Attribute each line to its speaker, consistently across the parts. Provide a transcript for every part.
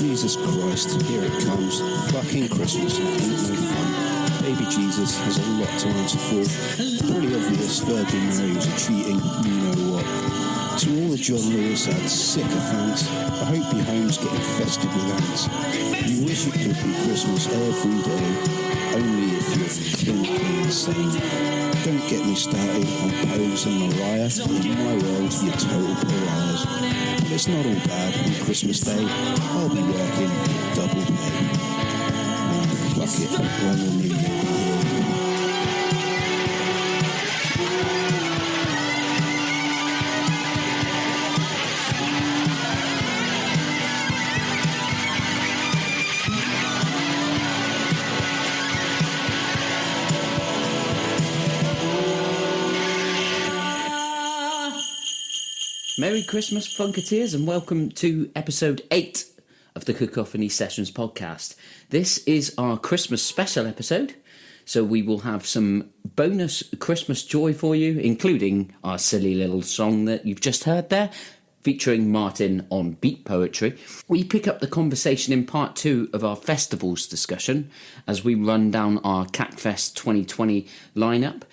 Speaker 1: Jesus Christ, here it comes. Fucking Christmas, and it ain't no fun. Baby Jesus has a lot to answer for. Pretty obvious Virgin Mary was a cheating, you know what. To all the John Lewis had sycophants, I hope your home's getting festive with ants. You wish it could be Christmas every day, only if you're clinically insane. Don't get me started on Pose and Mariah. In my world, you're total pariahs. But it's not all bad on Christmas Day. I'll be working double pay. Fuck it, when will New Year be here?
Speaker 2: Merry Christmas, Funketeers, and welcome to episode 8 of the Cacophony Sessions podcast. This is our Christmas special episode, so we will have some bonus Christmas joy for you, including our silly little song that you've just heard there, featuring Martyn on beat poetry. We pick up the conversation in part 2 of our festivals discussion as we run down our Cacfest 2020 lineup.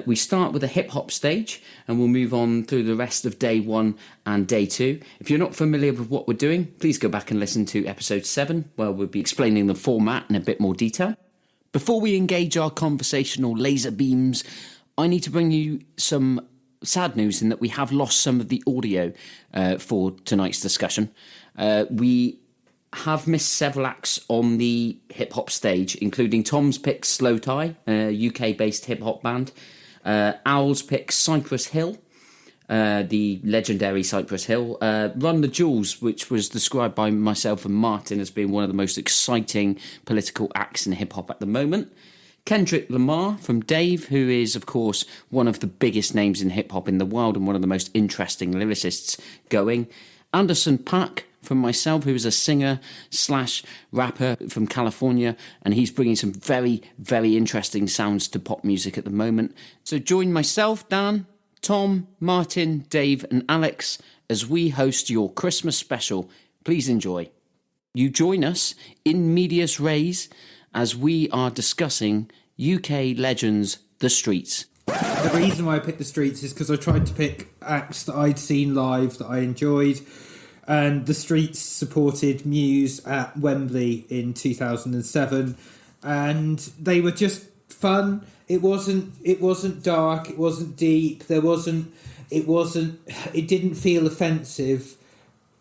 Speaker 2: We start with a hip-hop stage and we'll move on through the rest of day 1 and day 2. If you're not familiar with what we're doing, please go back and listen to episode 7, where we'll be explaining the format in a bit more detail. Before we engage our conversational laser beams, I need to bring you some sad news in that we have lost some of the audio for tonight's discussion. We have missed several acts on the hip-hop stage, including Tom's pick Slow Tie, a UK-based hip-hop band, Owl's pick Cypress Hill, the legendary Cypress Hill, Run the Jewels, which was described by myself and Martyn as being one of the most exciting political acts in hip-hop at the moment, Kendrick Lamar from Dave, who is, of course, one of the biggest names in hip-hop in the world and one of the most interesting lyricists going. Anderson .Paak from myself, who is a singer/rapper from California, and he's bringing some very, very interesting sounds to pop music at the moment. So join myself, Dan, Tom, Martyn, Dave and Alex as we host your Christmas special. Please enjoy. You join us in medias res as we are discussing UK legends, The Streets.
Speaker 3: The reason why I picked The Streets is because I tried to pick acts that I'd seen live that I enjoyed, and The Streets supported Muse at Wembley in 2007, and they were just fun. It wasn't dark, it wasn't deep, it didn't feel offensive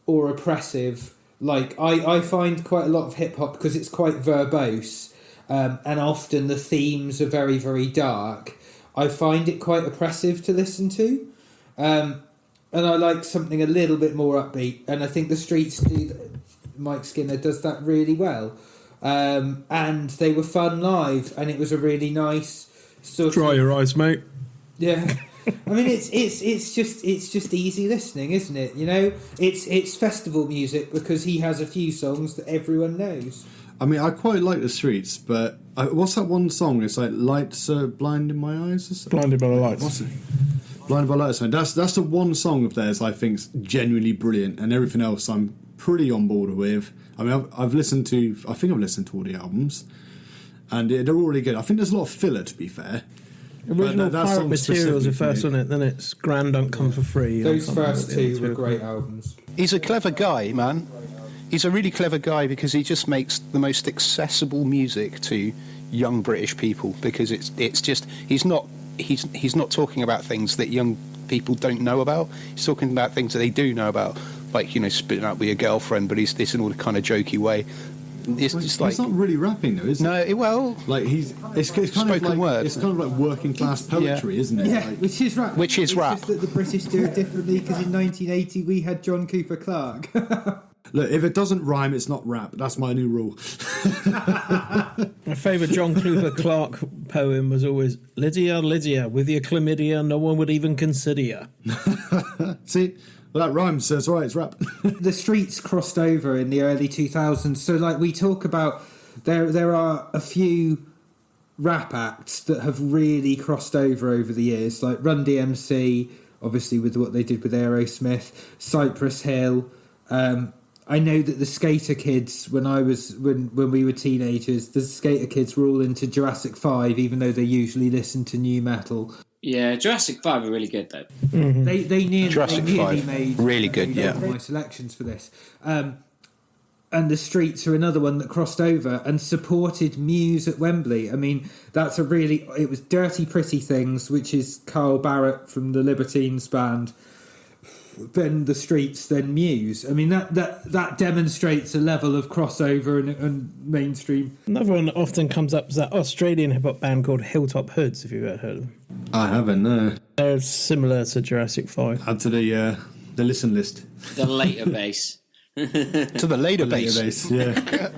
Speaker 3: or oppressive. Like, I find quite a lot of hip-hop, because it's quite verbose, and often the themes are very, very dark, I find it quite oppressive to listen to. And I like something a little bit more upbeat, and I think The Streets do. Mike Skinner does that really well. And they were fun live, and it was a really nice sort
Speaker 4: Dry your eyes, mate.
Speaker 3: Yeah. I mean, it's just easy listening, isn't it? You know, it's festival music because he has a few songs that everyone knows.
Speaker 4: I mean, I quite like The Streets, but what's that one song? It's like Lights Are Blinding My Eyes. Or something?
Speaker 5: Blinded by the Lights.
Speaker 4: What's it? Blinded by Lights. That's the one song of theirs I think's genuinely brilliant, and everything else I'm pretty on board with. I mean, I've listened to all the albums, and they're all really good. I think there's a lot of filler, to be fair.
Speaker 5: Original Pirate Materials the first, wasn't it? Then it's Grand Don't Come For Free.
Speaker 3: Those first two were great albums.
Speaker 6: He's a clever guy, man. He's a really clever guy because he just makes the most accessible music to young British people, because it's just he's not talking about things that young people don't know about. He's talking about things that they do know about, like, you know, splitting up with your girlfriend, but he's this in all the kind of jokey way. It's just like,
Speaker 4: he's not really rapping though, is it?
Speaker 6: No, well,
Speaker 4: like it's kind
Speaker 6: spoken
Speaker 4: of like
Speaker 6: word.
Speaker 4: It's kind of like working class poetry, isn't it?
Speaker 3: Yeah,
Speaker 4: like,
Speaker 3: which is rap.
Speaker 6: Which is rap.
Speaker 3: Just that the British do it differently, because in 1980 we had John Cooper Clarke.
Speaker 4: Look, if it doesn't rhyme, it's not rap. That's my new rule.
Speaker 5: My favourite John Cooper Clarke poem was always, Lydia, Lydia, with your chlamydia, no one would even consider you.
Speaker 4: See? Well, that rhymes, so it's all right, it's rap.
Speaker 3: The Streets crossed over in the early 2000s. So, like, we talk about, there are a few rap acts that have really crossed over the years, like Run DMC, obviously with what they did with Aerosmith, Cypress Hill, I know that the skater kids, when we were teenagers, the skater kids were all into Jurassic 5, even though they usually listen to new metal.
Speaker 2: Yeah, Jurassic 5 are really good, though.
Speaker 5: Mm-hmm.
Speaker 3: They nearly made
Speaker 6: really good, yeah.
Speaker 3: my selections for this. And the Streets are another one that crossed over and supported Muse at Wembley. I mean, it was Dirty Pretty Things, which is Carl Barrett from the Libertines band, then the Streets, then Muse. I mean, that demonstrates a level of crossover and mainstream.
Speaker 5: Another one that often comes up is that Australian hip-hop band called Hilltop Hoods, if you've ever heard of them.
Speaker 4: I haven't, no.
Speaker 5: They're similar to Jurassic 5.
Speaker 4: Add to the listen list.
Speaker 2: The later bass.
Speaker 6: To the later bass.
Speaker 4: Yeah.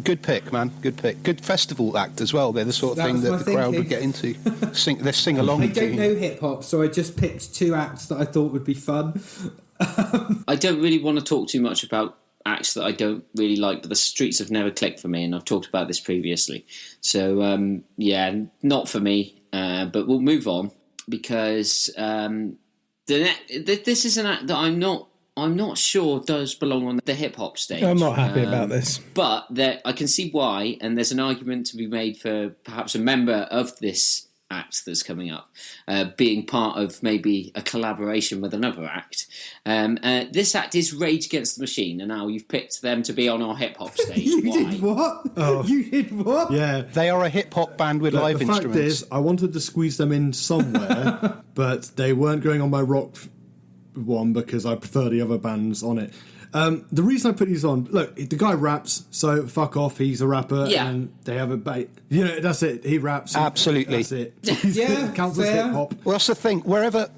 Speaker 6: Good pick, man. Good pick. Good festival act as well. They're the sort of thing that the crowd would get into. They sing along.
Speaker 3: I don't know hip hop, so I just picked two acts that I thought would be fun.
Speaker 2: I don't really want to talk too much about acts that I don't really like, but the Streets have never clicked for me, and I've talked about this previously. So, not for me, but we'll move on, because this is an act that I'm not sure does belong on the hip-hop stage.
Speaker 5: I'm not happy about this.
Speaker 2: But I can see why, and there's an argument to be made for perhaps a member of this act that's coming up being part of maybe a collaboration with another act. This act is Rage Against the Machine, and now you've picked them to be on our hip-hop stage.
Speaker 3: You
Speaker 2: Why?
Speaker 3: did what?
Speaker 4: Oh.
Speaker 3: You did what?
Speaker 4: Yeah.
Speaker 6: They are a hip-hop band with live
Speaker 4: the
Speaker 6: instruments.
Speaker 4: fact is, I wanted to squeeze them in somewhere, but they weren't going on my rock one because I prefer the other bands on it. The reason I put these on, look, the guy raps, so fuck off, he's a rapper,
Speaker 2: Yeah.
Speaker 4: and they have a bait. You know, that's it, he raps.
Speaker 6: Absolutely.
Speaker 4: That's it.
Speaker 3: Yeah,
Speaker 4: Counts as
Speaker 3: fair.
Speaker 4: hip-hop.
Speaker 6: Well, that's the thing. Wherever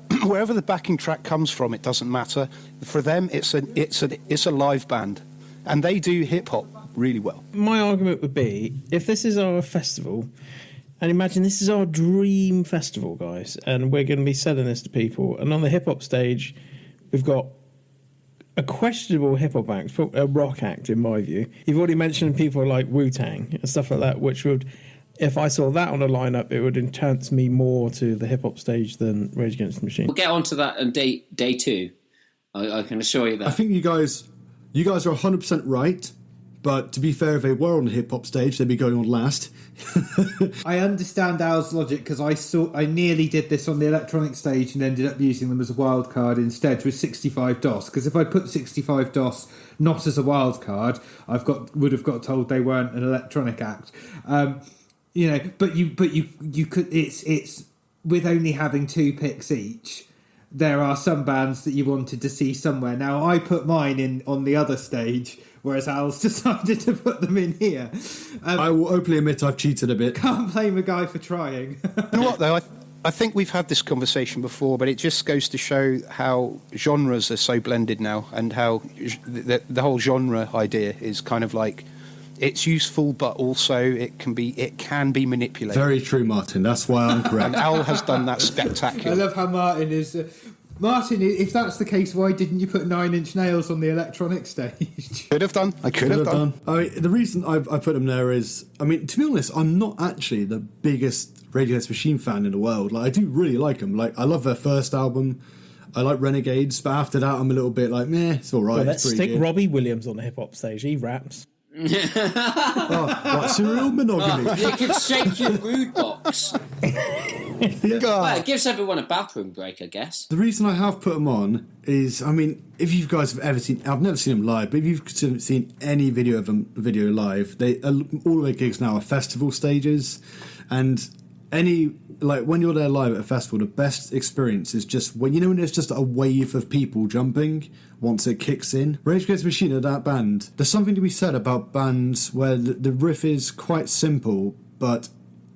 Speaker 6: the backing track comes from, it doesn't matter. For them, it's a live band, and they do hip hop really well.
Speaker 5: My argument would be, if this is our festival, and imagine this is our dream festival, guys, and we're going to be selling this to people, and on the hip-hop stage, we've got a questionable hip-hop act, a rock act, in my view. You've already mentioned people like Wu-Tang and stuff like that, which would, if I saw that on a lineup, it would enhance me more to the hip-hop stage than Rage Against the Machine.
Speaker 2: We'll get onto that on day two. I can assure you that.
Speaker 4: I think you guys are 100% right, but to be fair, if they were on the hip-hop stage, they'd be going on last.
Speaker 3: I understand Al's logic, because I nearly did this on the electronic stage and ended up using them as a wild card instead with 65 DOS. Because if I put 65 DOS not as a wild card, would have got told they weren't an electronic act. But you could. It's with only having two picks each. There are some bands that you wanted to see somewhere. Now I put mine in on the other stage, whereas Al's decided to put them in here.
Speaker 4: I will openly admit I've cheated a bit.
Speaker 3: Can't blame a guy for trying.
Speaker 6: You know what, though? I think we've had this conversation before, but it just goes to show how genres are so blended now, and how the whole genre idea is kind of like, it's useful, but also it can be manipulated.
Speaker 4: Very true, Martin. That's why I'm correct.
Speaker 6: And Al has done that
Speaker 3: I
Speaker 6: spectacularly.
Speaker 3: love how Martyn is... Martyn, if that's the case, why didn't you put 9 Inch Nails on the electronic stage?
Speaker 6: Could have done. I could have done.
Speaker 4: I mean, the reason I put them there is, I mean, to be honest, I'm not actually the biggest Rage Against the Machine fan in the world. Like, I do really like them. Like, I love their first album. I like Renegades, but after that, I'm a little bit like, meh, it's all right.
Speaker 5: Well, let's
Speaker 4: pretty
Speaker 5: stick
Speaker 4: good.
Speaker 5: Robbie Williams on the hip-hop stage. He raps.
Speaker 4: Like serial monogamy.
Speaker 2: You could shake your rude box.
Speaker 4: Yeah.
Speaker 2: Well, it gives everyone a bathroom break, I guess.
Speaker 4: The reason I have put them on is, I mean, if you guys have ever seen, I've never seen them live, but if you've seen any video of them, video live, all of their gigs now are festival stages, and when you're there live at a festival, the best experience is just when there's just a wave of people jumping once it kicks in. Rage Against the Machine are that band. There's something to be said about bands where the riff is quite simple, but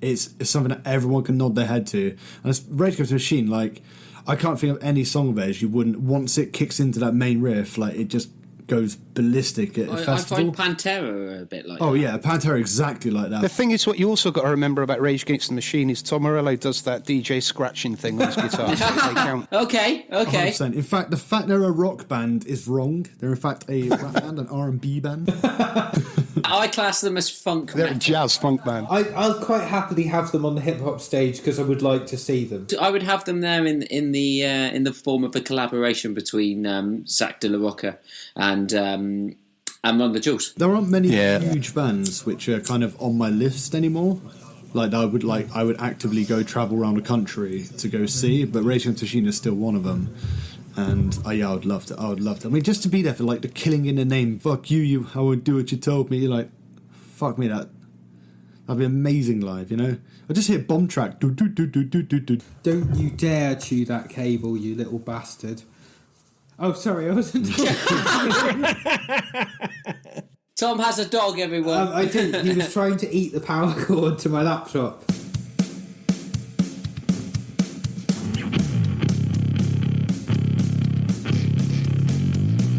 Speaker 4: it's something that everyone can nod their head to. And it's Rage Against the Machine, like, I can't think of any song of theirs you wouldn't, once it kicks into that main riff, like, it just goes ballistic at a
Speaker 2: I
Speaker 4: festival.
Speaker 2: find Pantera a bit like
Speaker 4: Oh
Speaker 2: that.
Speaker 4: yeah, Pantera exactly like that.
Speaker 6: The thing is, what you also got to remember about Rage Against the Machine is Tom Morello does that DJ scratching thing on his guitar. So they count.
Speaker 2: Okay.
Speaker 4: 100%. In fact, the fact they're a rock band is wrong. They're in fact a rap band, an R&B band.
Speaker 2: I class them as funk
Speaker 6: They're a
Speaker 2: metal.
Speaker 6: jazz funk band.
Speaker 3: I'll quite happily have them on the hip hop stage because I would like to see them.
Speaker 2: I would have them there in the form of a collaboration between Zach De La Rocca and Run the Jewels.
Speaker 4: There aren't many huge bands which are kind of on my list anymore. Like I would actively go travel around the country to go see, but Rage Against the Machine is still one of them. And I would love to. I mean, just to be there for like the Killing in the Name. Fuck you! I would do what you told me. Like, fuck me, that'd be amazing live. You know, I just hear bomb track. Do, do, do, do, do, do, do.
Speaker 3: Don't you dare chew that cable, you little bastard. Oh, sorry, I wasn't talking.
Speaker 2: Tom has a dog, everyone.
Speaker 3: I didn't. He was trying to eat the power cord to my laptop.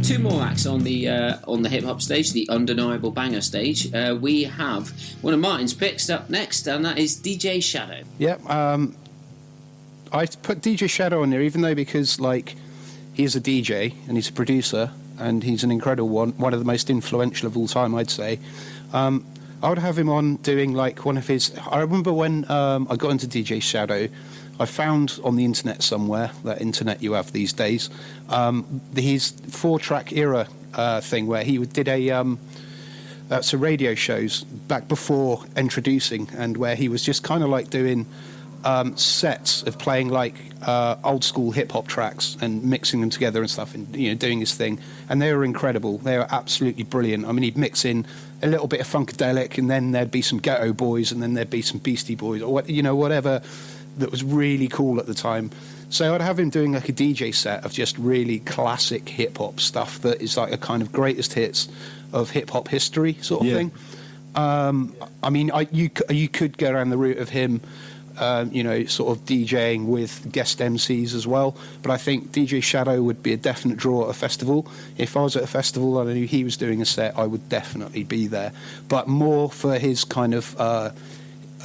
Speaker 2: Two more acts on the hip hop stage, the undeniable banger stage. We have one of Martyn's picks up next, and that is DJ Shadow.
Speaker 6: Yep. I put DJ Shadow on there, even though because like he's a DJ and he's a producer and he's an incredible one of the most influential of all time, I'd say. I would have him on doing like one of his. I remember when I got into DJ Shadow, I found on the internet somewhere, that internet you have these days, his 4-track era thing where he did so radio shows back before introducing, and where he was just kind of like doing sets of playing like old school hip hop tracks and mixing them together and stuff, and doing his thing, and they were incredible. They were absolutely brilliant. I mean, he'd mix in a little bit of Funkadelic, and then there'd be some Ghetto Boys, and then there'd be some Beastie Boys, or whatever that was really cool at the time. So I'd have him doing like a DJ set of just really classic hip hop stuff that is like a kind of greatest hits of hip hop history sort of thing. I mean, you could go around the route of him, sort of DJing with guest MCs as well. But I think DJ Shadow would be a definite draw at a festival. If I was at a festival and I knew he was doing a set, I would definitely be there. But more for his kind of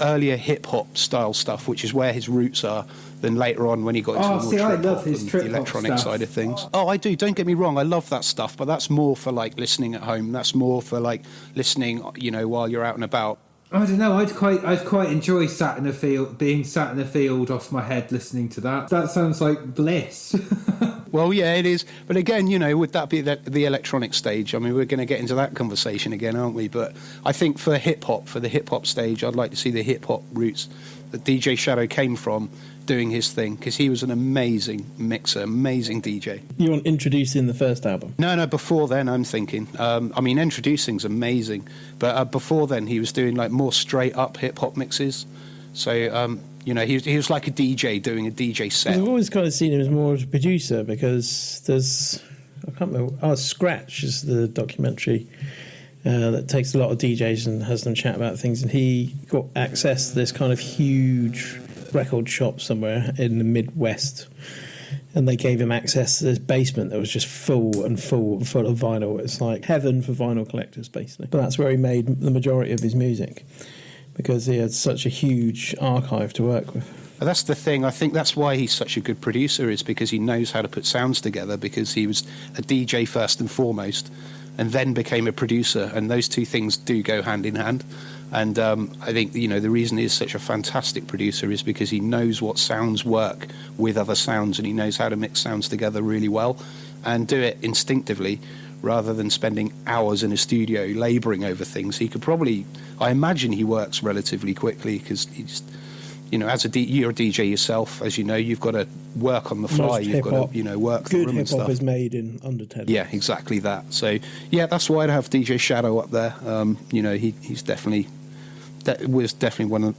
Speaker 6: earlier hip-hop style stuff, which is where his roots are, than later on when he got into the more trip-hop and the electronic side of things. Oh, I do. Don't get me wrong. I love that stuff, but that's more for, like, listening at home. That's more for, like, listening, while you're out and about.
Speaker 3: I don't know. I'd quite enjoy being sat in a field off my head listening to that. That sounds like bliss.
Speaker 6: Well, yeah, it is. But again, would that be the electronic stage? I mean, we're going to get into that conversation again, aren't we? But I think for the hip hop stage, I'd like to see the hip hop roots that DJ Shadow came from doing his thing, because he was an amazing mixer, amazing DJ.
Speaker 5: You want introducing the first album?
Speaker 6: No, before then, I'm thinking. I mean, introducing's amazing, but before then, he was doing like more straight up hip hop mixes. So, he was like a DJ doing a DJ set.
Speaker 5: I've always kind of seen him as more of a producer, because I can't remember. Scratch is the documentary that takes a lot of DJs and has them chat about things, and he got access to this kind of huge record shop somewhere in the Midwest, and they gave him access to this basement that was just full of vinyl. It's like heaven for vinyl collectors, basically. But that's where he made the majority of his music, because he had such a huge archive to work with.
Speaker 6: That's the thing. I think that's why he's such a good producer, is because he knows how to put sounds together, because he was a DJ first and foremost, and then became a producer, and those two things do go hand in hand. And I think, the reason he's such a fantastic producer is because he knows what sounds work with other sounds, and he knows how to mix sounds together really well and do it instinctively, rather than spending hours in a studio labouring over things. He could probably, I imagine he works relatively quickly, because he just, you're a DJ yourself, as you know, you've got to work on the fly. You've got to, work the room and stuff.
Speaker 5: Good hip-hop is made in under 10
Speaker 6: Yeah, exactly that. So, yeah, that's why I'd have DJ Shadow up there. He's definitely... That was definitely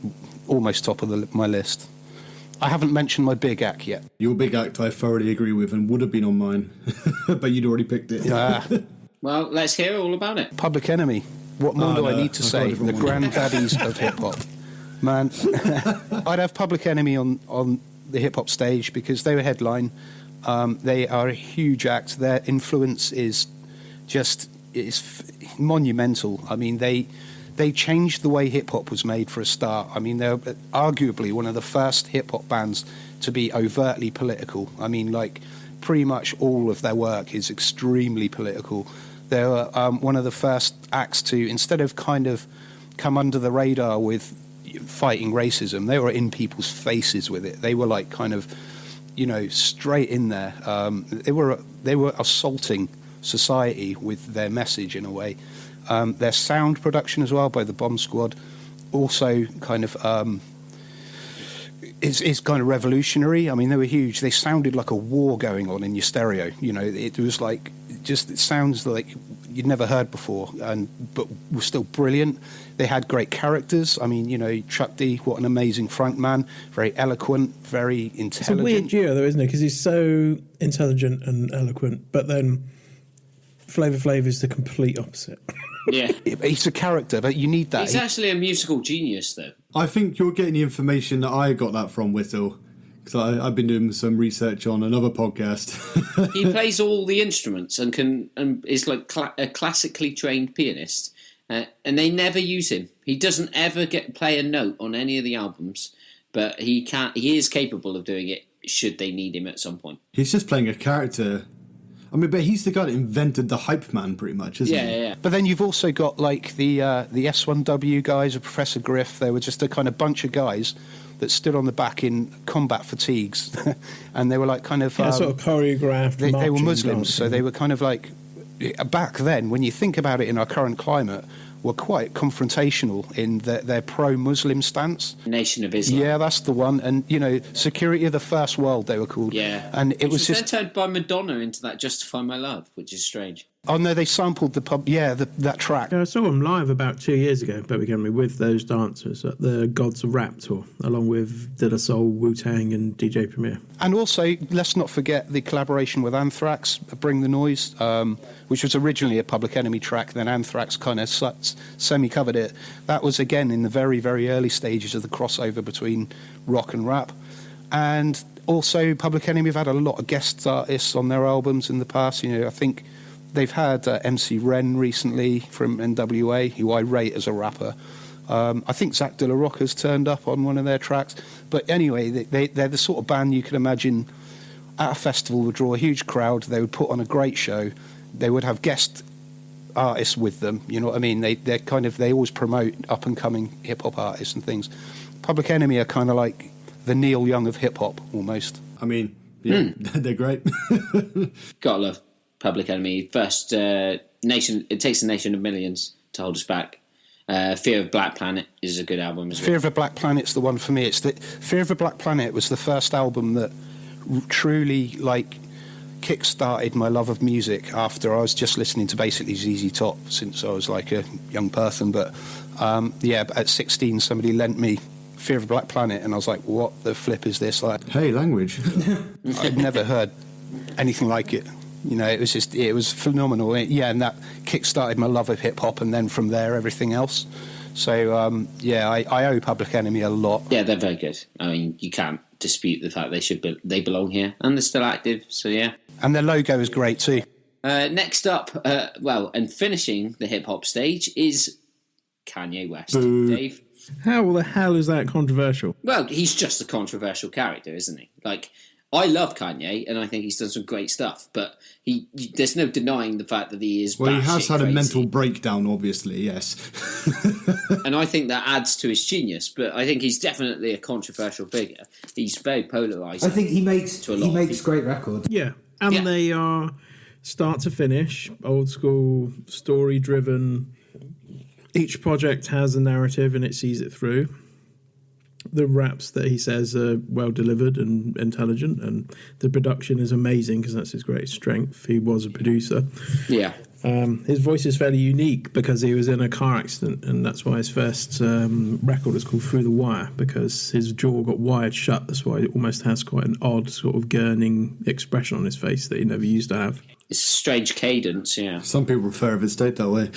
Speaker 6: almost top of my list. I haven't mentioned my big act yet.
Speaker 4: Your big act I thoroughly agree with and would have been on mine, but you'd already picked it.
Speaker 2: Well, let's hear all about it.
Speaker 6: Public Enemy. What more do I need to say? The granddaddies of hip-hop. Man, I'd have Public Enemy on the hip-hop stage, because they were headline. They are a huge act. Their influence is monumental. I mean, they changed the way hip-hop was made for a start. I mean, they're arguably one of the first hip-hop bands to be overtly political. I mean, like, pretty much all of their work is extremely political. They were one of the first acts to, instead of kind of come under the radar with fighting racism, they were in people's faces with it. They were like kind of, straight in there. They were assaulting society with their message in a way. Their sound production as well by the Bomb Squad also kind of is kind of revolutionary. I mean, they were huge. They sounded like a war going on in your stereo. It was like it sounds like you'd never heard before, but were still brilliant. They had great characters. I mean, Chuck D, what an amazing front man, very eloquent, very intelligent.
Speaker 5: It's a weird duo, though, isn't it? Because he's so intelligent and eloquent, but then Flavor Flav is the complete opposite.
Speaker 2: Yeah.
Speaker 6: He's a character, but you need that.
Speaker 2: He's actually a musical genius, though.
Speaker 4: I think you're getting the information that I got that from, Whittle, because I've been doing some research on another podcast.
Speaker 2: He plays all the instruments and is like a classically trained pianist, and they never use him. He doesn't ever play a note on any of the albums, but he is capable of doing it should they need him at some point.
Speaker 4: He's just playing a character. I mean, but he's the guy that invented the hype man, pretty much, isn't he?
Speaker 2: Yeah.
Speaker 6: But then you've also got like the S1W guys, or Professor Griff. They were just a kind of bunch of guys that stood on the back in combat fatigues, and they were like kind of
Speaker 5: sort of choreographed.
Speaker 6: They were
Speaker 5: marching
Speaker 6: Muslims,
Speaker 5: dancing.
Speaker 6: so they were kind of like back then. When you think about it, in our current climate, were quite confrontational in their pro-Muslim stance.
Speaker 2: Nation of Islam.
Speaker 6: Yeah, that's the one. And Security of the First World, they were called.
Speaker 2: Yeah,
Speaker 6: and it was
Speaker 2: then
Speaker 6: just
Speaker 2: turned by Madonna into that "Justify My Love," which is strange.
Speaker 6: Oh no, they sampled that track.
Speaker 5: I saw them live about 2 years ago, Birmingham, with those dancers at the Gods of Rap tour, along with De La Soul, Wu-Tang and DJ Premier.
Speaker 6: And also, let's not forget the collaboration with Anthrax, Bring the Noise, which was originally a Public Enemy track, then Anthrax kind of semi-covered it. That was, again, in the very, very early stages of the crossover between rock and rap. And also, Public Enemy have had a lot of guest artists on their albums in the past. I think they've had MC Ren recently from NWA, who I rate as a rapper. I think Zach De La Rocca's turned up on one of their tracks. But anyway, they're the sort of band you can imagine at a festival would draw a huge crowd. They would put on a great show. They would have guest artists with them. You know what I mean? They always promote up and coming hip hop artists and things. Public Enemy are kind of like the Neil Young of hip hop almost.
Speaker 4: I mean, yeah, they're great.
Speaker 2: Gotta love Public Enemy. First nation. It takes a nation of millions to hold us back. Fear of Black Planet is a good album as well.
Speaker 6: Fear of a Black Planet's the one for me. Fear of a Black Planet was the first album that truly kick-started my love of music after I was just listening to basically ZZ Top since I was like a young person. But at 16 somebody lent me Fear of a Black Planet and I was like, what the flip is this? Like,
Speaker 4: Hey, language.
Speaker 6: I'd never heard anything like it. It was phenomenal. And that kick-started my love of hip-hop, and then from there, everything else. So, I owe Public Enemy a lot.
Speaker 2: Yeah, they're very good. I mean, you can't dispute the fact they belong here, and they're still active, so yeah.
Speaker 6: And their logo is great, too.
Speaker 2: Next up, and finishing the hip-hop stage is Kanye West.
Speaker 4: Boo.
Speaker 2: Dave?
Speaker 5: How the hell is that controversial?
Speaker 2: Well, he's just a controversial character, isn't he? I love Kanye, and I think he's done some great stuff, but there's no denying the fact that he is.
Speaker 4: Well, he has had
Speaker 2: crazy.
Speaker 4: a mental breakdown, obviously, yes.
Speaker 2: And I think that adds to his genius, but I think he's definitely a controversial figure. He's very polarising.
Speaker 3: I think he makes
Speaker 2: to a lot of people.
Speaker 3: great records.
Speaker 5: Yeah, and they are start to finish, old school, story-driven. Each project has a narrative and it sees it through. The raps that he says are well delivered and intelligent, and the production is amazing because that's his greatest strength. He was a producer.
Speaker 2: Yeah.
Speaker 5: His voice is fairly unique because he was in a car accident, and that's why his first record is called Through the Wire, because his jaw got wired shut. That's why it almost has quite an odd sort of gurning expression on his face that he never used to have.
Speaker 2: It's a strange cadence, yeah.
Speaker 4: Some people refer to it state that way.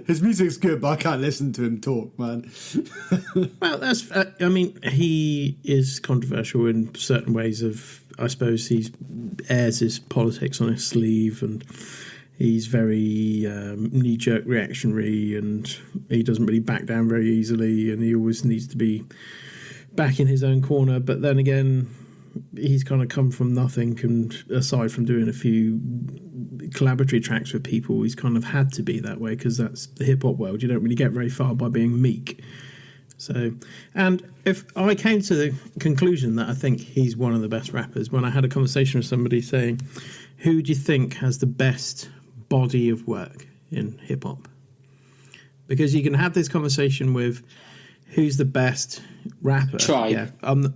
Speaker 4: His music's good, but I can't listen to him talk, man.
Speaker 5: Well, that's. He is controversial in certain ways. I suppose he airs his politics on his sleeve, and he's very knee-jerk reactionary, and he doesn't really back down very easily, and he always needs to be back in his own corner. But then again, he's kind of come from nothing, and aside from doing a few collaboratory tracks with people, he's kind of had to be that way because that's the hip hop world. You don't really get very far by being meek. So, and if I came to the conclusion that I think he's one of the best rappers when I had a conversation with somebody saying, who do you think has the best body of work in hip hop? Because you can have this conversation with who's the best rapper.
Speaker 2: Tribe.
Speaker 5: Yeah,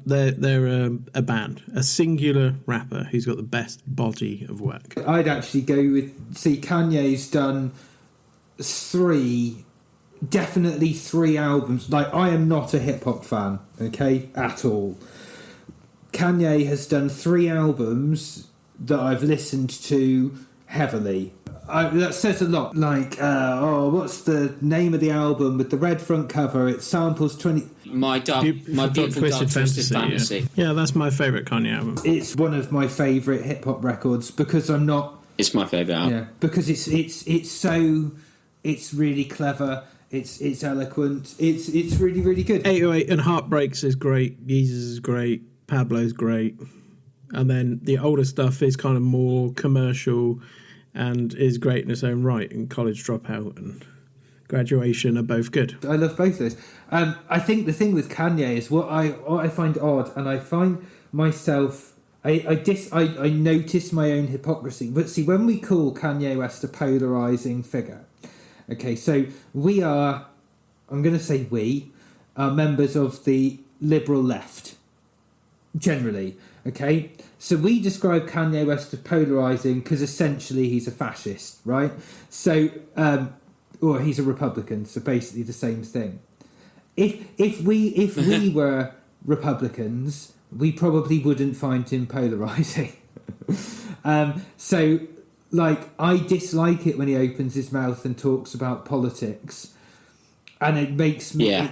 Speaker 5: they're a band, a singular rapper who's got the best body of work.
Speaker 3: I'd actually go with, Kanye's done definitely three albums. Like, I am not a hip hop fan, okay, at all. Kanye has done 3 albums that I've listened to heavily. That says a lot. Like, what's the name of the album with the red front cover? It samples 20...
Speaker 2: My Beautiful Dark Twisted Fantasy.
Speaker 5: Yeah, that's my favourite Kanye album.
Speaker 3: It's one of my favourite hip hop records because I'm not...
Speaker 2: It's my favourite album.
Speaker 3: Yeah, because it's so... It's really clever. It's eloquent. It's really, really good.
Speaker 5: 808 and Heartbreaks is great. Jesus is great. Pablo's great. And then the older stuff is kind of more commercial and is great in its own right. And College Dropout and Graduation are both good.
Speaker 3: I love both those. I think the thing with Kanye is what I find odd, and I find myself... I notice my own hypocrisy. But see, when we call Kanye West a polarising figure... Okay, so we are, I'm going to say we, are members of the liberal left, generally, okay? So we describe Kanye West as polarising because essentially he's a fascist, right? So, or he's a Republican, so basically the same thing. If we were Republicans, we probably wouldn't find him polarising. So... Like, I dislike it when he opens his mouth and talks about politics, and it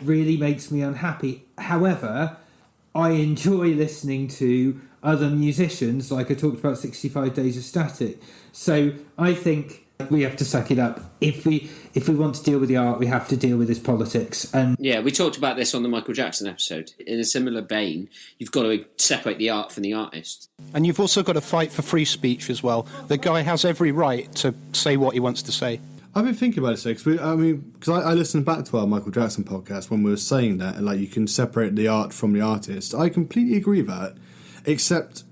Speaker 3: really makes me unhappy. However, I enjoy listening to other musicians, like I talked about 65 Days of Static. So I think we have to suck it up. If we want to deal with the art, we have to deal with his politics. And
Speaker 2: yeah, we talked about this on the Michael Jackson episode. In a similar vein, you've got to separate the art from the artist.
Speaker 6: And you've also got to fight for free speech as well. The guy has every right to say what he wants to say.
Speaker 4: I've been thinking about it, because I listened back to our Michael Jackson podcast when we were saying that, and like you can separate the art from the artist. I completely agree with that, except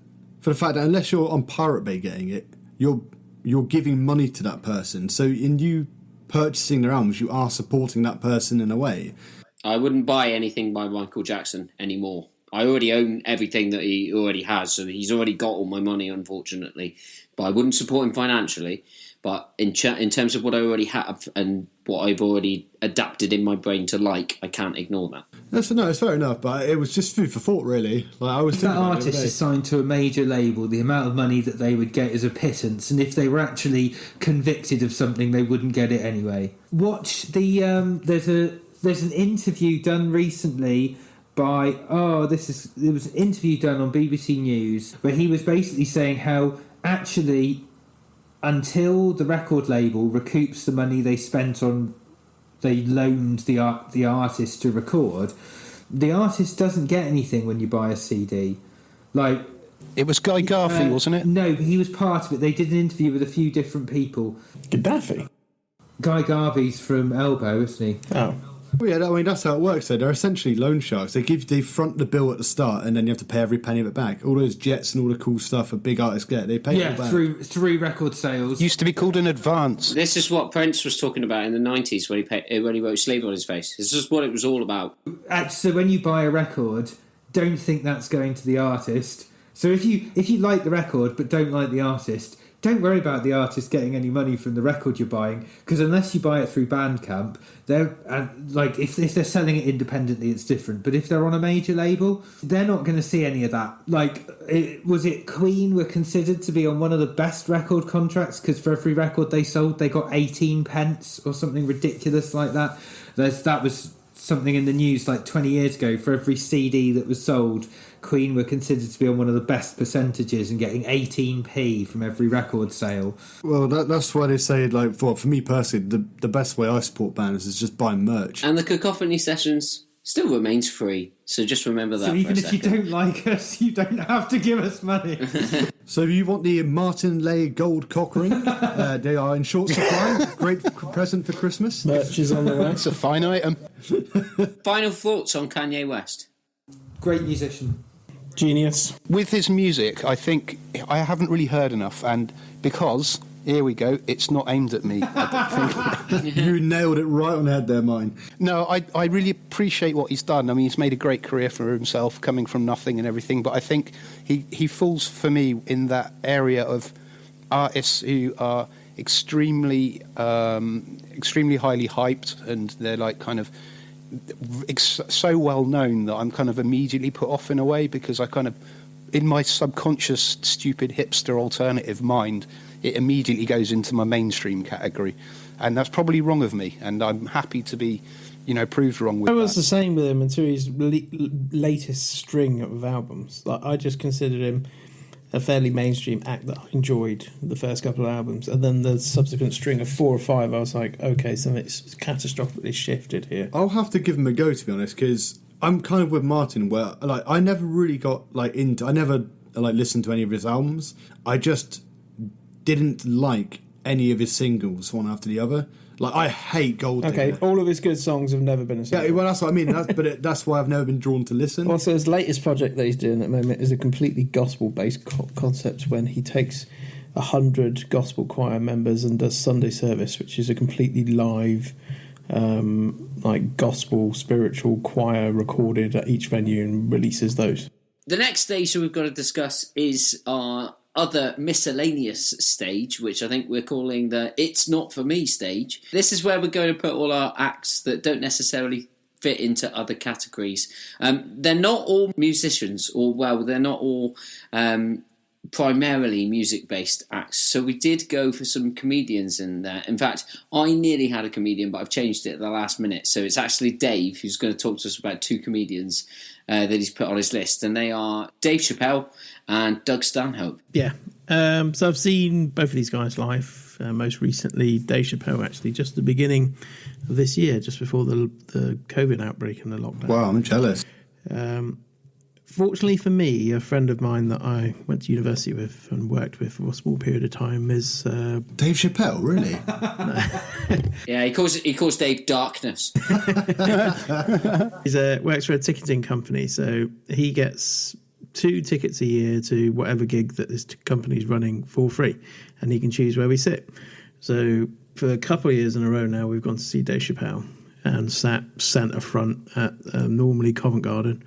Speaker 4: for the fact that unless you're on Pirate Bay getting it, you're giving money to that person. So in you purchasing their albums, you are supporting that person in a way.
Speaker 2: I wouldn't buy anything by Michael Jackson anymore. I already own everything that he already has, so he's already got all my money, unfortunately. But I wouldn't support him financially. But in terms of what I already have and what I've already adapted in my brain to like, I can't ignore that.
Speaker 4: It's fair enough, but it was just food for thought, really. Like I was
Speaker 3: if that artist is signed to a major label, the amount of money that they would get is a pittance, and if they were actually convicted of something, they wouldn't get it anyway. Watch the there's an interview done recently by there was an interview done on BBC News where he was basically saying how actually until the record label recoups the money they spent on, they loaned the artist to record, the artist doesn't get anything when you buy a CD. Like,
Speaker 6: it was Guy Garvey, wasn't it?
Speaker 3: No, but he was part of it. They did an interview with a few different people.
Speaker 5: Gaddafi?
Speaker 3: Guy Garvey's from Elbow, isn't he?
Speaker 5: Oh.
Speaker 4: Well, yeah, I mean, that's how it works, though. They're essentially loan sharks. They front the bill at the start, and then you have to pay every penny of it back. All those jets and all the cool stuff a big artists get, they pay it all back.
Speaker 3: through record sales.
Speaker 6: Used to be called in advance.
Speaker 2: This is what Prince was talking about in the 90s when he wrote Slave on His Face. This is what it was all about.
Speaker 3: So when you buy a record, don't think that's going to the artist. So if you like the record but don't like the artist, don't worry about the artist getting any money from the record you're buying, because unless you buy it through Bandcamp, if they're selling it independently, it's different. But if they're on a major label, they're not going to see any of that. Like, was it Queen were considered to be on one of the best record contracts because for every record they sold, they got 18 pence or something ridiculous like that. That was something in the news like 20 years ago. For every CD that was sold, Queen were considered to be on one of the best percentages and getting 18p from every record sale.
Speaker 4: Well, that's why they say, like, for me personally, the best way I support bands is just buying merch.
Speaker 2: And the Cacophony Sessions still remains free. So just remember that.
Speaker 3: So even
Speaker 2: for a
Speaker 3: if you
Speaker 2: second.
Speaker 3: don't like us, you don't have to give us money.
Speaker 4: So if you want the Martyn Lay gold cock ring, they are in short supply. Great present for Christmas.
Speaker 5: Merch is on the way.
Speaker 6: It's a fine item.
Speaker 2: Final thoughts on Kanye West?
Speaker 3: Great musician.
Speaker 5: Genius.
Speaker 6: With his music, I think I haven't really heard enough, and because, here we go, it's not aimed at me, I don't think.
Speaker 4: You nailed it right on the head there, mine.
Speaker 6: No, I really appreciate what he's done. I mean, he's made a great career for himself, coming from nothing and everything, but I think he falls, for me, in that area of artists who are extremely highly hyped, and they're like kind of so well known that I'm kind of immediately put off in a way, because I kind of, in my subconscious stupid hipster alternative mind, it immediately goes into my mainstream category, and that's probably wrong of me, and I'm happy to be, proved wrong with
Speaker 5: I was
Speaker 6: that.
Speaker 5: the same with him until his latest string of albums. Like, I just considered him a fairly mainstream act that I enjoyed the first couple of albums, and then the subsequent string of 4 or 5, I was like, okay, something's catastrophically shifted here.
Speaker 4: I'll have to give him a go, to be honest, because I'm kind of with Martyn, where I never really got I never listened to any of his albums. I just didn't like any of his singles one after the other. I hate Gold Digger.
Speaker 5: Okay, all of his good songs have never been a single.
Speaker 4: Yeah, well, that's what I mean. That's why I've never been drawn to listen.
Speaker 5: Also, his latest project that he's doing at the moment is a completely gospel-based concept, when he takes 100 gospel choir members and does Sunday service, which is a completely live, gospel spiritual choir recorded at each venue, and releases those.
Speaker 2: The next stage that we've got to discuss is our other miscellaneous stage, which I think we're calling the It's Not For Me stage. This is where we're going to put all our acts that don't necessarily fit into other categories. They're not all musicians, they're not all primarily music-based acts. So we did go for some comedians in there. In fact, I nearly had a comedian, but I've changed it at the last minute. So it's actually Dave who's going to talk to us about 2 comedians that he's put on his list, and they are Dave Chappelle and Doug Stanhope.
Speaker 5: Yeah. So I've seen both of these guys live. Most recently, Dave Chappelle, actually, just at the beginning of this year, just before the COVID outbreak and the lockdown.
Speaker 4: Wow, I'm jealous.
Speaker 5: Fortunately for me, a friend of mine that I went to university with and worked with for a small period of time is...
Speaker 4: Dave Chappelle, really?
Speaker 2: Yeah, he calls Dave Darkness.
Speaker 5: He works for a ticketing company, so he gets 2 tickets a year to whatever gig that this company's running for free, and he can choose where we sit. So for a couple of years in a row now, we've gone to see Dave Chappelle and sat centre front at normally Covent Garden.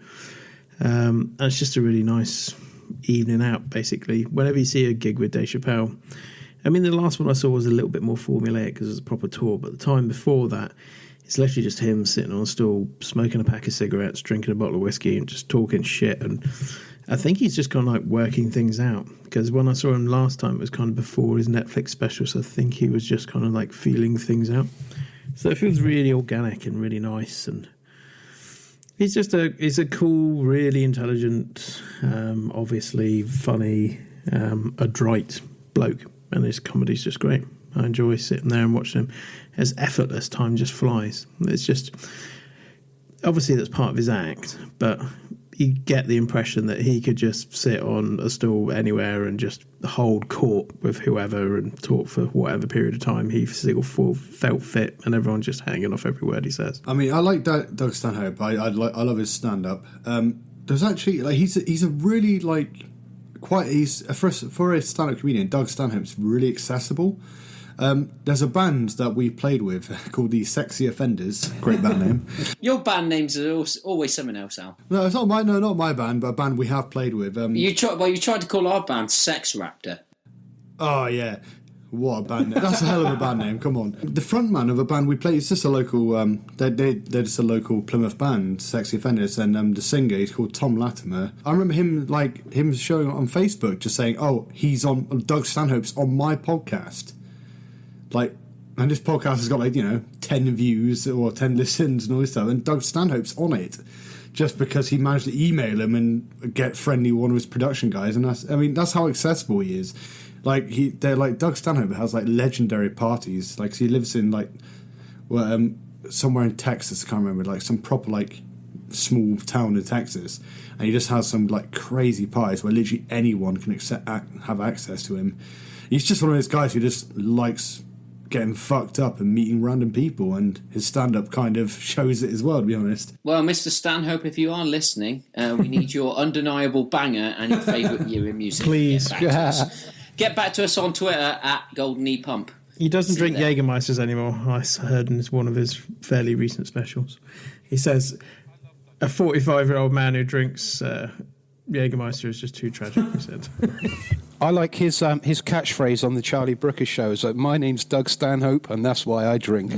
Speaker 5: And it's just a really nice evening out, basically. Whenever you see a gig with Dave Chappelle, I mean, the last one I saw was a little bit more formulaic because it was a proper tour, but the time before that, it's literally just him sitting on a stool, smoking a pack of cigarettes, drinking a bottle of whiskey, and just talking shit. And I think he's just kind of working things out, because when I saw him last time, it was kind of before his Netflix special, so I think he was just kind of feeling things out. So it feels really organic and really nice, and he's a cool, really intelligent, obviously funny, adroit bloke, and his comedy's just great. I enjoy sitting there and watching him. It's effortless, time just flies. It's just, obviously that's part of his act, but you get the impression that he could just sit on a stool anywhere and just hold court with whoever and talk for whatever period of time he felt fit, and everyone just hanging off every word he says.
Speaker 4: I mean, I like Doug Stanhope. I love his stand-up. There's actually he's a really for a stand-up comedian. Doug Stanhope's really accessible. There's a band that we played with called the Sexy Offenders. Great band name.
Speaker 2: Your band names are always something else, Al.
Speaker 4: No, it's not my band, but a band we have played with.
Speaker 2: You tried to call our band Sex Raptor.
Speaker 4: Oh yeah, what a band name! That's a hell of a band name. Come on, the frontman of a band we play is just a local. They're just a local Plymouth band, Sexy Offenders, and the singer, he's called Tom Latimer. I remember him showing on Facebook, just saying, "Oh, Doug Stanhope's on my podcast." And this podcast has got 10 views or 10 listens and all this stuff, and Doug Stanhope's on it just because he managed to email him and get friendly with one of his production guys, and that's how accessible he is. Doug Stanhope has legendary parties. He lives in somewhere in Texas, I can't remember, some proper small town in Texas, and he just has some like crazy parties where literally anyone can have access to him. He's just one of those guys who just likes getting fucked up and meeting random people, and his stand-up kind of shows it as well, to be honest.
Speaker 2: Well, Mr. Stanhope, if you are listening, we need your undeniable banger and your favourite year in music.
Speaker 5: Please.
Speaker 2: Get back to us on Twitter at Golden E Pump.
Speaker 5: He doesn't drink Jägermeisters anymore, I heard in one of his fairly recent specials. He says, a 45-year-old man who drinks Jägermeister is just too tragic, he said.
Speaker 6: I like his catchphrase on the Charlie Brooker show. It's like, my name's Doug Stanhope, and that's why I drink.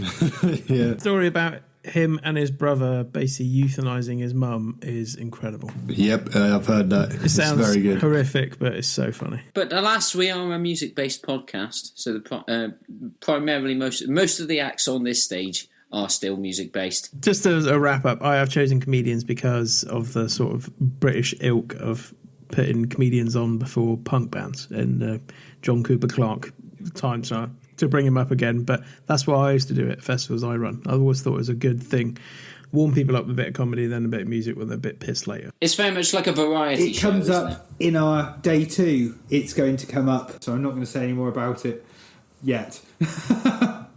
Speaker 4: Yeah.
Speaker 5: Story about him and his brother basically euthanizing his mum is incredible.
Speaker 4: Yep, I've heard that.
Speaker 5: It sounds
Speaker 4: very good.
Speaker 5: horrific, but it's so funny.
Speaker 2: But alas, we are a music-based podcast, so primarily most of the acts on this stage are still music-based.
Speaker 5: Just as a wrap-up, I have chosen comedians because of the sort of British ilk of putting comedians on before punk bands in John Cooper Clarke times now, to bring him up again. But that's what I used to do at festivals I run. I always thought it was a good thing. Warm people up with a bit of comedy, then a bit of music when they're a bit pissed later.
Speaker 2: It's very much like a variety show.
Speaker 3: It comes up in our day 2. It's going to come up, so I'm not going to say any more about it yet.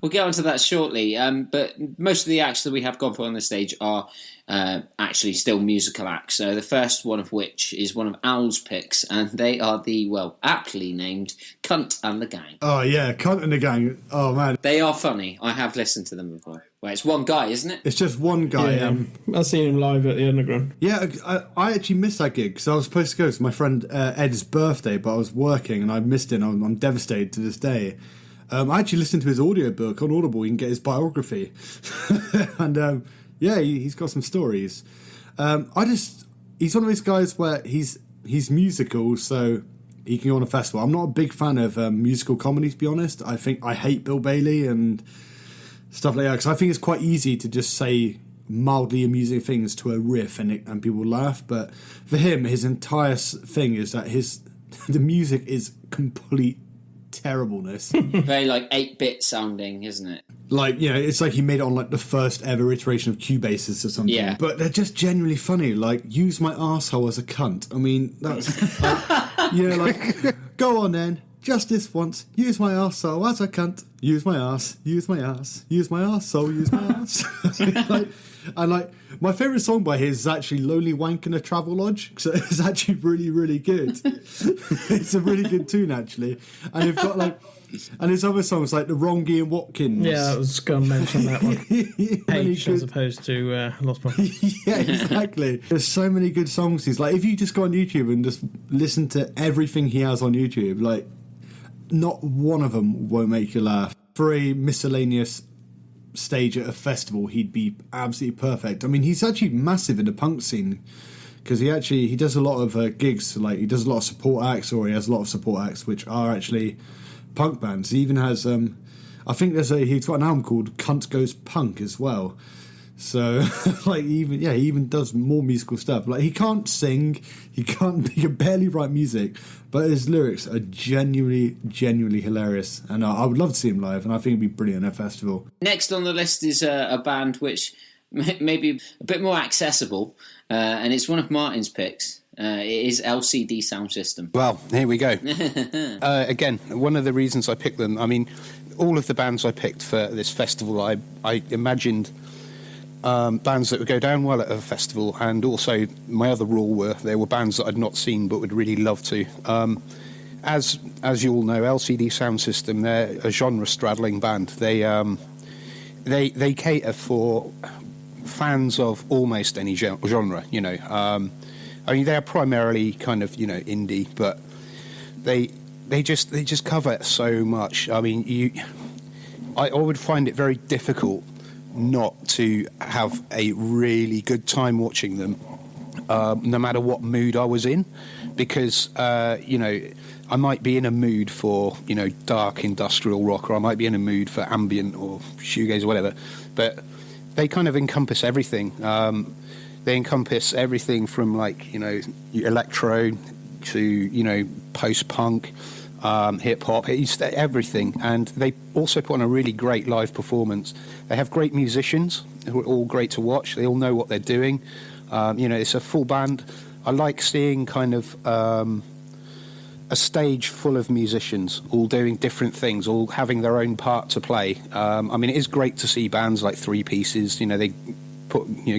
Speaker 2: We'll get onto that shortly, but most of the acts that we have gone for on the stage are actually still musical acts. The first one of which is one of Al's picks, and they are the, well, aptly named Cunt and the Gang.
Speaker 4: Oh, yeah, Cunt and the Gang. Oh, man.
Speaker 2: They are funny. I have listened to them before. Well, it's one guy, isn't it?
Speaker 4: It's just one guy.
Speaker 5: Yeah, I've seen him live at the Underground.
Speaker 4: Yeah, I actually missed that gig because I was supposed to go to my friend Ed's birthday, but I was working and I missed it, and I'm devastated to this day. I actually listened to his audiobook on Audible. You can get his biography. And, yeah, he's got some stories. He's one of those guys where he's musical, so he can go on a festival. I'm not a big fan of musical comedy, to be honest. I hate Bill Bailey and stuff like that, because I think it's quite easy to just say mildly amusing things to a riff and people laugh. But for him, his entire thing is that the music is complete terribleness.
Speaker 2: Very like 8-bit sounding, isn't it?
Speaker 4: Like, you know, it's like he made it on like the first ever iteration of Cubasis or something.
Speaker 2: Yeah.
Speaker 4: But they're just genuinely funny. Like, use my arsehole as a cunt. I mean, that's like, you know, like, go on then, just this once, use my arsehole as a cunt. Use my arse, use my ass, use my arsehole, use my ass. And my favourite song by his is actually Lonely Wank in a Travel Lodge. So it's actually really, really good. It's a really good tune, actually. And you've got and his other songs like The Wrongy and Watkins.
Speaker 5: Yeah, I was going to mention that one. H as opposed to Lost Prophets.
Speaker 4: Yeah, exactly. There's so many good songs. He's like, if you just go on YouTube and just listen to everything he has on YouTube, like, not one of them won't make you laugh. For a miscellaneous stage at a festival, he'd be absolutely perfect. I mean, he's actually massive in the punk scene because he does a lot of gigs. Like, he does a lot of support acts, or he has a lot of support acts which are actually punk bands. He even has I think he's got an album called Cunt Goes Punk as well. So like, he even does more musical stuff. Like, he can't sing, he can barely write music, but his lyrics are genuinely hilarious, and I would love to see him live, and I think it'd be brilliant at a festival.
Speaker 2: Next on the list is a band which may be a bit more accessible, and it's one of Martyn's picks. It is LCD Sound System.
Speaker 6: Well, here we go. Again, one of the reasons I picked them, I mean, all of the bands I picked for this festival, I imagined bands that would go down well at a festival, and also my other rule were there were bands that I'd not seen but would really love to. As you all know, LCD Sound System, they're a genre-straddling band. They cater for fans of almost any genre, you know. I mean, they're primarily kind of, you know, indie, but they just cover so much. I mean, I would find it very difficult not to have a really good time watching them, no matter what mood I was in, because you know, I might be in a mood for, you know, dark industrial rock, or I might be in a mood for ambient or shoegaze or whatever, but they kind of encompass everything. They encompass everything from, like, you know, electro to, you know, post-punk, hip-hop, everything. And they also put on a really great live performance. They have great musicians who are all great to watch. They all know what they're doing. It's a full band. I like seeing kind of a stage full of musicians all doing different things, all having their own part to play. It is great to see bands like Three Pieces. They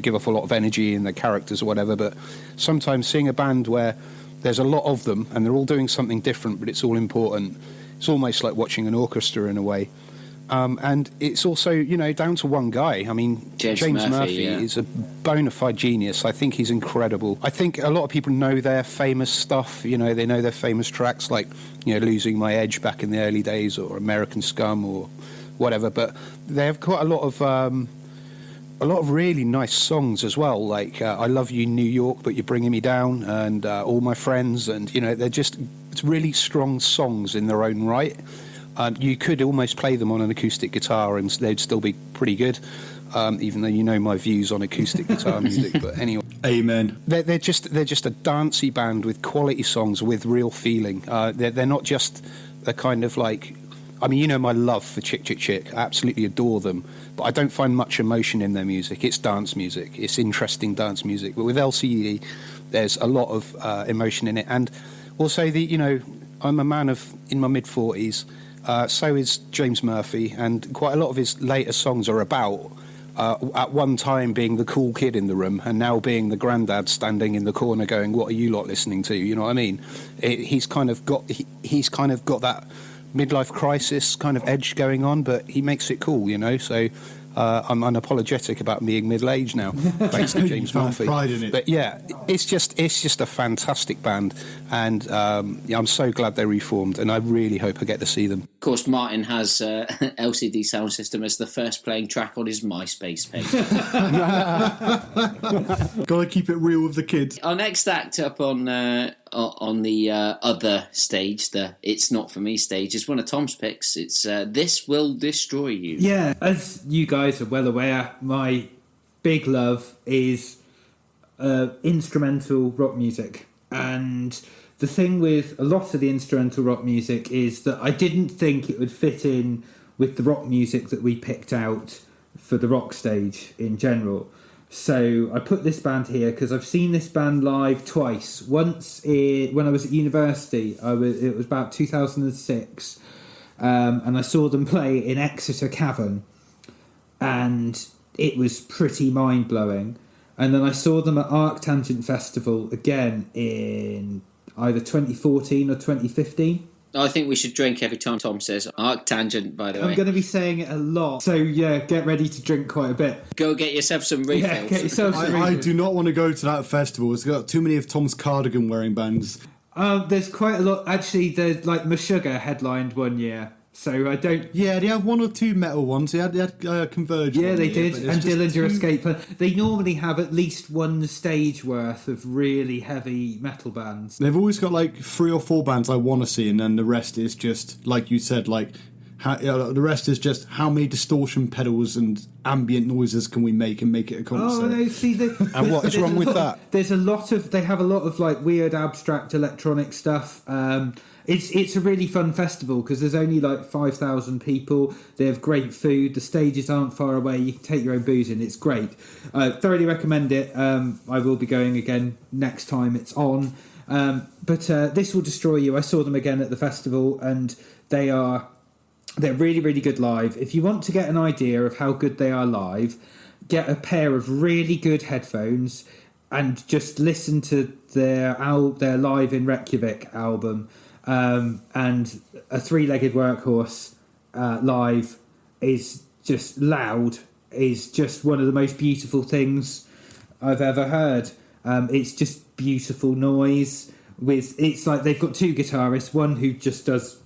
Speaker 6: give off a lot of energy in their characters or whatever. But sometimes seeing a band where there's a lot of them and they're all doing something different, but it's all important. It's almost like watching an orchestra in a way. And it's also, down to one guy. James Murphy is a bona fide genius. I think he's incredible. I think a lot of people know their famous stuff. They know their famous tracks like, Losing My Edge back in the early days, or American Scum, or whatever. But they have quite a lot of really nice songs as well. Like I Love You, New York, But You're Bringing Me Down, and All My Friends. And, it's really strong songs in their own right. You could almost play them on an acoustic guitar and they'd still be pretty good, even though my views on acoustic guitar music. But anyway,
Speaker 4: amen.
Speaker 6: They're just a dancey band with quality songs with real feeling. They're not just the kind of like, my love for Chick Chick Chick. I absolutely adore them, but I don't find much emotion in their music. It's dance music. It's interesting dance music. But with LCD, there's a lot of emotion in it, and also I'm a man in my mid-40s. So is James Murphy, and quite a lot of his later songs are about at one time being the cool kid in the room and now being the granddad standing in the corner going, what are you lot listening to? You know what I mean? He's kind of got that midlife crisis kind of edge going on, but he makes it cool, so I'm unapologetic about being middle-aged now, thanks to James Murphy.
Speaker 4: Pride in it.
Speaker 6: But yeah, it's just a fantastic band, and I'm so glad they reformed, and I really hope I get to see them.
Speaker 2: Of course, Martyn has LCD Sound System as the first playing track on his MySpace page.
Speaker 4: Gotta keep it real with the kids.
Speaker 2: Our next act up on the other stage, the It's Not For Me stage, is one of Tom's picks. It's This Will Destroy You.
Speaker 3: Yeah, as you guys are well aware, my big love is instrumental rock music. And the thing with a lot of the instrumental rock music is that I didn't think it would fit in with the rock music that we picked out for the rock stage in general. So I put this band here because I've seen this band live twice. Once when I was at university, it was about 2006, and I saw them play in Exeter Cavern, and it was pretty mind-blowing. And then I saw them at Arctangent Festival again in either 2014 or 2015.
Speaker 2: I think we should drink every time Tom says Arctangent, by the way.
Speaker 3: I'm going to be saying it a lot. So, yeah, get ready to drink quite a bit.
Speaker 2: Go get yourself some refills.
Speaker 3: Yeah, get yourself some
Speaker 4: I
Speaker 3: refills.
Speaker 4: do not want to go to that festival. It's got too many of Tom's cardigan-wearing bands.
Speaker 3: There's quite a lot. Actually, there's like Meshuggah headlined one year. So I don't...
Speaker 4: Yeah, they have one or two metal ones. They had Converge.
Speaker 3: Yeah, they
Speaker 4: year,
Speaker 3: did. And Dillinger Escape Plan. They normally have at least one stage worth of really heavy metal bands.
Speaker 4: They've always got like 3 or 4 bands I want to see, and then the rest is just, like you said, the rest is just how many distortion pedals and ambient noises can we make and make it a concert.
Speaker 3: Oh, no, see...
Speaker 6: And what is wrong with that?
Speaker 3: There's a lot of... They have a lot of like weird abstract electronic stuff. It's a really fun festival because there's only like 5,000 people. They have great food. The stages aren't far away. You can take your own booze in. It's great. Thoroughly recommend it. I will be going again next time it's on. But This Will Destroy You. I saw them again at the festival, and they're really, really good live. If you want to get an idea of how good they are live, get a pair of really good headphones and just listen to their Live in Reykjavik album. And a 3-legged workhorse live is just loud, is just one of the most beautiful things I've ever heard. It's just beautiful noise. It's like they've got 2 guitarists, one who just does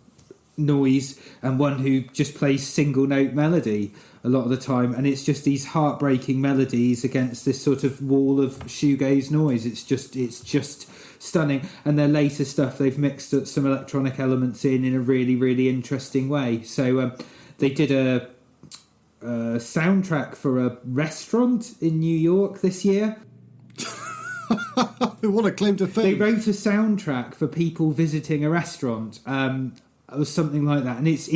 Speaker 3: noise and one who just plays single note melody a lot of the time, and it's just these heartbreaking melodies against this sort of wall of shoegaze noise. It's just stunning. And their later stuff, they've mixed some electronic elements in a really, really interesting way. So they did a soundtrack for a restaurant in New York this year.
Speaker 4: What a claim to fame.
Speaker 3: They wrote a soundtrack for people visiting a restaurant, or something like that, and it's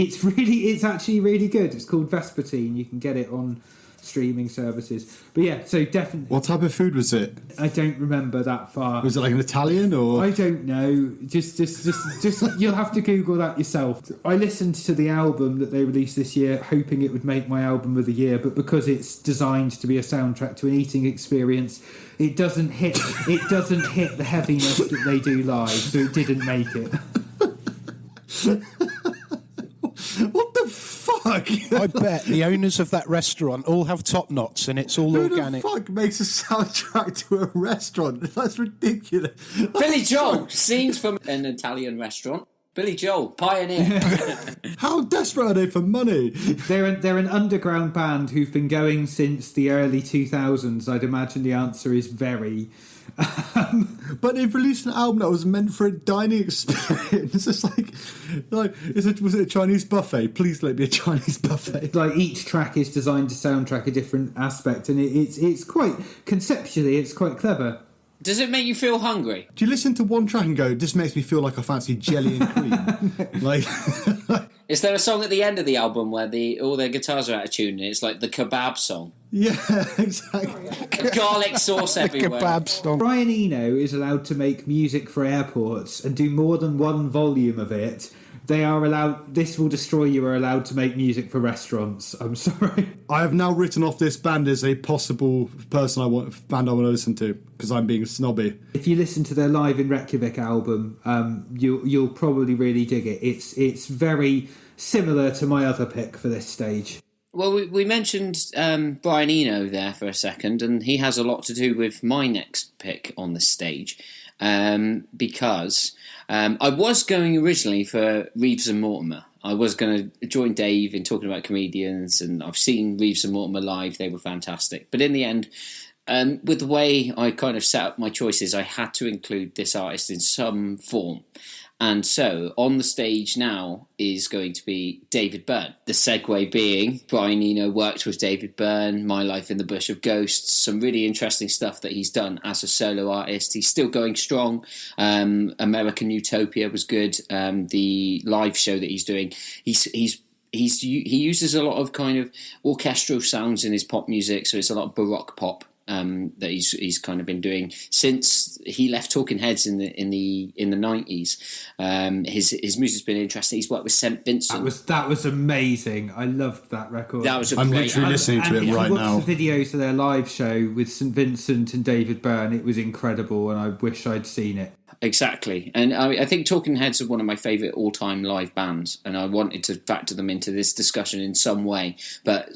Speaker 3: actually really good. It's called Vespertine. You can get it on streaming services. But yeah, so definitely.
Speaker 4: What type of food was it?
Speaker 3: I don't remember that far.
Speaker 4: Was it like an Italian or?
Speaker 3: I don't know. Just you'll have to Google that yourself. I listened to the album that they released this year, hoping it would make my album of the year, but because it's designed to be a soundtrack to an eating experience, it doesn't hit the heaviness that they do live, so it didn't make it.
Speaker 4: What the fuck?
Speaker 6: I bet the owners of that restaurant all have top knots and it's all
Speaker 4: Who
Speaker 6: organic.
Speaker 4: the fuck makes a soundtrack to a restaurant? That's ridiculous.
Speaker 2: Billy Joel, scenes from an Italian restaurant. Billy Joel, pioneer.
Speaker 4: How desperate are they for money?
Speaker 3: They're an underground band who've been going since the early 2000s. I'd imagine the answer is very.
Speaker 4: But they've released an album that was meant for a dining experience. It's like was it a Chinese buffet? Please let it be a Chinese buffet.
Speaker 3: Like each track is designed to soundtrack a different aspect, and it's quite conceptually it's quite clever.
Speaker 2: Does it make you feel hungry?
Speaker 4: Do you listen to one track and go, "This makes me feel like I fancy jelly and cream"? Like,
Speaker 2: Is there a song at the end of the album where all their guitars are out of tune and it's like the kebab song?
Speaker 4: yeah, exactly.
Speaker 2: Garlic sauce everywhere.
Speaker 6: Kebab song.
Speaker 3: Brian Eno is allowed to make music for airports and do more than one volume of it. They are allowed. This Will Destroy You are allowed to make music for restaurants. I'm sorry.
Speaker 4: I have now written off this band as a possible band I want to listen to because I'm being snobby.
Speaker 3: If you listen to their Live in Reykjavik album, you'll probably really dig it. It's very similar to my other pick for this stage.
Speaker 2: Well, we mentioned Brian Eno there for a second, and he has a lot to do with my next pick on this stage, because I was going originally for Reeves and Mortimer. I was going to join Dave in talking about comedians, and I've seen Reeves and Mortimer live. They were fantastic. But in the end, with the way I kind of set up my choices, I had to include this artist in some form. And so, on the stage now is going to be David Byrne. The segue being, Brian Eno worked with David Byrne, My Life in the Bush of Ghosts, some really interesting stuff that he's done as a solo artist. He's still going strong. American Utopia was good. The live show that he's doing, he uses a lot of kind of orchestral sounds in his pop music, so it's a lot of Baroque pop. That he's kind of been doing since he left Talking Heads in the 90s. His music's been interesting. He's worked with St. Vincent.
Speaker 3: That was amazing. I loved that record.
Speaker 2: That was
Speaker 4: I'm literally listening to it right now.
Speaker 3: The videos of their live show with St. Vincent and David Byrne, it was incredible, and I wish I'd seen it.
Speaker 2: Exactly, and I think Talking Heads are one of my favourite all-time live bands, and I wanted to factor them into this discussion in some way, but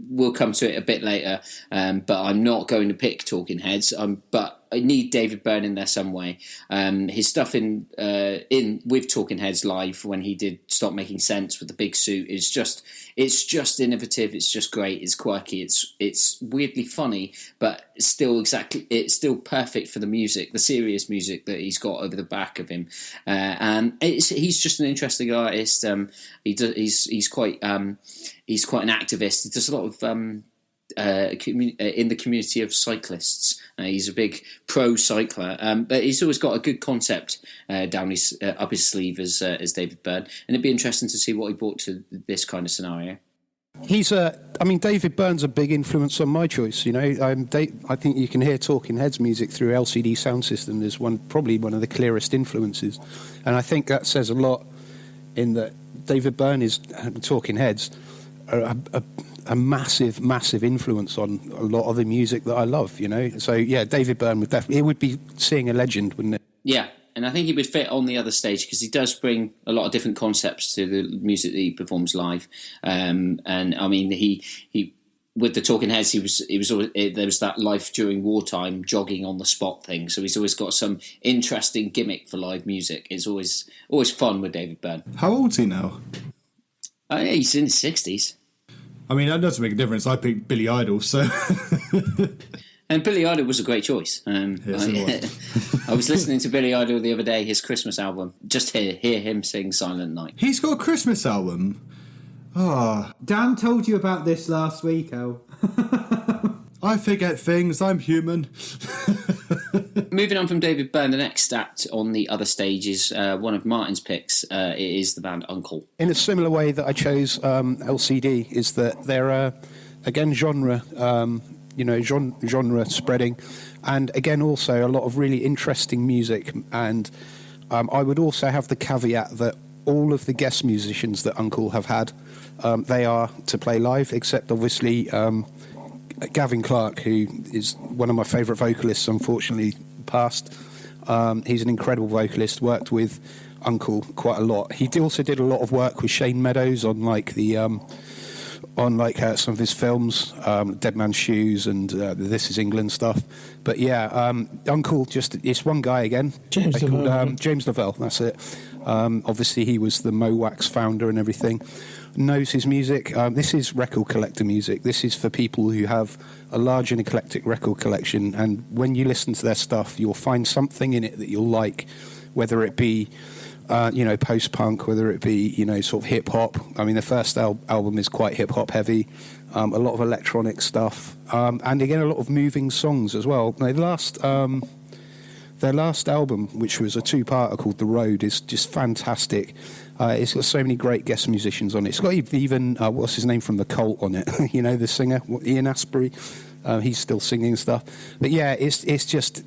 Speaker 2: we'll come to it a bit later, but I'm not going to pick Talking Heads. But I need David Byrne in there some way. His stuff in with Talking Heads live when he did Stop Making Sense with the big suit is just innovative. It's just great. It's quirky. It's weirdly funny, but it's still perfect for the music, the serious music that he's got over the back of him. And he's just an interesting artist. He's quite an activist. He does a lot of in the community of cyclists. He's a big pro cycler, but he's always got a good concept down up his sleeve as David Byrne, and it'd be interesting to see what he brought to this kind of scenario.
Speaker 6: David Byrne's a big influence on my choice. You know, I think you can hear Talking Heads music through LCD Sound System as probably one of the clearest influences, and I think that says a lot in that David Byrne is Talking Heads. A massive, massive influence on a lot of the music that I love, you know. So yeah, David Byrne would be seeing a legend, wouldn't it?
Speaker 2: Yeah, and I think he would fit on the other stage because he does bring a lot of different concepts to the music that he performs live. And I mean, he with the Talking Heads, he was always, there was that life during wartime jogging on the spot thing. So he's always got some interesting gimmick for live music. It's always fun with David Byrne.
Speaker 4: How old's he now?
Speaker 2: Yeah, he's in his 60s.
Speaker 4: I mean, that doesn't make a difference. I picked Billy Idol, so...
Speaker 2: And Billy Idol was a great choice.
Speaker 4: Yes, it was.
Speaker 2: I was listening to Billy Idol the other day, his Christmas album. Just hear him sing Silent Night.
Speaker 4: He's got a Christmas album? Ah.
Speaker 3: Dan told you about this last week, Al.
Speaker 4: I forget things. I'm human.
Speaker 2: Moving on from David Byrne, the next act on the other stage is one of Martyn's picks. It is the band Uncle.
Speaker 6: In a similar way that I chose LCD, is that again, genre, genre spreading, and again, also a lot of really interesting music. And I would also have the caveat that all of the guest musicians that Uncle have had, they are to play live, except obviously Gavin Clark, who is one of my favourite vocalists, unfortunately passed. He's an incredible vocalist, worked with Uncle quite a lot. He also did a lot of work with Shane Meadows on some of his films, Dead Man's Shoes and This Is England stuff. But yeah, Uncle, it's one guy again.
Speaker 5: James Lavelle.
Speaker 6: James Lavelle, that's it. Obviously, he was the Mowax founder and everything. Knows his music. This is record collector music. This is for people who have a large and eclectic record collection, and when you listen to their stuff, you'll find something in it that you'll like, whether it be post-punk, whether it be, sort of hip-hop. I mean, the first album is quite hip-hop heavy, a lot of electronic stuff, and again, a lot of moving songs as well. Their last album, which was a two-parter called The Road, is just fantastic. It's got so many great guest musicians on it. It's got even, what's his name from The Cult on it, the singer, Ian Astbury. He's still singing stuff. But yeah, it's just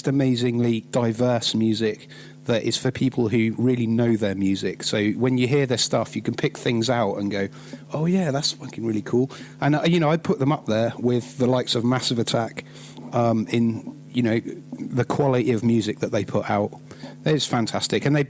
Speaker 6: amazingly diverse music that is for people who really know their music. So when you hear their stuff, you can pick things out and go, oh yeah, that's fucking really cool. And I put them up there with the likes of Massive Attack in the quality of music that they put out. It's fantastic. And they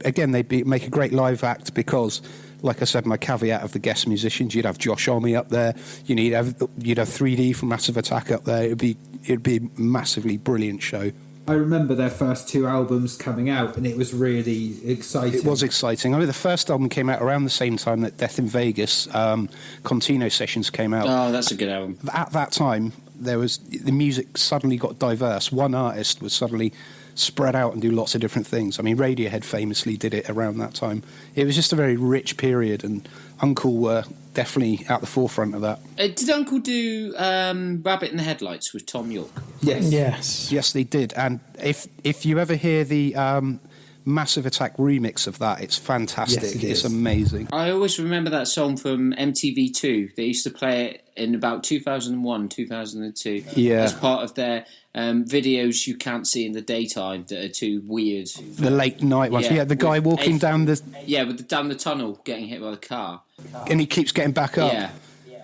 Speaker 6: make a great live act because, like I said, my caveat of the guest musicians, you'd have Josh Homme up there, you'd have 3D from Massive Attack up there. It'd be a massively brilliant show.
Speaker 3: I remember their first two albums coming out, and it was really exciting.
Speaker 6: It was exciting. I mean, the first album came out around the same time that Death in Vegas, Cacophony Sessions came out.
Speaker 2: Oh, that's a good album.
Speaker 6: At that time, the music suddenly got diverse. One artist was suddenly spread out and do lots of different things. I mean, Radiohead famously did it around that time. It was just a very rich period, and Uncle were definitely at the forefront of that.
Speaker 2: Did Uncle do Rabbit in the Headlights with Tom York?
Speaker 6: Yes, they did. And if you ever hear the Massive Attack remix of that, it's fantastic. It's amazing.
Speaker 2: I always remember that song from MTV2. They used to play it in about 2001, 2002 as part of their videos you can't see in the daytime that are too weird.
Speaker 6: The late night ones. Yeah, the guy walking down the...
Speaker 2: Yeah, down the tunnel, getting hit by the car.
Speaker 6: And he keeps getting back up.
Speaker 2: Yeah.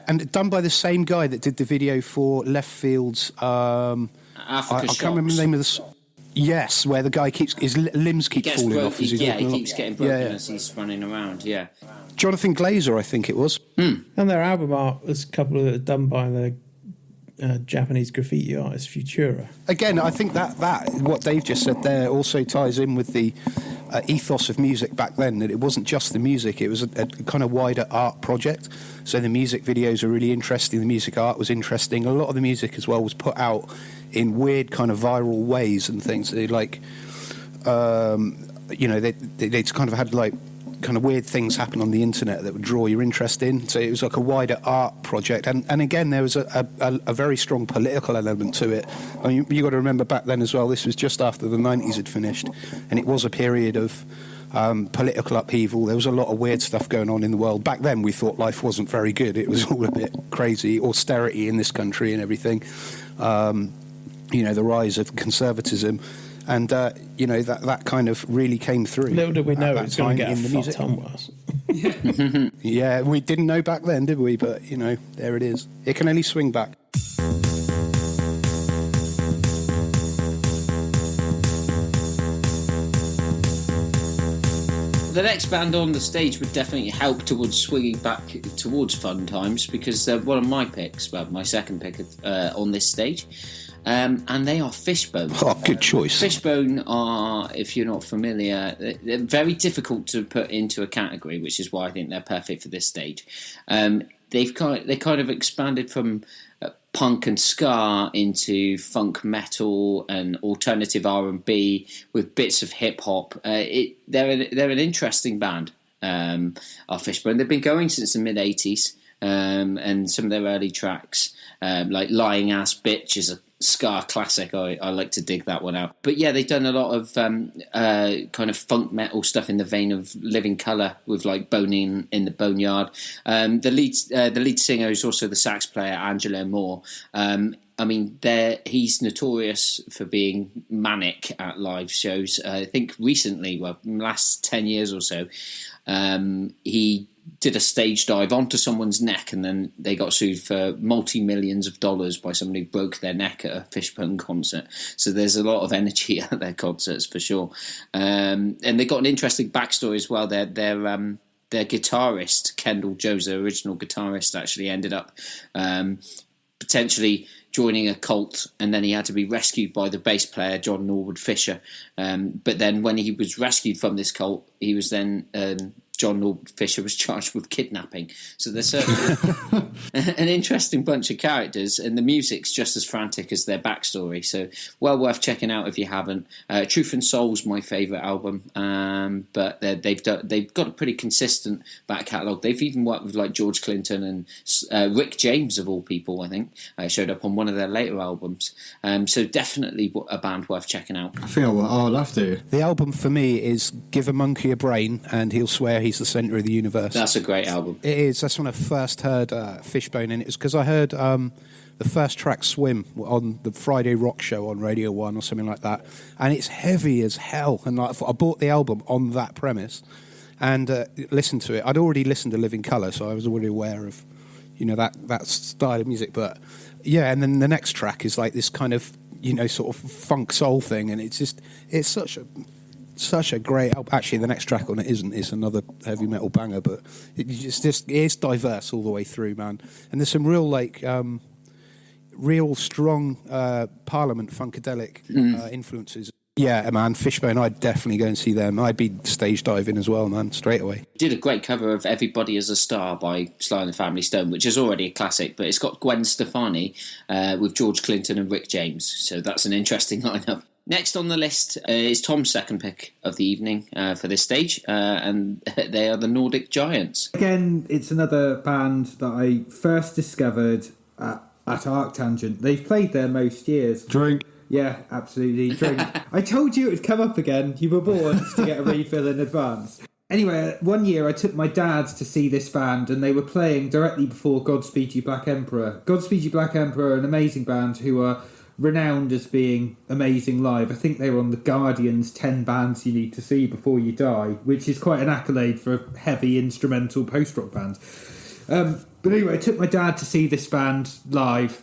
Speaker 6: And done by the same guy that did the video for Left Field's...
Speaker 2: Africa
Speaker 6: I can't remember the name of the... Yes, where the guy his limbs keep falling off.
Speaker 2: He keeps getting broken as he's running around,
Speaker 6: Jonathan Glazer, I think it was.
Speaker 5: And their album art was a couple of done by the Japanese graffiti artist Futura.
Speaker 6: Again, I think that what Dave just said there also ties in with the ethos of music back then, that it wasn't just the music, it was a kind of wider art project. So the music videos are really interesting, the music art was interesting. A lot of the music as well was put out in weird kind of viral ways and things. They they kind of had like kind of weird things happen on the internet that would draw your interest in. So it was like a wider art project. And again, there was a very strong political element to it. I mean, you got to remember back then as well, this was just after the 90s had finished, and it was a period of political upheaval. There was a lot of weird stuff going on in the world. Back then, we thought life wasn't very good. It was all a bit crazy, austerity in this country and everything. The rise of conservatism. And, that kind of really came through.
Speaker 5: Little did we know it was going to get fucked on us.
Speaker 6: Yeah, we didn't know back then, did we? But, there it is. It can only swing back.
Speaker 2: The next band on the stage would definitely help towards swinging back towards fun times, because they're one of my picks, well, my second pick on this stage. And they are Fishbone.
Speaker 6: Oh, good choice.
Speaker 2: Fishbone are, if you're not familiar, they're very difficult to put into a category, which is why I think they're perfect for this stage. They kind of expanded from punk and ska into funk metal and alternative R&B with bits of hip hop. They're an interesting band. Are Fishbone. They've been going since the mid '80s, and some of their early tracks, like "Lying Ass Bitch," is ska classic. I like to dig that one out. But yeah, they've done a lot of kind of funk metal stuff in the vein of Living Colour with like Boning in the Boneyard. The lead singer is also the sax player, Angelo Moore. I mean, he's notorious for being manic at live shows. I think recently, last 10 years or so, he did a stage dive onto someone's neck, and then they got sued for multi-millions of dollars by somebody who broke their neck at a Fishbone concert. So there's a lot of energy at their concerts for sure. And they got an interesting backstory as well. Their guitarist, Kendall Jones, the original guitarist, actually ended up potentially joining a cult, and then he had to be rescued by the bass player, John Norwood Fisher. But then when he was rescued from this cult, he was then... John Norwood Fisher was charged with kidnapping. So there's certainly an interesting bunch of characters, and the music's just as frantic as their backstory. So well worth checking out if you haven't. Truth and Soul's my favourite album, but they've got a pretty consistent back catalogue. They've even worked with like George Clinton and Rick James, of all people, I think, showed up on one of their later albums. So definitely a band worth checking out.
Speaker 4: I think I'll have to.
Speaker 6: The album for me is Give a Monkey a Brain and He'll Swear He's the Centre of the Universe.
Speaker 2: That's a great album.
Speaker 6: It is. That's when I first heard Fishbone, and it was because I heard the first track, Swim, on the Friday Rock Show on Radio 1 or something like that, and it's heavy as hell, and I bought the album on that premise and listened to it. I'd already listened to Living Colour, so I was already aware of that style of music, but yeah, and then the next track is like this kind of sort of funk soul thing, and it's such a great album. Actually, the next track on it isn't. It's another heavy metal banger, but it's diverse all the way through, man. And there's some real real strong Parliament funkadelic influences. Yeah, man, Fishbone, I'd definitely go and see them. I'd be stage diving as well, man, straight away.
Speaker 2: Did a great cover of Everybody is a Star by Sly and the Family Stone, which is already a classic, but it's got Gwen Stefani with George Clinton and Rick James, so that's an interesting lineup. Next on the list is Tom's second pick of the evening for this stage, and they are the Nordic Giants.
Speaker 3: Again, it's another band that I first discovered at Arctangent. They've played there most years.
Speaker 4: Drink.
Speaker 3: Yeah, absolutely. Drink. I told you it would come up again. You were warned to get a refill in advance. Anyway, one year I took my dad to see this band, and they were playing directly before Godspeed You Black Emperor. Godspeed You Black Emperor are an amazing band who are renowned as being amazing live. I think they were on The Guardian's 10 bands you need to see before you die, which is quite an accolade for a heavy instrumental post-rock band. But anyway, I took my dad to see this band live,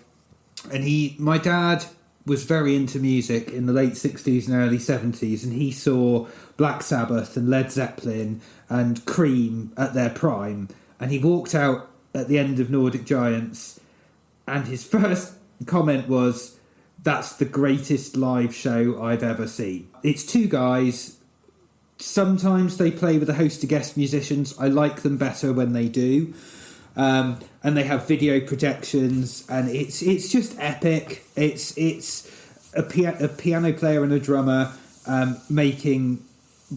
Speaker 3: and my dad was very into music in the late 60s and early 70s, and he saw Black Sabbath and Led Zeppelin and Cream at their prime, and he walked out at the end of Nordic Giants, and his first comment was, "That's the greatest live show I've ever seen." It's two guys. Sometimes they play with a host of guest musicians. I like them better when they do. And they have video projections, and it's just epic. It's a piano player and a drummer making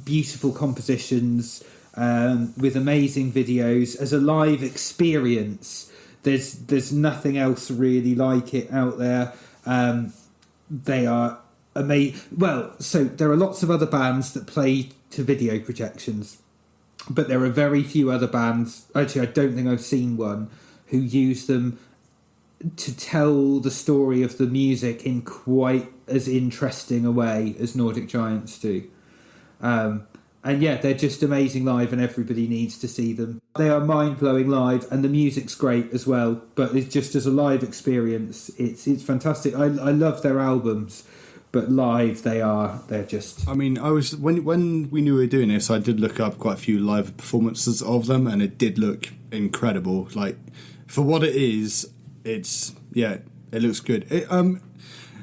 Speaker 3: beautiful compositions with amazing videos. As a live experience, there's nothing else really like it out there. They are amazing. Well, so there are lots of other bands that play to video projections, but there are very few other bands, actually I don't think I've seen one, who use them to tell the story of the music in quite as interesting a way as Nordic Giants do. And yeah, they're just amazing live, and everybody needs to see them. They are mind-blowing live, and the music's great as well, but it's just as a live experience, it's fantastic. I love their albums, but live they're just...
Speaker 4: I mean, when we knew we were doing this, I did look up quite a few live performances of them, and it did look incredible. Like, for what it is, it looks good.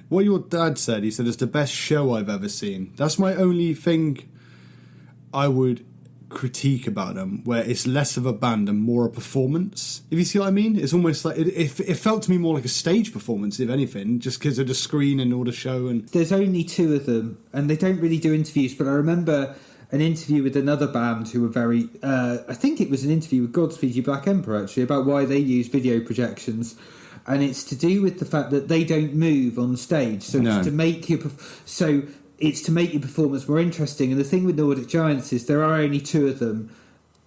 Speaker 4: What your dad said, he said it's the best show I've ever seen. That's my only thing I would critique about them, where it's less of a band and more a performance, if you see what I mean. It's almost like it felt to me more like a stage performance, if anything, just because of the screen and all the show. And
Speaker 3: there's only two of them, and they don't really do interviews, but I remember an interview with another band who were very I think it was an interview with Godspeed You Black Emperor, actually, about why they use video projections, and it's to do with the fact that they don't move on stage. So
Speaker 4: No.
Speaker 3: it's to make your performance more interesting. And the thing with Nordic Giants is there are only two of them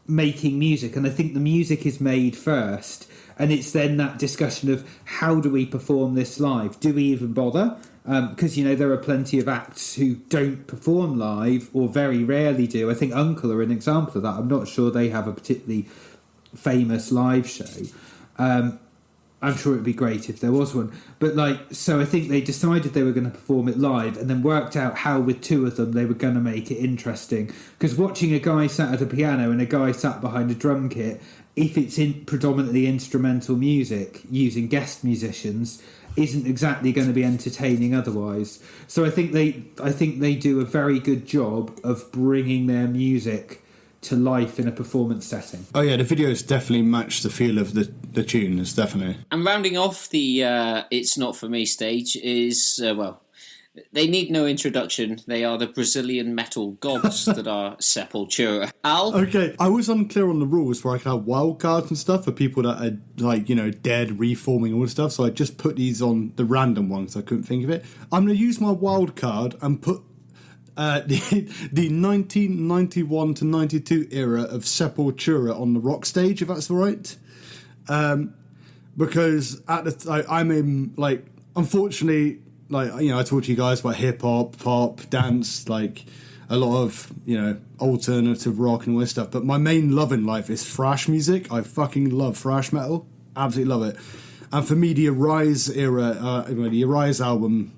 Speaker 3: making music, and I think the music is made first, and it's then that discussion of how do we perform this live? Do we even bother? Because there are plenty of acts who don't perform live or very rarely do. I think Uncle are an example of that. I'm not sure they have a particularly famous live show. I'm sure it'd be great if there was one. But so I think they decided they were going to perform it live and then worked out how with two of them they were going to make it interesting. Because watching a guy sat at a piano and a guy sat behind a drum kit, if it's in predominantly instrumental music using guest musicians, isn't exactly going to be entertaining otherwise. So I think they do a very good job of bringing their music to life in a performance setting.
Speaker 4: Oh yeah, the videos definitely match the feel of the tune. It's definitely.
Speaker 2: And rounding off the It's Not For Me stage is, they need no introduction. They are the Brazilian metal gods that are Sepultura. Al?
Speaker 4: Okay, I was unclear on the rules where I could have wild cards and stuff for people that are dead, reforming, all this stuff. So I just put these on the random ones. I couldn't think of it. I'm going to use my wild card and put the 1991 to 92 era of Sepultura on the rock stage, if that's all right. Because I'm in, unfortunately, I talk to you guys about hip hop, pop, dance, a lot of, alternative rock and all this stuff. But my main love in life is thrash music. I fucking love thrash metal. Absolutely love it. And for me, the Arise era, the Arise album,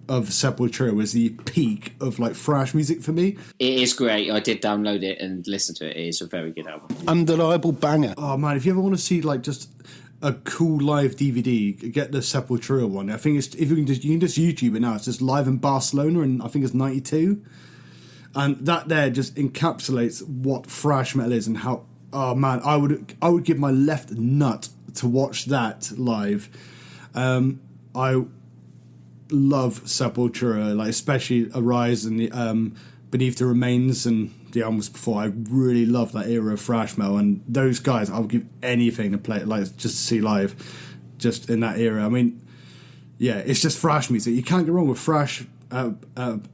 Speaker 4: of Sepultura was the peak of thrash music for me.
Speaker 2: It is great. I did download it and listen to it. It is a very good album.
Speaker 6: Undeniable banger.
Speaker 4: Oh man, if you ever want to see just a cool live DVD, get the Sepultura one. I think it's, if you can just YouTube it now. It's just live in Barcelona, and I think it's 92. And that there just encapsulates what thrash metal is and how. Oh man, I would give my left nut to watch that live. I love Sepultura, especially Arise and the Beneath the Remains and the albums before. I really love that era of thrash metal, and those guys I would give anything to play, just to see live, just in that era. I mean, yeah, it's just thrash music. You can't go wrong with thrash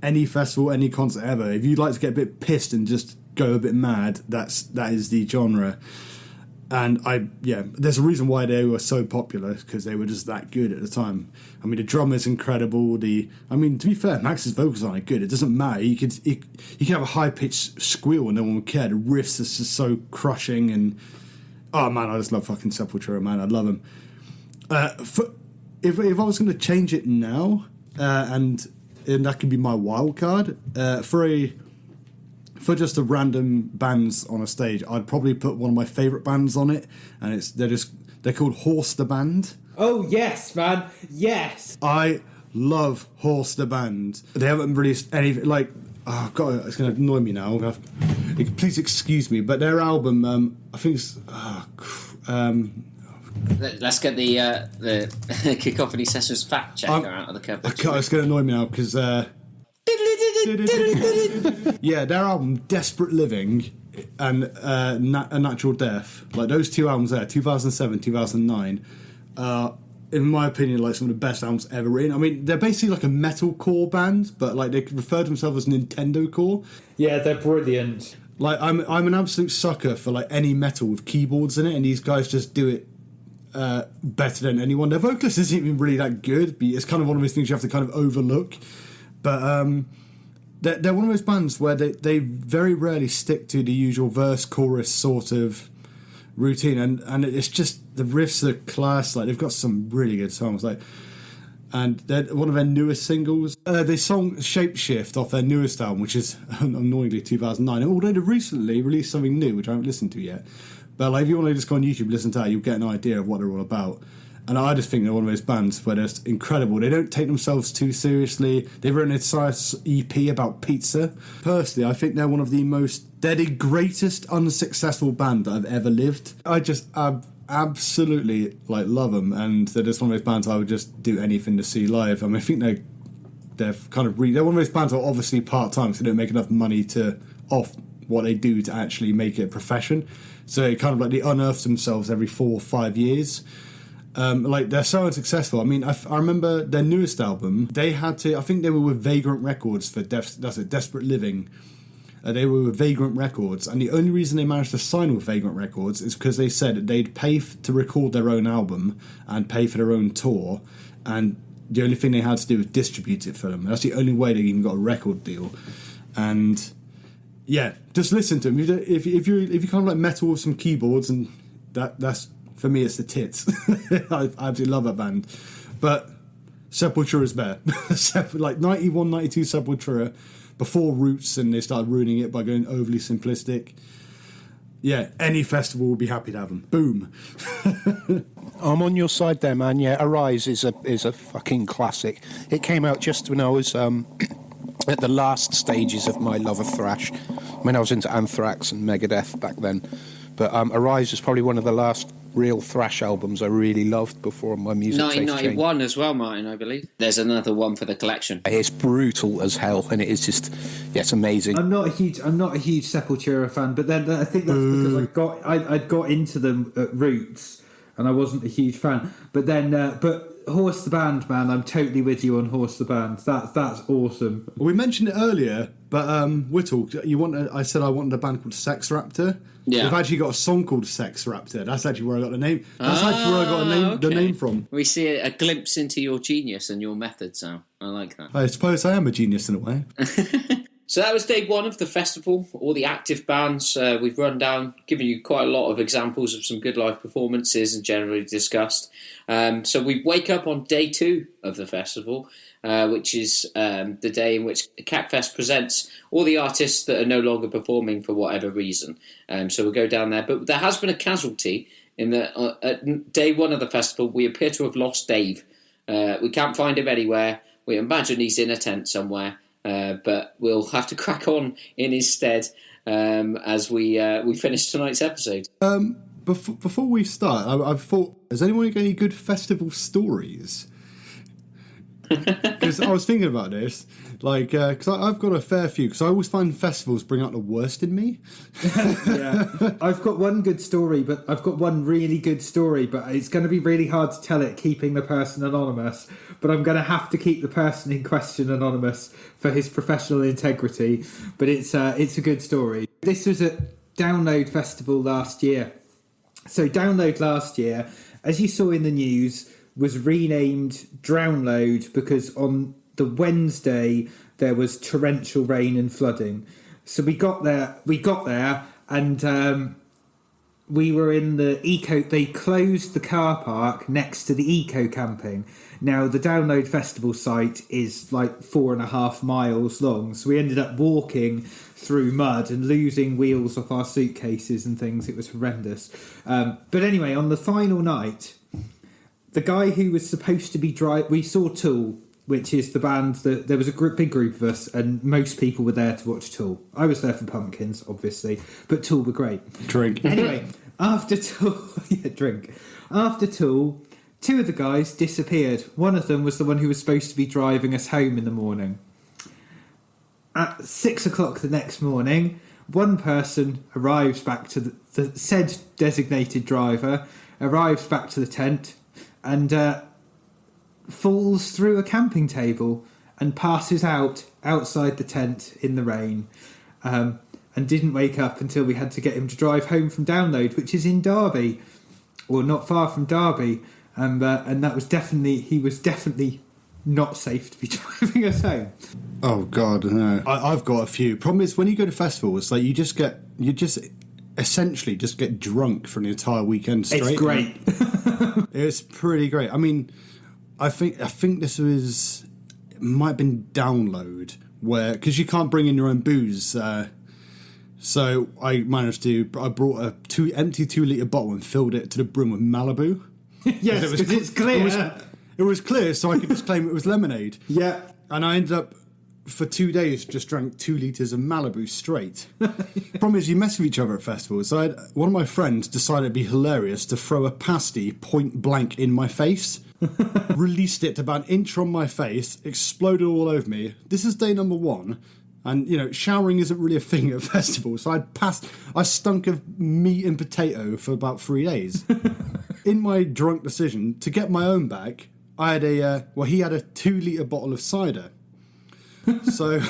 Speaker 4: any festival, any concert ever. If you'd like to get a bit pissed and just go a bit mad, that is the genre. And there's a reason why they were so popular, because they were just that good at the time. I mean, the drummer's incredible. To be fair, Max's vocals aren't good. It doesn't matter. You can have a high pitched squeal and no one would care. The riffs are just so crushing, and oh man, I just love fucking Sepultura, man. I love them. If I was going to change it now, and that could be my wild card for just a random bands on a stage, I'd probably put one of my favourite bands on it, and they're called Horse the Band.
Speaker 3: Oh yes, man, yes.
Speaker 4: I love Horse the Band. They haven't released any oh god, it's going to annoy me now. Please excuse me, but their album, I think it's
Speaker 2: let's get the Cacophony Sessions fact checker out of the cupboard.
Speaker 4: It's going to annoy me now because. Yeah, their album Desperate Living and A Natural Death, those two albums there, 2007, 2009, in my opinion, some of the best albums ever written. I mean, they're basically a metalcore band, but they refer to themselves as Nintendo core.
Speaker 3: Yeah, they're brilliant.
Speaker 4: I'm an absolute sucker for any metal with keyboards in it, and these guys just do it better than anyone. Their vocalist isn't even really that good, but it's kind of one of those things you have to kind of overlook. But they're one of those bands where they very rarely stick to the usual verse-chorus sort of routine, and it's just the riffs are class. They've got some really good songs, and they're one of their newest singles. They song Shapeshift off their newest album, which is annoyingly 2009. And although they recently released something new, which I haven't listened to yet, but if you want to just go on YouTube and listen to that, you'll get an idea of what they're all about. And I just think they're one of those bands where they're incredible. They don't take themselves too seriously. They've written an entire EP about pizza. Personally, I think they're they're the greatest unsuccessful band that I've ever lived. I just absolutely love them, and they're just one of those bands I would just do anything to see live. I mean, I think they're kind of they're one of those bands that are obviously part-time, so they don't make enough money off what they do to actually make it a profession. So it kind of they unearth themselves every 4 or 5 years. Like, they're so unsuccessful. I mean, I remember their newest album, they had to, I think they were with Vagrant Records for Desperate Living. They were with Vagrant Records, and the only reason they managed to sign with Vagrant Records is because they said they'd pay to record their own album and pay for their own tour, and the only thing they had to do was distribute it for them. That's the only way they even got a record deal. And yeah, just listen to them. If you kind of like metal with some keyboards, and that's for me, it's the tits. I absolutely love that band. But Sepultura is better. Like 91, 92 Sepultura, before Roots, and they started ruining it by going overly simplistic. Yeah, any festival will be happy to have them. Boom.
Speaker 6: I'm on your side there, man. Yeah, Arise is a fucking classic. It came out just when I was at the last stages of my love of thrash, when I was into Anthrax and Megadeth back then. But Arise is probably one of the last real thrash albums I really loved before my music taste changed.
Speaker 2: 1991 as well, Martyn, I believe. There's another one for the collection.
Speaker 6: It's brutal as hell, and it is just, yeah, it's amazing.
Speaker 3: I'm not a huge Sepultura fan, but then I think that's because I'd got into them at Roots, and I wasn't a huge fan. But then, but Horse the Band, man, I'm totally with you on Horse the Band. That's awesome.
Speaker 4: Well, we mentioned it earlier, but Whittle, I said I wanted a band called Sex Raptor.
Speaker 2: Yeah.
Speaker 4: We've actually got a song called Sex Raptor. That's actually where I got the name. That's actually where I got the name from.
Speaker 2: We see a glimpse into your genius and your methods now. I like that.
Speaker 4: I suppose I am a genius in a way.
Speaker 2: So that was day one of the festival, all the active bands. We've run down, given you quite a lot of examples of some good live performances and generally discussed. So we wake up on day two of the festival, which is the day in which Cacfest presents all the artists that are no longer performing for whatever reason. So we'll go down there. But there has been a casualty in that at day one of the festival, we appear to have lost Dave. We can't find him anywhere. We imagine he's in a tent somewhere. But we'll have to crack on in his stead as we finish tonight's episode.
Speaker 4: Before we start, I've thought, has anyone got any good festival stories? Because I was thinking about this, like, because I've got a fair few, because I always find festivals bring out the worst in me.
Speaker 3: Yeah, I've got one good story, but I've got one really good story, but it's going to be really hard to tell it keeping the person anonymous. But I'm going to have to keep the person in question anonymous for his professional integrity. But it's a good story. This was at Download Festival last year. So Download last year, as you saw in the news, was renamed Drownload because on the Wednesday there was torrential rain and flooding. So we got there and we were in the eco. They closed the car park next to the eco camping. Now the Download Festival site is like 4.5 miles long, so we ended up walking through mud and losing wheels off our suitcases and things. It was horrendous. But anyway, on the final night, the guy who was supposed to be we saw Tool, which is the band that there was a big group of us, and most people were there to watch Tool. I was there for Pumpkins, obviously, but Tool were great.
Speaker 4: Drink.
Speaker 3: Anyway, after Tool, After Tool, two of the guys disappeared. One of them was the one who was supposed to be driving us home in the morning. At 6 o'clock the next morning, one person arrives back to the said designated driver, arrives back to the tent, and falls through a camping table and passes out outside the tent in the rain, and didn't wake up until we had to get him to drive home from Download, which is in Derby, or not far from Derby, and that was he was definitely not safe to be driving us home.
Speaker 4: Oh God, no! I've got a few. Problem is, when you go to festivals, like you just essentially just get drunk for an entire weekend straight.
Speaker 3: It's great.
Speaker 4: It's pretty great. I mean, I think this might have been Download, where, because you can't bring in your own booze, so I brought a empty 2-litre bottle and filled it to the brim with Malibu.
Speaker 3: Yes, because it's clear.
Speaker 4: It was clear, so I could just claim it was lemonade.
Speaker 3: Yeah.
Speaker 4: And I ended up, for 2 days, just drank 2 litres of Malibu straight. Problem is, you mess with each other at festivals. So one of my friends decided it'd be hilarious to throw a pasty point blank in my face. Released it about an inch from my face, exploded all over me. This is day number 1. And, you know, showering isn't really a thing at festivals. So I stunk of meat and potato for about 3 days. in my drunk decision to get my own back, I had he had a 2-litre bottle of cider. So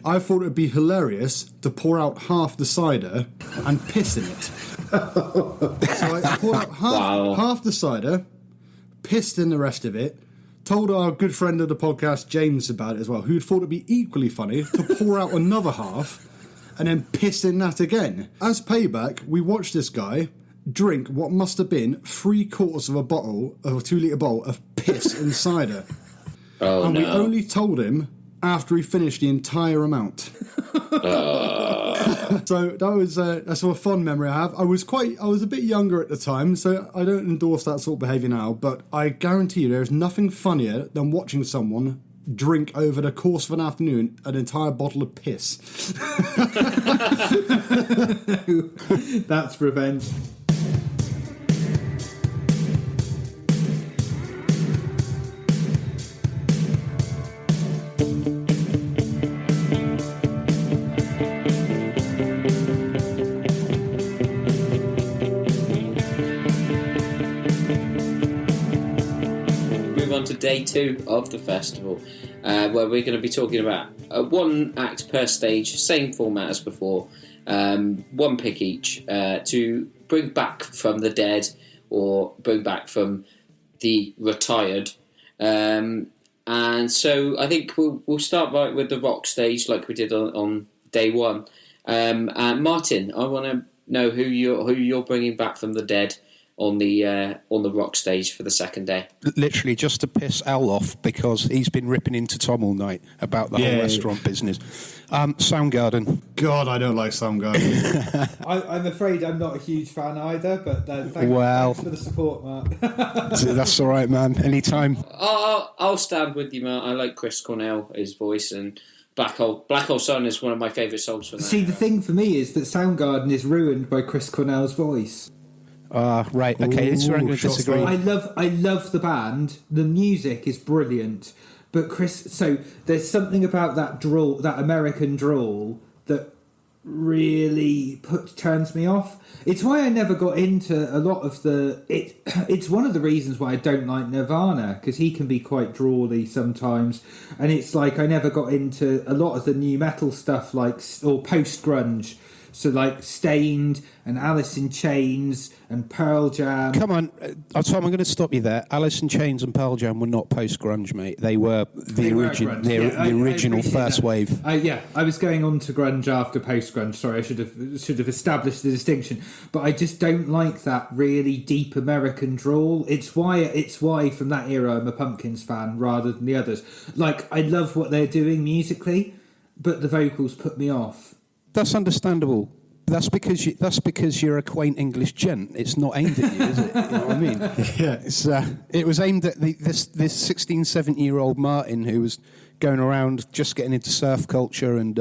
Speaker 4: I thought it'd be hilarious to pour out half the cider and piss in it. So I poured out half the cider, pissed in the rest of it, told our good friend of the podcast, James, about it as well, who thought it'd be equally funny to pour out another half and then piss in that again. As payback, we watched this guy drink what must have been 3/4 of a bottle, of a 2-litre bottle of piss and cider. And we only told him after he finished the entire amount. So that was that's a fun memory I have. I was a bit younger at the time, so I don't endorse that sort of behaviour now, but I guarantee you there's nothing funnier than watching someone drink over the course of an afternoon an entire bottle of piss.
Speaker 3: That's revenge.
Speaker 2: To day 2 of the festival, where we're going to be talking about one act per stage, same format as before, one pick each, to bring back from the dead or bring back from the retired. And so I think we'll start right with the rock stage like we did on day 1. And Martyn, I want to know who you're bringing back from the dead on the rock stage for the second day.
Speaker 6: Literally just to piss Al off because he's been ripping into Tom all night about the whole restaurant business. Soundgarden.
Speaker 4: God, I don't like Soundgarden.
Speaker 3: I'm afraid I'm not a huge fan either, but thanks for the support, Mark.
Speaker 6: That's all right, man. Anytime.
Speaker 2: I'll stand with you, Mark. I like Chris Cornell, his voice, and Black Hole Sun is one of my favourite songs from that.
Speaker 3: See, the thing for me is that Soundgarden is ruined by Chris Cornell's voice.
Speaker 6: Right, okay, this is where I'm going to disagree.
Speaker 3: I love the band. The music is brilliant, but so there's something about that drawl, that American drawl, that really turns me off. It's why I never got into a lot of it's one of the reasons why I don't like Nirvana, because he can be quite drawly sometimes, and it's like I never got into a lot of the new metal stuff, or post grunge. So like Stained and Alice in Chains and Pearl Jam.
Speaker 6: Come on, Tom, I'm going to stop you there. Alice in Chains and Pearl Jam were not post-grunge, mate. They were the original first wave.
Speaker 3: I was going on to grunge after post-grunge. Sorry, I should have established the distinction. But I just don't like that really deep American drawl. It's why from that era I'm a Pumpkins fan rather than the others. Like, I love what they're doing musically, but the vocals put me off.
Speaker 6: That's understandable. That's because you're a quaint English gent. It's not aimed at you, is it? You know what I mean?
Speaker 4: Yeah.
Speaker 6: It was aimed at this 16, 17-year-old Martyn who was going around just getting into surf culture and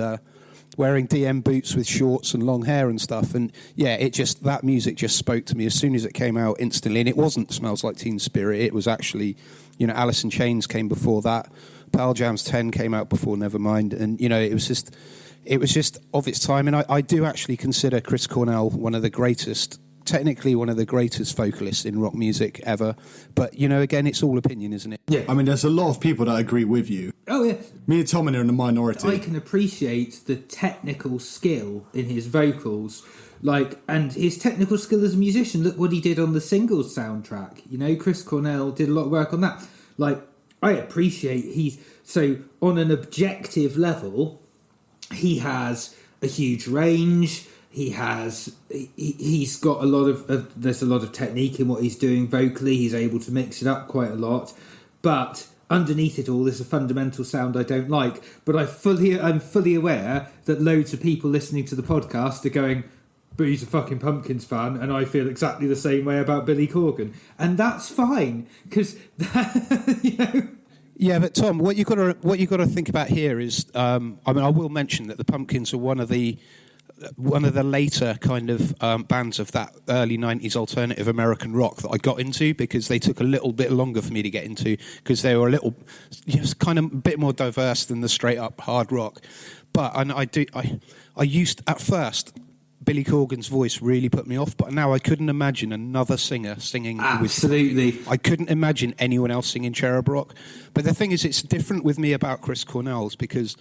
Speaker 6: wearing DM boots with shorts and long hair and stuff. And yeah, that music just spoke to me as soon as it came out instantly. And it wasn't Smells Like Teen Spirit. It was actually, Alice in Chains came before that. Pearl Jam's 10 came out before Nevermind. And, it was just of its time, and I do actually consider Chris Cornell one of the greatest vocalists in rock music ever. But, again, it's all opinion, isn't it?
Speaker 3: Yeah.
Speaker 4: I mean, there's a lot of people that agree with you.
Speaker 3: Oh, yeah.
Speaker 4: Me and Tom are in the minority.
Speaker 3: I can appreciate the technical skill in his vocals, and his technical skill as a musician. Look what he did on the Singles soundtrack. Chris Cornell did a lot of work on that. I appreciate so on an objective level, he has a huge range. He's got a lot of there's a lot of technique in what he's doing vocally. He's able to mix it up quite a lot, but underneath it all, there's a fundamental sound I don't like. But I'm fully aware that loads of people listening to the podcast are going, "But he's a fucking Pumpkins fan," and I feel exactly the same way about Billy Corgan, and that's fine because
Speaker 6: Yeah, but Tom, what you got to think about here is, I will mention that the Pumpkins are one of the later kind of bands of that early 90s alternative American rock that I got into, because they took a little bit longer for me to get into, because they were kind of a bit more diverse than the straight up hard rock. But I used at first, Billy Corgan's voice really put me off, but now I couldn't imagine another singer singing.
Speaker 3: Absolutely.
Speaker 6: I couldn't imagine anyone else singing Cherub Rock. But the thing is, it's different with me about Chris Cornell's because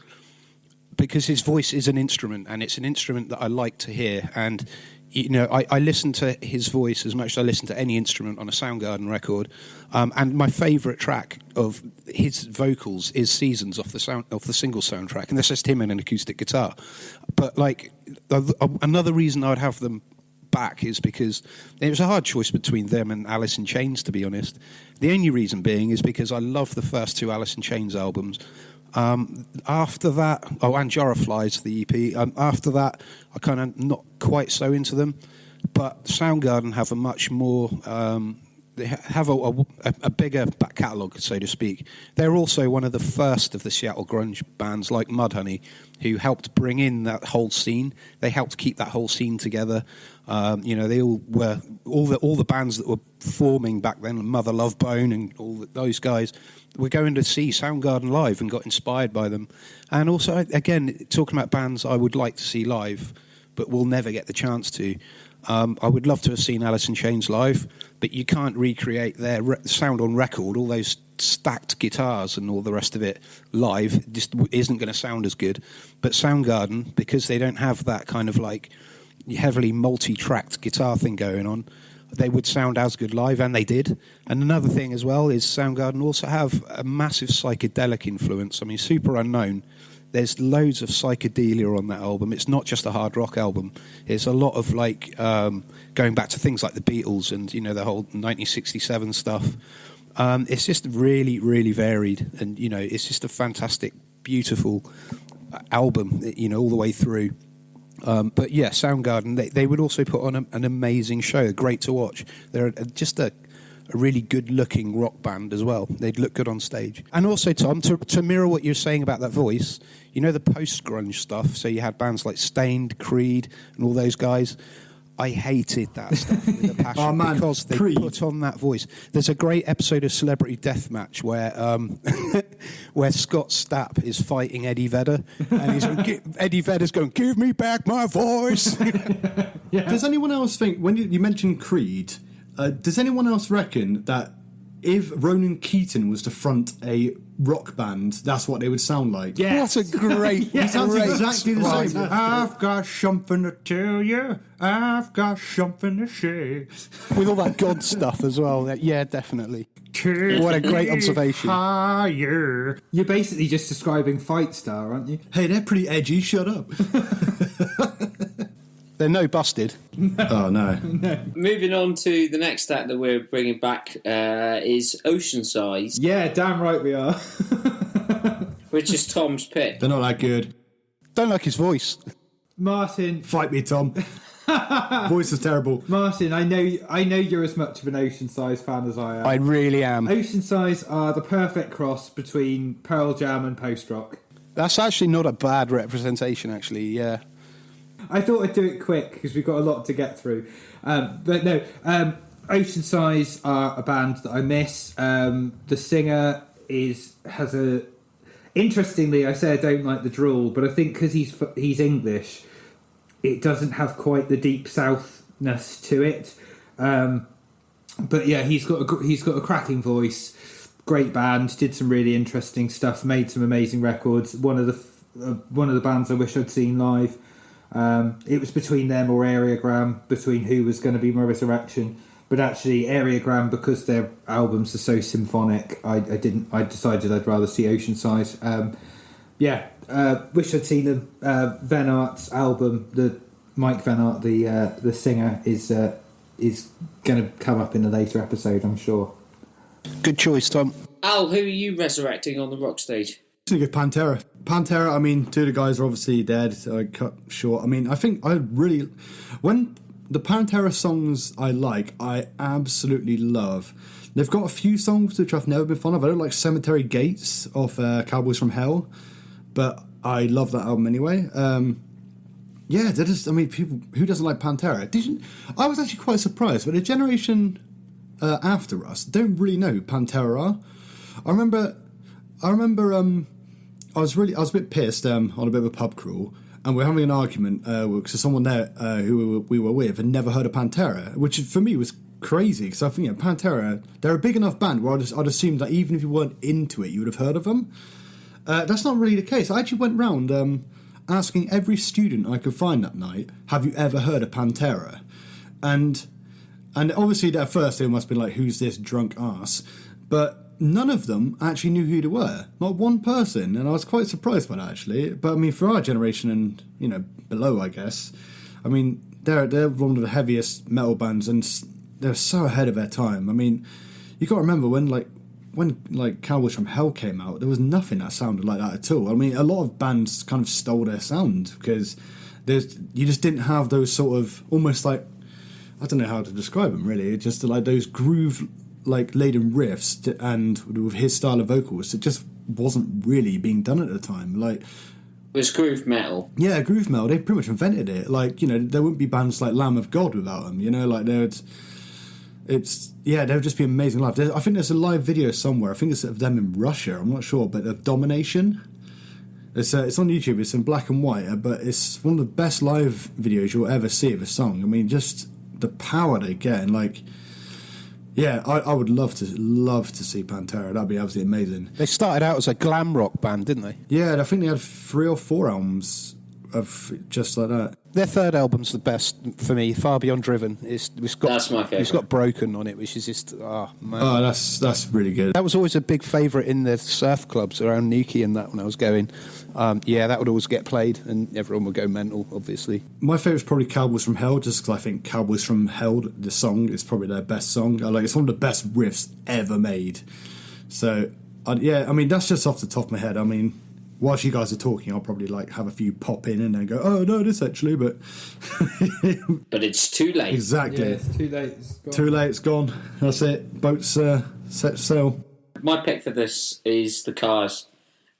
Speaker 6: his voice is an instrument, and it's an instrument that I like to hear. And you know, I listen to his voice as much as I listen to any instrument on a Soundgarden record. And my favourite track of his vocals is Seasons off the single soundtrack, and that's just him and an acoustic guitar. But like another reason I would have them back is because it was a hard choice between them and Alice in Chains, to be honest. The only reason being is because I love the first two Alice in Chains albums. After that, and Jar of Flies, the EP. After that, I kind of not quite so into them. But Soundgarden have a much more, they have a bigger back catalogue, so to speak. They're also one of the first of the Seattle grunge bands, like Mudhoney, who helped bring in that whole scene. They helped keep that whole scene together. You know, they all were all the bands that were forming back then, Mother Love Bone and those guys, were going to see Soundgarden live and got inspired by them. And also, again, talking about bands I would like to see live, but will never get the chance to. I would love to have seen Alice in Chains live, but you can't recreate their sound on record. All those stacked guitars and all the rest of it live just isn't going to sound as good. But Soundgarden, because they don't have that kind of like heavily multi-tracked guitar thing going on, they would sound as good live, and they did. And another thing as well is Soundgarden also have a massive psychedelic influence. I mean, Super Unknown, there's loads of psychedelia on that album. It's not just a hard rock album. It's a lot of like going back to things like the Beatles and, you know, the whole 1967 stuff. It's just really, really varied, and, you know, it's just a fantastic, beautiful album, you know, all the way through. But yeah, Soundgarden, they would also put on an amazing show, great to watch. They're just a really good-looking rock band as well. They'd look good on stage. And also, Tom, to mirror what you're saying about that voice, you know the post-grunge stuff, so you had bands like Stained, Creed, and all those guys. I hated that stuff with a passion because they put on that voice. There's a great episode of Celebrity Deathmatch where where Scott Stapp is fighting Eddie Vedder, and Eddie Vedder's going, "Give me back my voice."
Speaker 4: Yeah. Does anyone else think, when you mentioned Creed, does anyone else reckon that if Ronan Keating was to front a rock band, that's what they would sound like?
Speaker 6: Yeah, what a great,
Speaker 4: he sounds exactly the same.
Speaker 3: I've got something to tell you. I've got something to say.
Speaker 6: With all that God stuff as well. Yeah, definitely. What a great observation.
Speaker 3: Higher. You're basically just describing Fight Star, aren't you?
Speaker 4: Hey, they're pretty edgy. Shut up.
Speaker 6: They're no busted.
Speaker 4: Oh, no.
Speaker 2: Moving on to the next act that we're bringing back is Ocean Size.
Speaker 3: Yeah, damn right we are.
Speaker 2: Which is Tom's pick.
Speaker 4: They're not that good.
Speaker 6: Don't like his voice.
Speaker 3: Martyn.
Speaker 4: Fight me, Tom. Voice is terrible.
Speaker 3: Martyn, I know you're as much of an Ocean Size fan as I am.
Speaker 6: I really am.
Speaker 3: Ocean Size are the perfect cross between Pearl Jam and post-rock.
Speaker 6: That's actually not a bad representation, actually, yeah.
Speaker 3: I thought I'd do it quick because we've got a lot to get through. But no, Ocean Size are a band that I miss. The singer has a... Interestingly, I say I don't like the drawl, but I think because he's English, it doesn't have quite the deep southness to it. But yeah, he's got a cracking voice. Great band. Did some really interesting stuff. Made some amazing records. One of the bands I wish I'd seen live. It was between them or Areogram, between who was going to be my resurrection. But actually, Areogram, because their albums are so symphonic, I decided I'd rather see Ocean Size. Wish I'd seen them. Van Aert's album, the Mike Van Aert, the singer, is going to come up in a later episode, I'm sure.
Speaker 6: Good choice, Tom.
Speaker 2: Al, who are you resurrecting on the rock stage?
Speaker 4: I think of Pantera. Pantera, I mean, two of the guys are obviously dead, so I cut short. I mean, I think when the Pantera songs I absolutely love. They've got a few songs which I've never been fond of. I don't like Cemetery Gates off Cowboys from Hell, but I love that album anyway. They're just, I mean, people, who doesn't like Pantera? I was actually quite surprised, but the generation after us don't really know who Pantera are. I remember I was a bit pissed on a bit of a pub crawl, and we're having an argument because someone there who we were with had never heard of Pantera, which for me was crazy because I think Pantera, they're a big enough band where I'd assume that even if you weren't into it, you would have heard of them. That's not really the case. I actually went round asking every student I could find that night, have you ever heard of Pantera? And obviously at first they must have been like, who's this drunk ass? But none of them actually knew who they were. Not one person. And I was quite surprised by that, actually. But, I mean, for our generation and, below, I guess, I mean, they're one of the heaviest metal bands and they're so ahead of their time. I mean, you got to remember when Cowboys from Hell came out, there was nothing that sounded like that at all. I mean, a lot of bands kind of stole their sound because you just didn't have those sort of almost like, I don't know how to describe them really, it's just like those groove laden riffs and with his style of vocals, it just wasn't really being done at the time. Like,
Speaker 2: it was groove metal.
Speaker 4: Yeah, groove metal. They pretty much invented it. Like, there wouldn't be bands like Lamb of God without them. Like they would just be amazing live. I think there's a live video somewhere. I think it's of them in Russia. I'm not sure, but of Domination. It's on YouTube. It's in black and white, but it's one of the best live videos you'll ever see of a song. I mean, just the power they get, and I would love to see Pantera. That'd be absolutely amazing.
Speaker 6: They started out as a glam rock band, didn't they?
Speaker 4: Yeah, I think they had 3 or 4 albums of just like that.
Speaker 6: Their third album's the best for me, Far Beyond Driven. That's my favourite. It's got Broken on it, which is just, man.
Speaker 4: Oh, that's really good.
Speaker 6: That was always a big favourite in the surf clubs around Newquay and that when I was going. That would always get played and everyone would go mental, obviously.
Speaker 4: My favourite's probably Cowboys from Hell, just because I think Cowboys from Hell, the song, is probably their best song. It's one of the best riffs ever made. So, that's just off the top of my head. I mean, whilst you guys are talking, I'll probably have a few pop in and then go, oh no, this actually, but
Speaker 2: but it's too late.
Speaker 4: Exactly.
Speaker 3: Yeah, it's too late. It's gone.
Speaker 4: Too late. It's gone. That's it. Boats set sail.
Speaker 2: My pick for this is the Cars.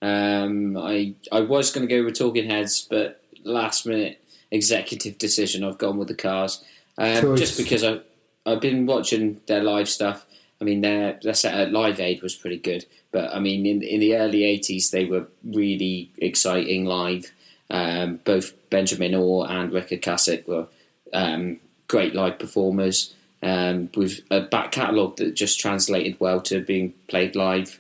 Speaker 2: I was going to go with Talking Heads, but last minute executive decision, I've gone with the Cars. Just because I've been watching their live stuff. I mean, their set at Live Aid was pretty good. But, I mean, in the early 80s, they were really exciting live. Both Benjamin Orr and Rickard Kasich were great live performers with a back catalogue that just translated well to being played live.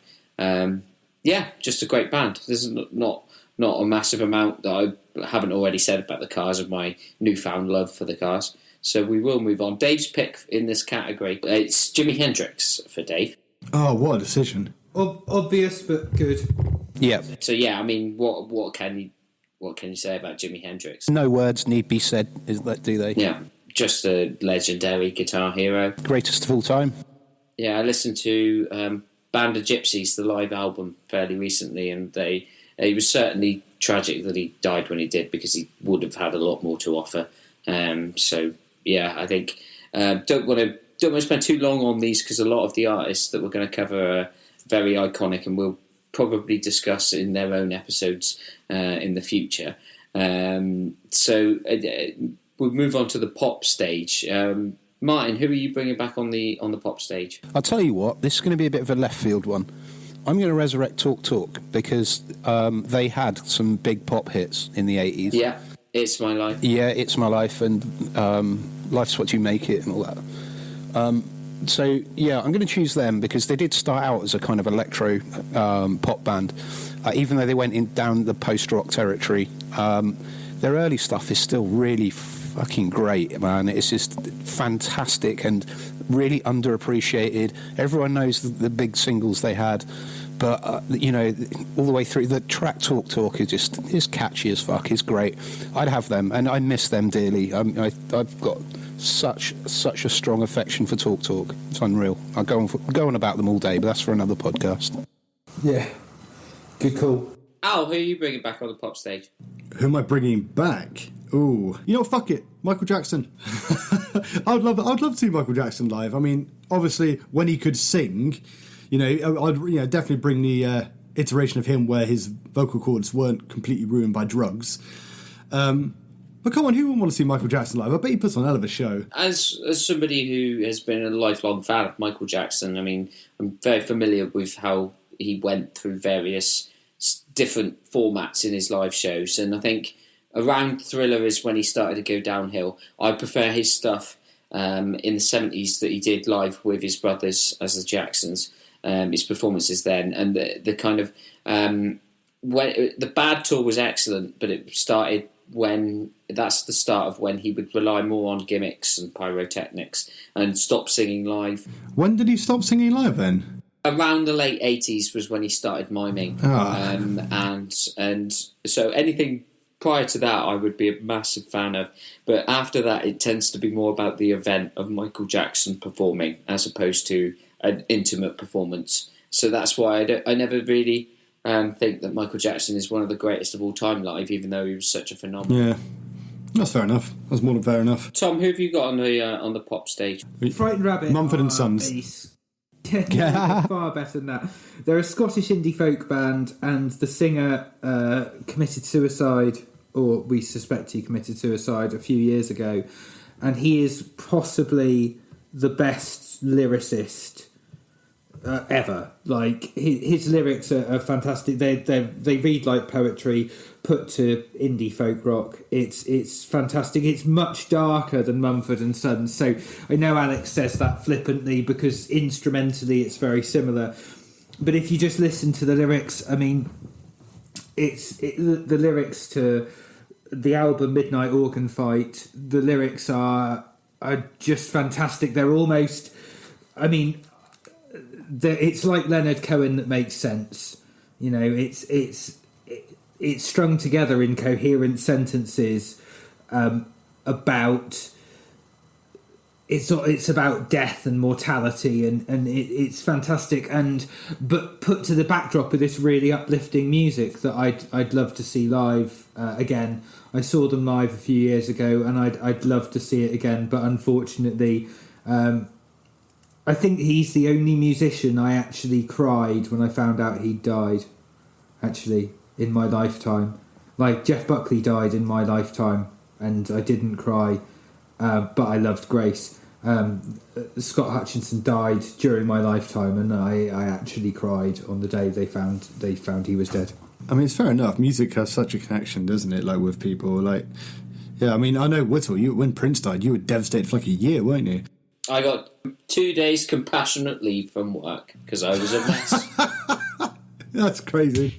Speaker 2: Just a great band. There's not a massive amount that I haven't already said about the Cars of my newfound love for the Cars. So we will move on. Dave's pick in this category, it's Jimi Hendrix for Dave.
Speaker 4: Oh, what a decision.
Speaker 3: Obvious, but good.
Speaker 6: Yeah.
Speaker 2: So, I mean, what can you say about Jimi Hendrix?
Speaker 6: No words need be said, do they?
Speaker 2: Yeah, just a legendary guitar hero.
Speaker 6: Greatest of all time.
Speaker 2: Yeah, I listened to Band of Gypsies, the live album, fairly recently, and it was certainly tragic that he died when he did, because he would have had a lot more to offer. I think don't want to spend too long on these, because a lot of the artists that we're going to cover are very iconic and we'll probably discuss in their own episodes in the future. We'll move on to the pop stage. Martyn, who are you bringing back on the pop stage?
Speaker 6: I'll tell you what, this is going to be a bit of a left field one. I'm going to resurrect Talk Talk because they had some big pop hits in the 80s.
Speaker 2: Yeah, It's My Life.
Speaker 6: Yeah, It's My Life and Life's What You Make It and all that. I'm going to choose them because they did start out as a kind of electro pop band. Even though they went down the post-rock territory, their early stuff is still really fucking great, man. It's just fantastic and really underappreciated. Everyone knows the big singles they had, but all the way through, the track Talk Talk is catchy as fuck. It's great. I'd have them, and I miss them dearly. I've got such a strong affection for Talk Talk. It's unreal. I'll go on about them all day, but that's for another podcast.
Speaker 3: Yeah, good call.
Speaker 2: Al, who are you bringing back on the pop stage?
Speaker 4: Who am I bringing back? Ooh, fuck it, Michael Jackson. I'd love to see Michael Jackson live. I mean, obviously, when he could sing, I'd definitely bring the iteration of him where his vocal cords weren't completely ruined by drugs. But come on, who wouldn't want to see Michael Jackson live? I bet he puts on a hell of a show.
Speaker 2: As somebody who has been a lifelong fan of Michael Jackson, I mean, I'm very familiar with how he went through various different formats in his live shows, and I think around Thriller is when he started to go downhill. I prefer his stuff in the 70s that he did live with his brothers as the Jacksons, his performances then, and the kind of when the Bad tour was excellent, but it started when that's the start of when he would rely more on gimmicks and pyrotechnics and stop singing live.
Speaker 4: When did he stop singing live then?
Speaker 2: Around the late 80s was when he started miming. And so anything prior to that I would be a massive fan of, but after that it tends to be more about the event of Michael Jackson performing as opposed to an intimate performance. So that's why I never really think that Michael Jackson is one of the greatest of all time live, even though he was such a phenomenon.
Speaker 4: Yeah, that's fair enough. That's more than fair enough.
Speaker 2: Tom, who have you got on the pop stage?
Speaker 3: Frightened Rabbit.
Speaker 4: Mumford and Sons.
Speaker 3: Ace. Far better than that. They're a Scottish indie folk band, and the singer committed suicide, or we suspect he committed suicide a few years ago, and he is possibly the best lyricist ever. Like his lyrics are fantastic. They read like poetry put to indie folk rock. It's fantastic. It's much darker than Mumford and Sons. So I know Alex says that flippantly because instrumentally it's very similar. But if you just listen to the lyrics, I mean, the lyrics to the album Midnight Organ Fight. The lyrics are just fantastic. They're almost, I mean, it's like Leonard Cohen that makes sense. You know, it's strung together in coherent sentences about it's about death and mortality, and it's fantastic. But put to the backdrop of this really uplifting music that I'd love to see live again. I saw them live a few years ago, and I'd love to see it again. But unfortunately, I think he's the only musician I actually cried when I found out he'd died. Actually, in my lifetime, like Jeff Buckley died in my lifetime, and I didn't cry, but I loved Grace. Scott Hutchinson died during my lifetime, and I actually cried on the day they found he was dead.
Speaker 4: I mean, it's fair enough. Music has such a connection, doesn't it? Like with people, like yeah. I mean, I know Whittle. When Prince died, you were devastated for like a year, weren't you?
Speaker 2: I got 2 days compassionate leave from work because I was a mess.
Speaker 4: That's crazy.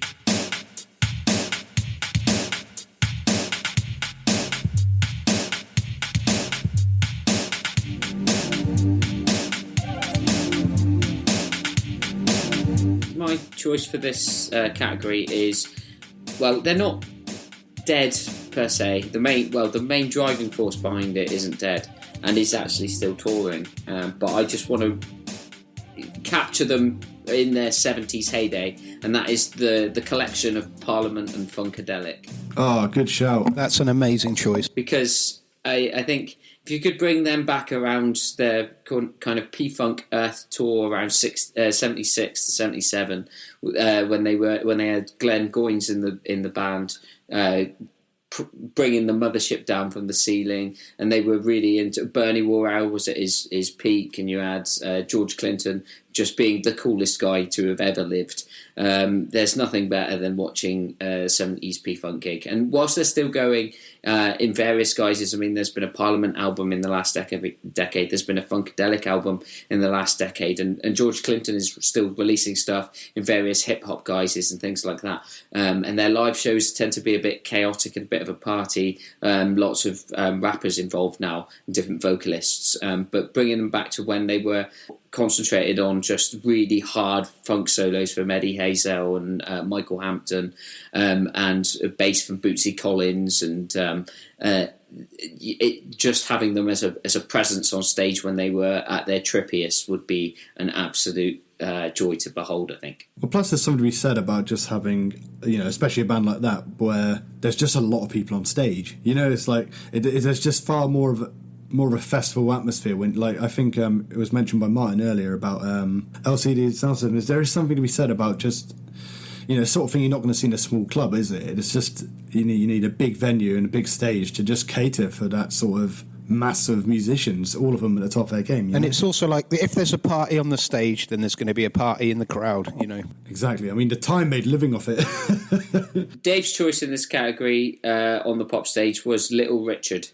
Speaker 2: My choice for this category is, well, they're not dead per se. The main driving force behind it isn't dead and is actually still touring. But I just want to capture them in their 70s heyday, and that is the collection of Parliament and Funkadelic.
Speaker 4: Oh, good shout.
Speaker 6: That's an amazing choice.
Speaker 2: Because I think if you could bring them back around their kind of P-Funk Earth tour around 76 to 77, when they had Glenn Goins in the band, bringing the mothership down from the ceiling, and they were really into. Bernie Worrell was at his peak, and you had George Clinton just being the coolest guy to have ever lived. There's nothing better than watching a 70s P-Funk gig. And whilst they're still going in various guises, I mean, there's been a Parliament album in the last decade, there's been a Funkadelic album in the last decade, and George Clinton is still releasing stuff in various hip-hop guises and things like that. And their live shows tend to be a bit chaotic and a bit of a party. Lots of rappers involved now, and different vocalists. But bringing them back to when they were concentrated on just really hard funk solos from Eddie Hazel and Michael Hampton, and bass from Bootsy Collins, and just having them as a presence on stage when they were at their trippiest would be an absolute joy to behold, I think.
Speaker 4: Well, plus there's something to be said about just having, especially a band like that where there's just a lot of people on stage. It's like there's just far more of a festival atmosphere. When, like, I think it was mentioned by Martyn earlier about LCD sound systems. There is something to be said about just sort of thing you're not going to see in a small club, is it? It's just you need a big venue and a big stage to just cater for that sort of massive musicians, all of them at the top of their game.
Speaker 6: And it's also like, if there's a party on the stage, then there's going to be a party in the crowd, you know.
Speaker 4: Exactly. I mean, the time made living off it.
Speaker 2: Dave's choice in this category on the pop stage was Little Richard.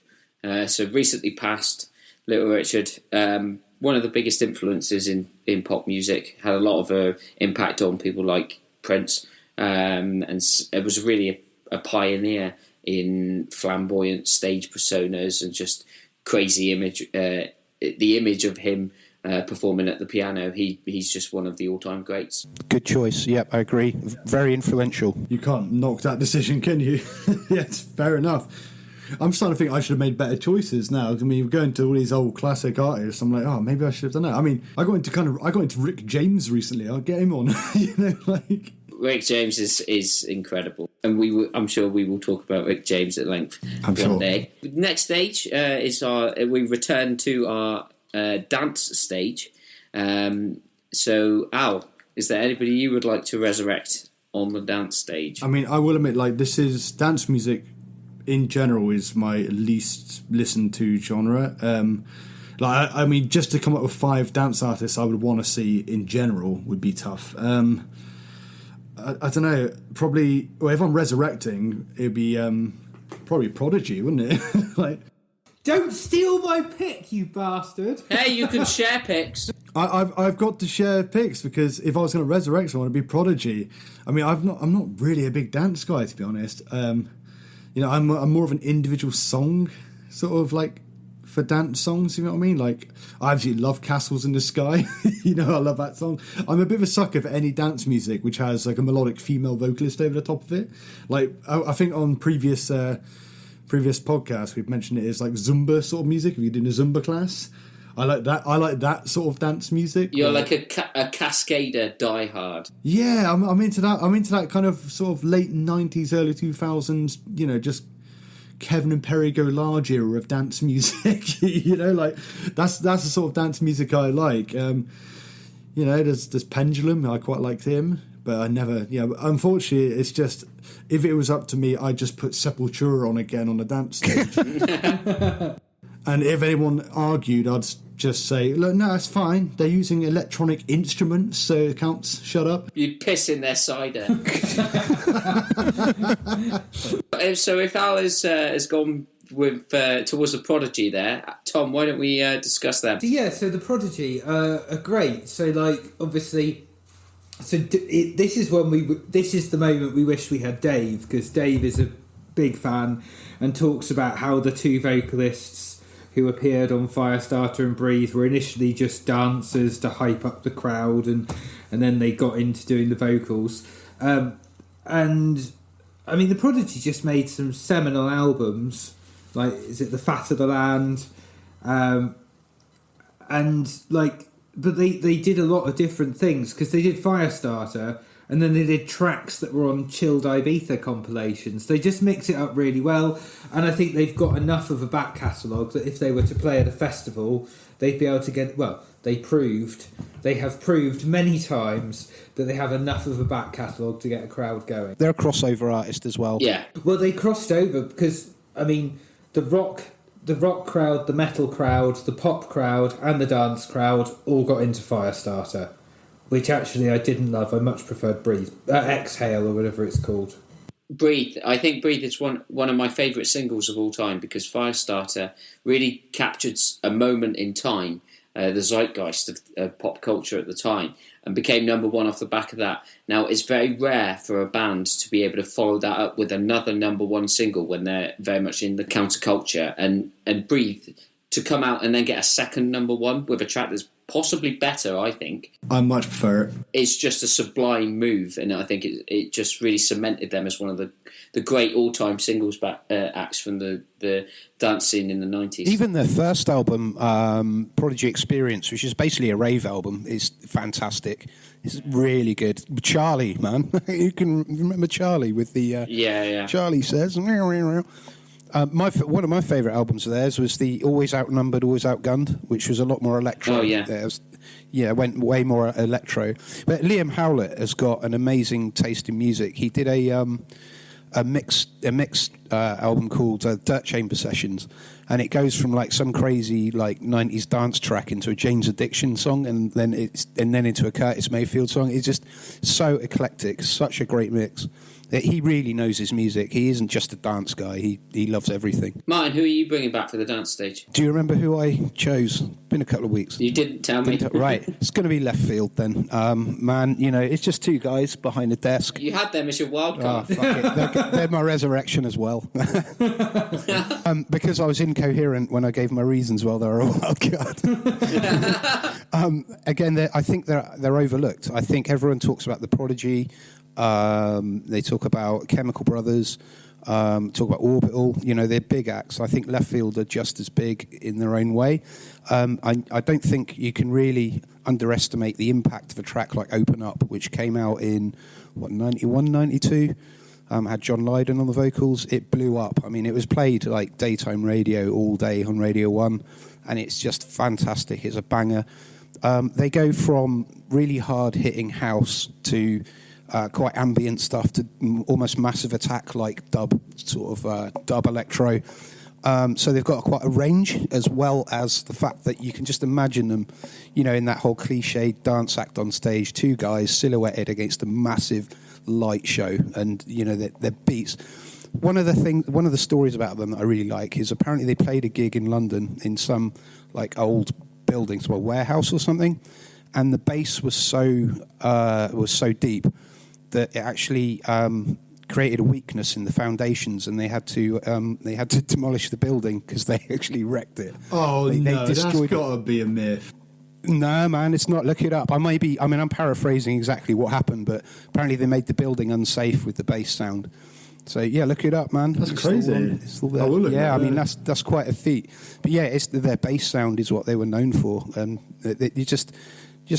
Speaker 2: So recently passed Little Richard, one of the biggest influences in pop music, had a lot of impact on people like Prince, and it was really a pioneer in flamboyant stage personas and just crazy image. The image of him performing at the piano, he's just one of the all-time greats.
Speaker 6: Good choice. Yep, I agree. Very influential.
Speaker 4: You can't knock that decision, can you? Yes, fair enough. I'm starting to think I should have made better choices now. I mean, we're going to all these old classic artists. I'm like, oh, maybe I should have done that. I mean, I got into Rick James recently. I'll get him on.
Speaker 2: Rick James is incredible, and I'm sure we will talk about Rick James at length one day. Next stage is we return to our dance stage. So, Al, is there anybody you would like to resurrect on the dance stage?
Speaker 4: I mean, I will admit, this is dance music in general is my least listened to genre. I mean, just to come up with 5 dance artists I would want to see in general would be tough. I don't know. Probably, if I'm resurrecting, it'd be probably Prodigy, wouldn't it?
Speaker 3: Don't steal my pick, you bastard!
Speaker 2: Hey, you can share picks.
Speaker 4: I've got to share picks because if I was going to resurrect someone, it'd be Prodigy. I mean, I'm not really a big dance guy, to be honest. I'm more of an individual song sort of for dance songs, you know what I mean? I absolutely love Castles in the Sky. I love that song. I'm a bit of a sucker for any dance music which has a melodic female vocalist over the top of it. I think on previous podcasts we've mentioned it as Zumba sort of music. If you're doing a Zumba class, I like that. I like that sort of dance music.
Speaker 2: You're like a cascader diehard.
Speaker 4: Yeah, I'm into that. I'm into that kind of sort of late 90s, early 2000s, just Kevin and Perry Go Large era of dance music. That's the sort of dance music I like. There's Pendulum. I quite liked him, but I never. Unfortunately, it's just if it was up to me, I'd just put Sepultura on again on the dance stage. And if anyone argued, I'd just say, look, no, it's fine. They're using electronic instruments, so it counts. Shut up.
Speaker 2: You'd piss in their cider. So if Al has gone with towards the Prodigy there, Tom, why don't we discuss them?
Speaker 3: So the Prodigy are great. So obviously, this is the moment we wish we had Dave, because Dave is a big fan and talks about how the 2 vocalists who appeared on Firestarter and Breathe were initially just dancers to hype up the crowd, and then they got into doing the vocals. And I mean, the Prodigy just made some seminal albums, is it The Fat of the Land? But they did a lot of different things, because they did Firestarter, and then they did tracks that were on Chilled Ibiza compilations. They just mix it up really well, and I think they've got enough of a back catalogue that if they were to play at a festival, they'd be able to get... Well, they have proved many times that they have enough of a back catalogue to get a crowd going.
Speaker 6: They're a crossover artist as well.
Speaker 2: Yeah.
Speaker 3: Well, they crossed over because, I mean, the rock crowd, the metal crowd, the pop crowd, and the dance crowd all got into Firestarter, which actually I didn't love. I much preferred Breathe, Exhale, or whatever it's called.
Speaker 2: Breathe. I think Breathe is one of my favourite singles of all time, because Firestarter really captured a moment in time, the zeitgeist of pop culture at the time, and became number 1 off the back of that. Now, it's very rare for a band to be able to follow that up with another number 1 single when they're very much in the counterculture, and Breathe to come out and then get a second number 1 with a track that's possibly better, I think.
Speaker 4: I much prefer it.
Speaker 2: It's just a sublime move, and I think it just really cemented them as one of the great all-time singles acts from the dance scene in the 90s.
Speaker 6: Even their first album, Prodigy Experience, which is basically a rave album, is fantastic. It's really good. Charlie, man. You can remember Charlie with the...
Speaker 2: Yeah.
Speaker 6: Charlie says... one of my favourite albums of theirs was the Always Outnumbered, Always Outgunned, which was a lot more electro.
Speaker 2: Oh, yeah.
Speaker 6: Went way more electro. But Liam Howlett has got an amazing taste in music. He did a a mixed album called Dirt Chamber Sessions, and it goes from like some crazy like 90s dance track into a Jane's Addiction song, and then into a Curtis Mayfield song. It's just so eclectic, such a great mix. He really knows his music. He isn't just a dance guy. He loves everything.
Speaker 2: Martyn, who are you bringing back for the dance stage?
Speaker 6: Do you remember who I chose? Been a couple of weeks.
Speaker 2: You didn't tell me.
Speaker 6: Right. It's going to be left field then. Man, it's just two guys behind a desk.
Speaker 2: You had them as your wild
Speaker 6: Oh,
Speaker 2: card.
Speaker 6: fuck it. They're my resurrection as well. Because I was incoherent when I gave my reasons, well, they're a wild card. Again, I think they're overlooked. I think everyone talks about The Prodigy. They talk about Chemical Brothers, talk about Orbital. They're big acts. I think Left Field are just as big in their own way. I don't think you can really underestimate the impact of a track like Open Up, which came out in 91, 92. Had John Lydon on the vocals. It blew up. I mean, it was played like daytime radio all day on Radio 1, and it's just fantastic. It's a banger. They go from really hard-hitting house to quite ambient stuff to almost Massive Attack like dub electro. So they've got quite a range, as well as the fact that you can just imagine them, in that whole cliched dance act on stage, two guys silhouetted against a massive light show, and their beats. One of the stories about them that I really like is apparently they played a gig in London in some like old buildings, well, warehouse or something, and the bass was so deep that it actually created a weakness in the foundations, and they had to demolish the building because they actually wrecked it.
Speaker 4: Oh,
Speaker 6: they
Speaker 4: that's
Speaker 6: destroyed
Speaker 4: got to be a myth.
Speaker 6: No, man, it's not. Look it up. I'm paraphrasing exactly what happened, but apparently they made the building unsafe with the bass sound. So yeah, look it up, man.
Speaker 4: That's crazy.
Speaker 6: It's all there.
Speaker 4: I will look
Speaker 6: yeah,
Speaker 4: at
Speaker 6: I mean
Speaker 4: that.
Speaker 6: that's quite a feat. But yeah, it's their bass sound is what they were known for, and you're just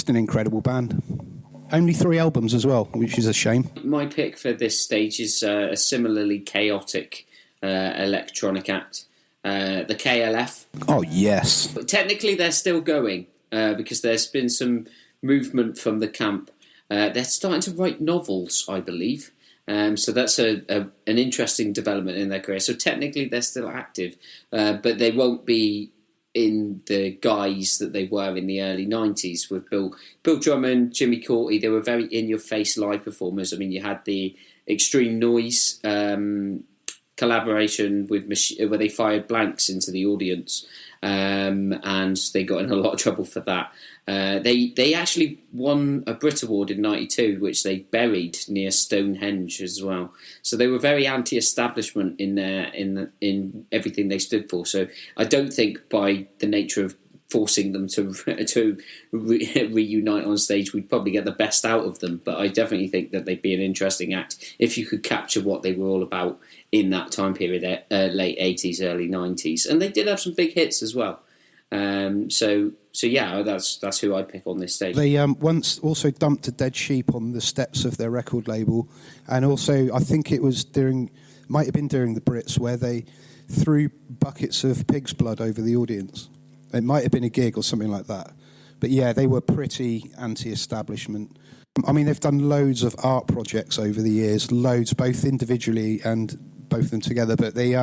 Speaker 6: an incredible band. Only 3 albums as well, which is a shame.
Speaker 2: My pick for this stage is a similarly chaotic electronic act, the KLF.
Speaker 6: Oh yes.
Speaker 2: But technically, they're still going because there's been some movement from the camp. They're starting to write novels, I believe. So that's an interesting development in their career. So technically, they're still active, but they won't be in the guise that they were in the early 90s with Bill Drummond, Jimmy Cauty. They were very in-your-face live performers. I mean, you had the Extreme Noise collaboration with where they fired blanks into the audience, and they got in a lot of trouble for that. They actually won a Brit Award in '92, which they buried near Stonehenge as well. So they were very anti-establishment in everything they stood for. So I don't think by the nature of forcing them to reunite on stage, we'd probably get the best out of them. But I definitely think that they'd be an interesting act if you could capture what they were all about in that time period, late 80s, early 90s. And they did have some big hits as well. So yeah, that's who I'd pick on this stage.
Speaker 6: They once also dumped a dead sheep on the steps of their record label, and also I think it was might have been during the Brits where they threw buckets of pig's blood over the audience. It might have been a gig or something like that. But yeah, they were pretty anti-establishment. I mean, they've done loads of art projects over the years, loads, both individually and both of them together. But they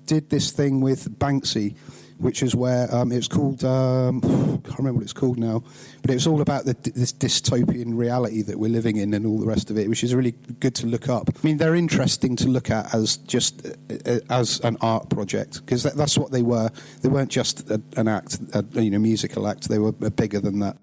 Speaker 6: did this thing with Banksy, which is where it was called, I can't remember what it's called now, but it was all about this dystopian reality that we're living in and all the rest of it, which is really good to look up. I mean, they're interesting to look at as just as an art project, because that's what they were. They weren't just an act, a musical act. They were bigger than that.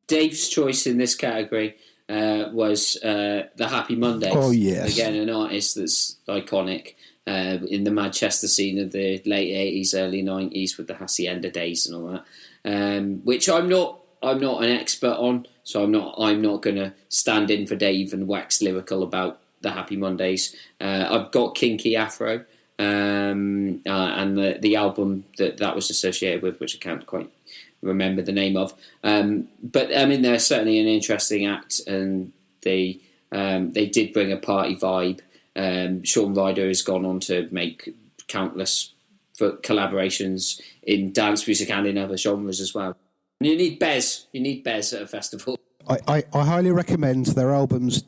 Speaker 2: Dave's choice in this category was the Happy Mondays.
Speaker 6: Oh, yes.
Speaker 2: Again, an artist that's iconic. In the Manchester scene of the late 80s, early 90s with the Hacienda days and all that, which I'm not an expert on, so I'm not going to stand in for Dave and wax lyrical about the Happy Mondays. I've got Kinky Afro and the album that was associated with, which I can't quite remember the name of, but I mean they're certainly an interesting act, and they did bring a party vibe. Sean Ryder has gone on to make countless collaborations in dance music and in other genres as well. And you need Bez at a festival.
Speaker 6: I highly recommend their albums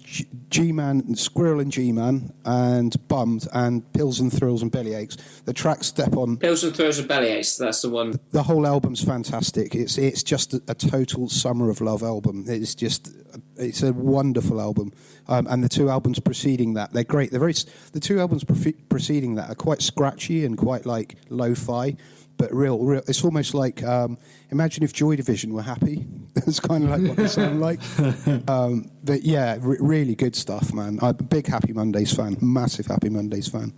Speaker 6: G-Man, Squirrel and G-Man, and Bummed, and Pills and Thrills and Bellyaches. The track Step On...
Speaker 2: Pills and Thrills and Bellyaches, that's the one.
Speaker 6: The whole album's fantastic. It's just a total Summer of Love album. It's a wonderful album. And the two albums preceding that, they're great. The two albums preceding that are quite scratchy and quite like lo-fi, but real. It's almost like imagine if Joy Division were happy. It's kind of like what they sound like. But yeah, really good stuff, man. I'm a big Happy Mondays fan, massive Happy Mondays fan.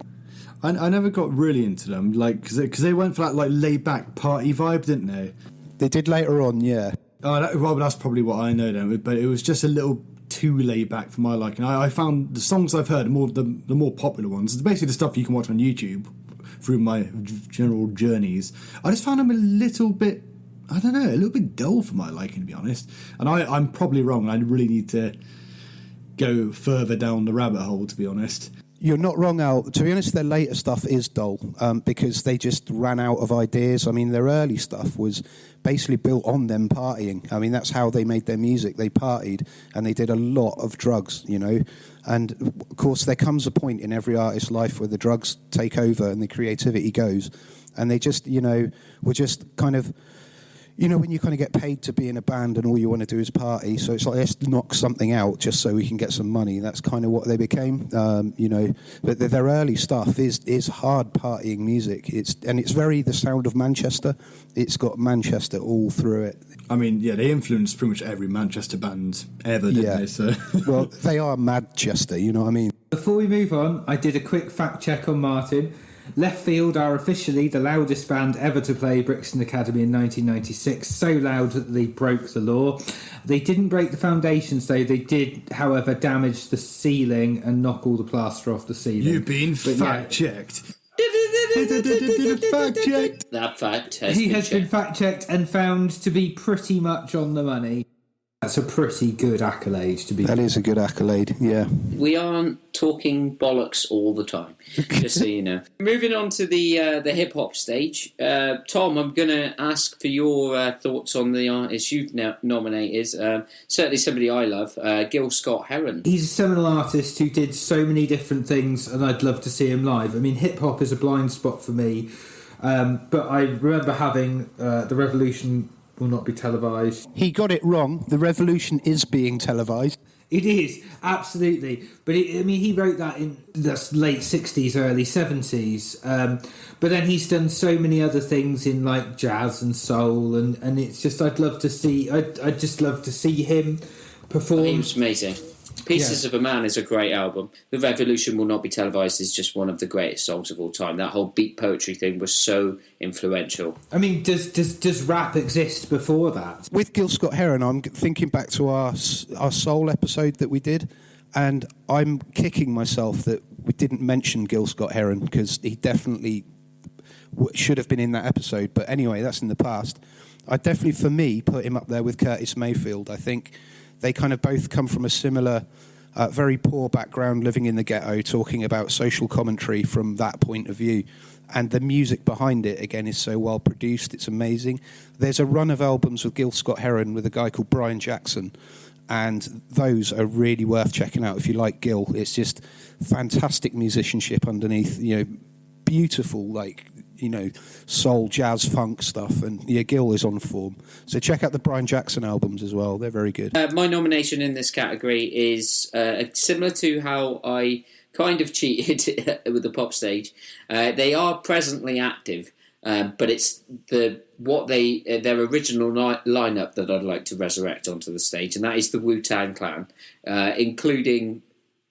Speaker 4: I never got really into them, like because they went for that like laid back party vibe, didn't they?
Speaker 6: They did later on, yeah.
Speaker 4: Well, that's probably what I know then. But it was just a little too laid back for my liking. I found the songs I've heard, the more popular ones, it's basically the stuff you can watch on YouTube through my general journeys. I just found them a little bit, I don't know, a little bit dull for my liking, to be honest. And I'm probably wrong. I really need to go further down the rabbit hole, to be honest.
Speaker 6: You're not wrong, Al. To be honest, their later stuff is dull because they just ran out of ideas. I mean, their early stuff was basically built on them partying. I mean, that's how they made their music. They partied and they did a lot of drugs, you know. And, of course, there comes a point in every artist's life where the drugs take over and the creativity goes. And they just, you know, were just kind of... You know, when you kind of get paid to be in a band and all you want to do is party, so it's like, let's knock something out just so we can get some money. That's kind of what they became, you know. But their early stuff is hard partying music. It's very the sound of Manchester. It's got Manchester all through it.
Speaker 4: I mean, yeah, they influenced pretty much every Manchester band ever, didn't they? So.
Speaker 6: Well, they are Madchester, you know what I mean?
Speaker 3: Before we move on, I did a quick fact check on Martyn. Left Field are officially the loudest band ever to play Brixton Academy in 1996, so loud that they broke the law. They didn't break the foundations though, they did, however, damage the ceiling and knock all the plaster off the ceiling.
Speaker 4: You've been fact-checked.
Speaker 3: Fact-checked.
Speaker 2: That fact
Speaker 3: has been fact-checked and found to be pretty much on the money. That's a pretty good accolade to be.
Speaker 6: That is a good accolade, yeah.
Speaker 2: We aren't talking bollocks all the time, just so you know. Moving on to the hip-hop stage. Tom, I'm going to ask for your thoughts on the artist you've nominated. Certainly somebody I love, Gil Scott-Heron.
Speaker 3: He's a seminal artist who did so many different things, and I'd love to see him live. I mean, hip-hop is a blind spot for me, but I remember having The Revolution Will Not Be Televised.
Speaker 6: He got it wrong. The Revolution is being televised.
Speaker 3: It is, absolutely. But he wrote that in the late 60s, early 70s. But then he's done so many other things in like jazz and soul, and it's just I'd just love to see him perform.
Speaker 2: He was amazing. Pieces of a Man is a great album. The Revolution Will Not Be Televised is just one of the greatest songs of all time. That whole beat poetry thing was so influential.
Speaker 3: I mean, does rap exist before that?
Speaker 6: With Gil Scott-Heron, I'm thinking back to our soul episode that we did, and I'm kicking myself that we didn't mention Gil Scott-Heron because he definitely should have been in that episode. But anyway, that's in the past. I definitely, for me, put him up there with Curtis Mayfield. I think they kind of both come from a similar, very poor background, living in the ghetto, talking about social commentary from that point of view. And the music behind it, again, is so well produced. It's amazing. There's a run of albums with Gil Scott-Heron with a guy called Brian Jackson. And those are really worth checking out if you like Gil. It's just fantastic musicianship underneath, you know, beautiful, like, you know, soul, jazz, funk stuff, and yeah, Gil is on form. So check out the Brian Jackson albums as well; they're very good.
Speaker 2: My nomination in this category is similar to how I kind of cheated with the pop stage. They are presently active, but it's their original lineup that I'd like to resurrect onto the stage, and that is the Wu-Tang Clan, including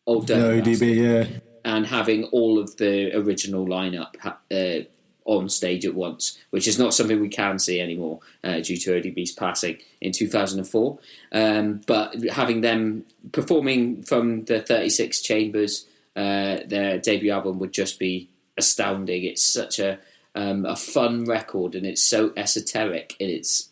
Speaker 2: Old Dirty Bastard,
Speaker 4: yeah,
Speaker 2: and having all of the original lineup on stage at once, which is not something we can see anymore due to ODB's passing in 2004. But having them performing from the 36 Chambers, their debut album would just be astounding. It's such a fun record, and it's so esoteric in its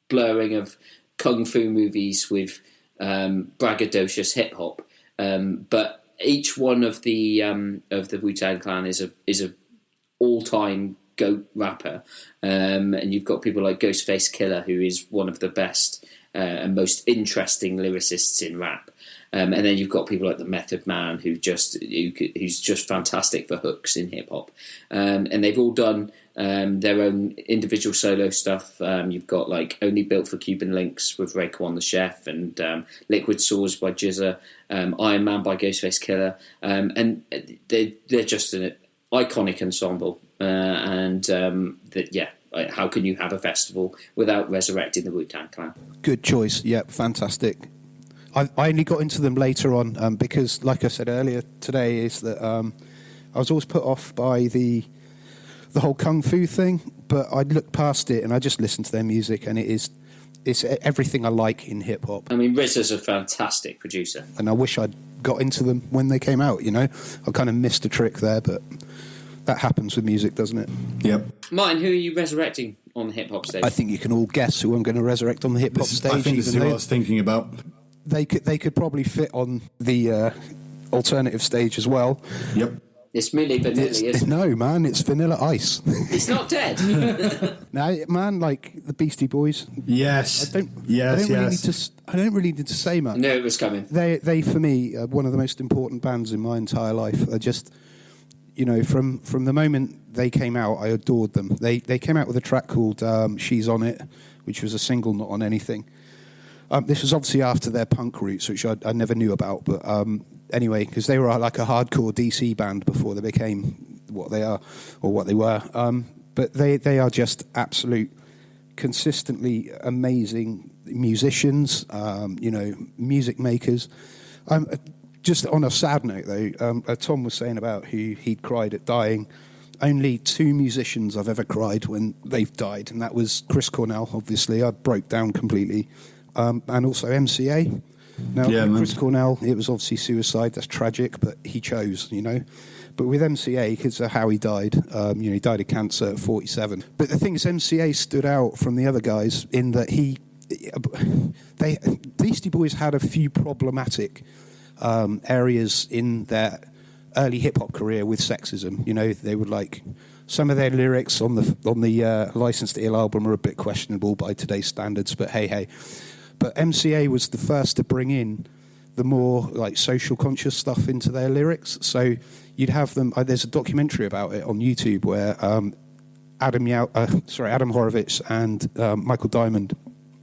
Speaker 2: blurring of kung fu movies with braggadocious hip hop. But each one of the Wu-Tang Clan is a all-time GOAT rapper, and you've got people like Ghostface Killer, who is one of the best and most interesting lyricists in rap. And then you've got people like the Method Man, who's just fantastic for hooks in hip hop. And they've all done their own individual solo stuff. You've got like Only Built for Cuban Links with Raekwon the Chef, and Liquid Swords by Jizza, Iron Man by Ghostface Killer, and they're just an iconic ensemble. How can you have a festival without resurrecting the Wu-Tang Clan?
Speaker 6: Good choice. Yep, fantastic. I only got into them later on because, like I said earlier today, is that I was always put off by the whole kung fu thing, but I looked past it and I just listened to their music, and it's everything I like in hip hop.
Speaker 2: I mean, RZA's a fantastic producer,
Speaker 6: and I wish I'd got into them when they came out. You know, I kind of missed a trick there, but that happens with music, doesn't it?
Speaker 4: Yep.
Speaker 2: Martyn, who are you resurrecting on the hip hop stage?
Speaker 6: I think you can all guess who I'm going to resurrect on the hip hop stage.
Speaker 4: I think this is who I was thinking about.
Speaker 6: They could probably fit on the alternative stage as well.
Speaker 4: Yep.
Speaker 2: It's Milli Vanilli, isn't it?
Speaker 6: No, man, it's Vanilla Ice.
Speaker 2: It's not dead.
Speaker 6: No, man, like the Beastie Boys.
Speaker 4: Yes.
Speaker 6: I don't really need to say much.
Speaker 2: I knew it was coming.
Speaker 6: They for me, are one of the most important bands in my entire life. I just, from the moment they came out, I adored them. They came out with a track called She's On It, which was a single, not on anything. This was obviously after their punk roots, which I never knew about. But anyway, because they were like a hardcore DC band before they became what they are, or what they were. But they are just absolute, consistently amazing musicians, music makers. Just on a sad note, though, Tom was saying about who he'd cried at dying. Only 2 musicians I've ever cried when they've died, and that was Chris Cornell, obviously. I broke down completely. And also MCA. Now, Chris Cornell, it was obviously suicide. That's tragic, but he chose, But with MCA, because of how he died, he died of cancer at 47. But the thing is, MCA stood out from the other guys in that Beastie Boys had a few problematic areas in their early hip hop career with sexism. They would like some of their lyrics on the Licensed to Ill album are a bit questionable by today's standards, but hey. But MCA was the first to bring in the more like social conscious stuff into their lyrics. So you'd have them. There's a documentary about it on YouTube where Adam Horowitz and Michael Diamond,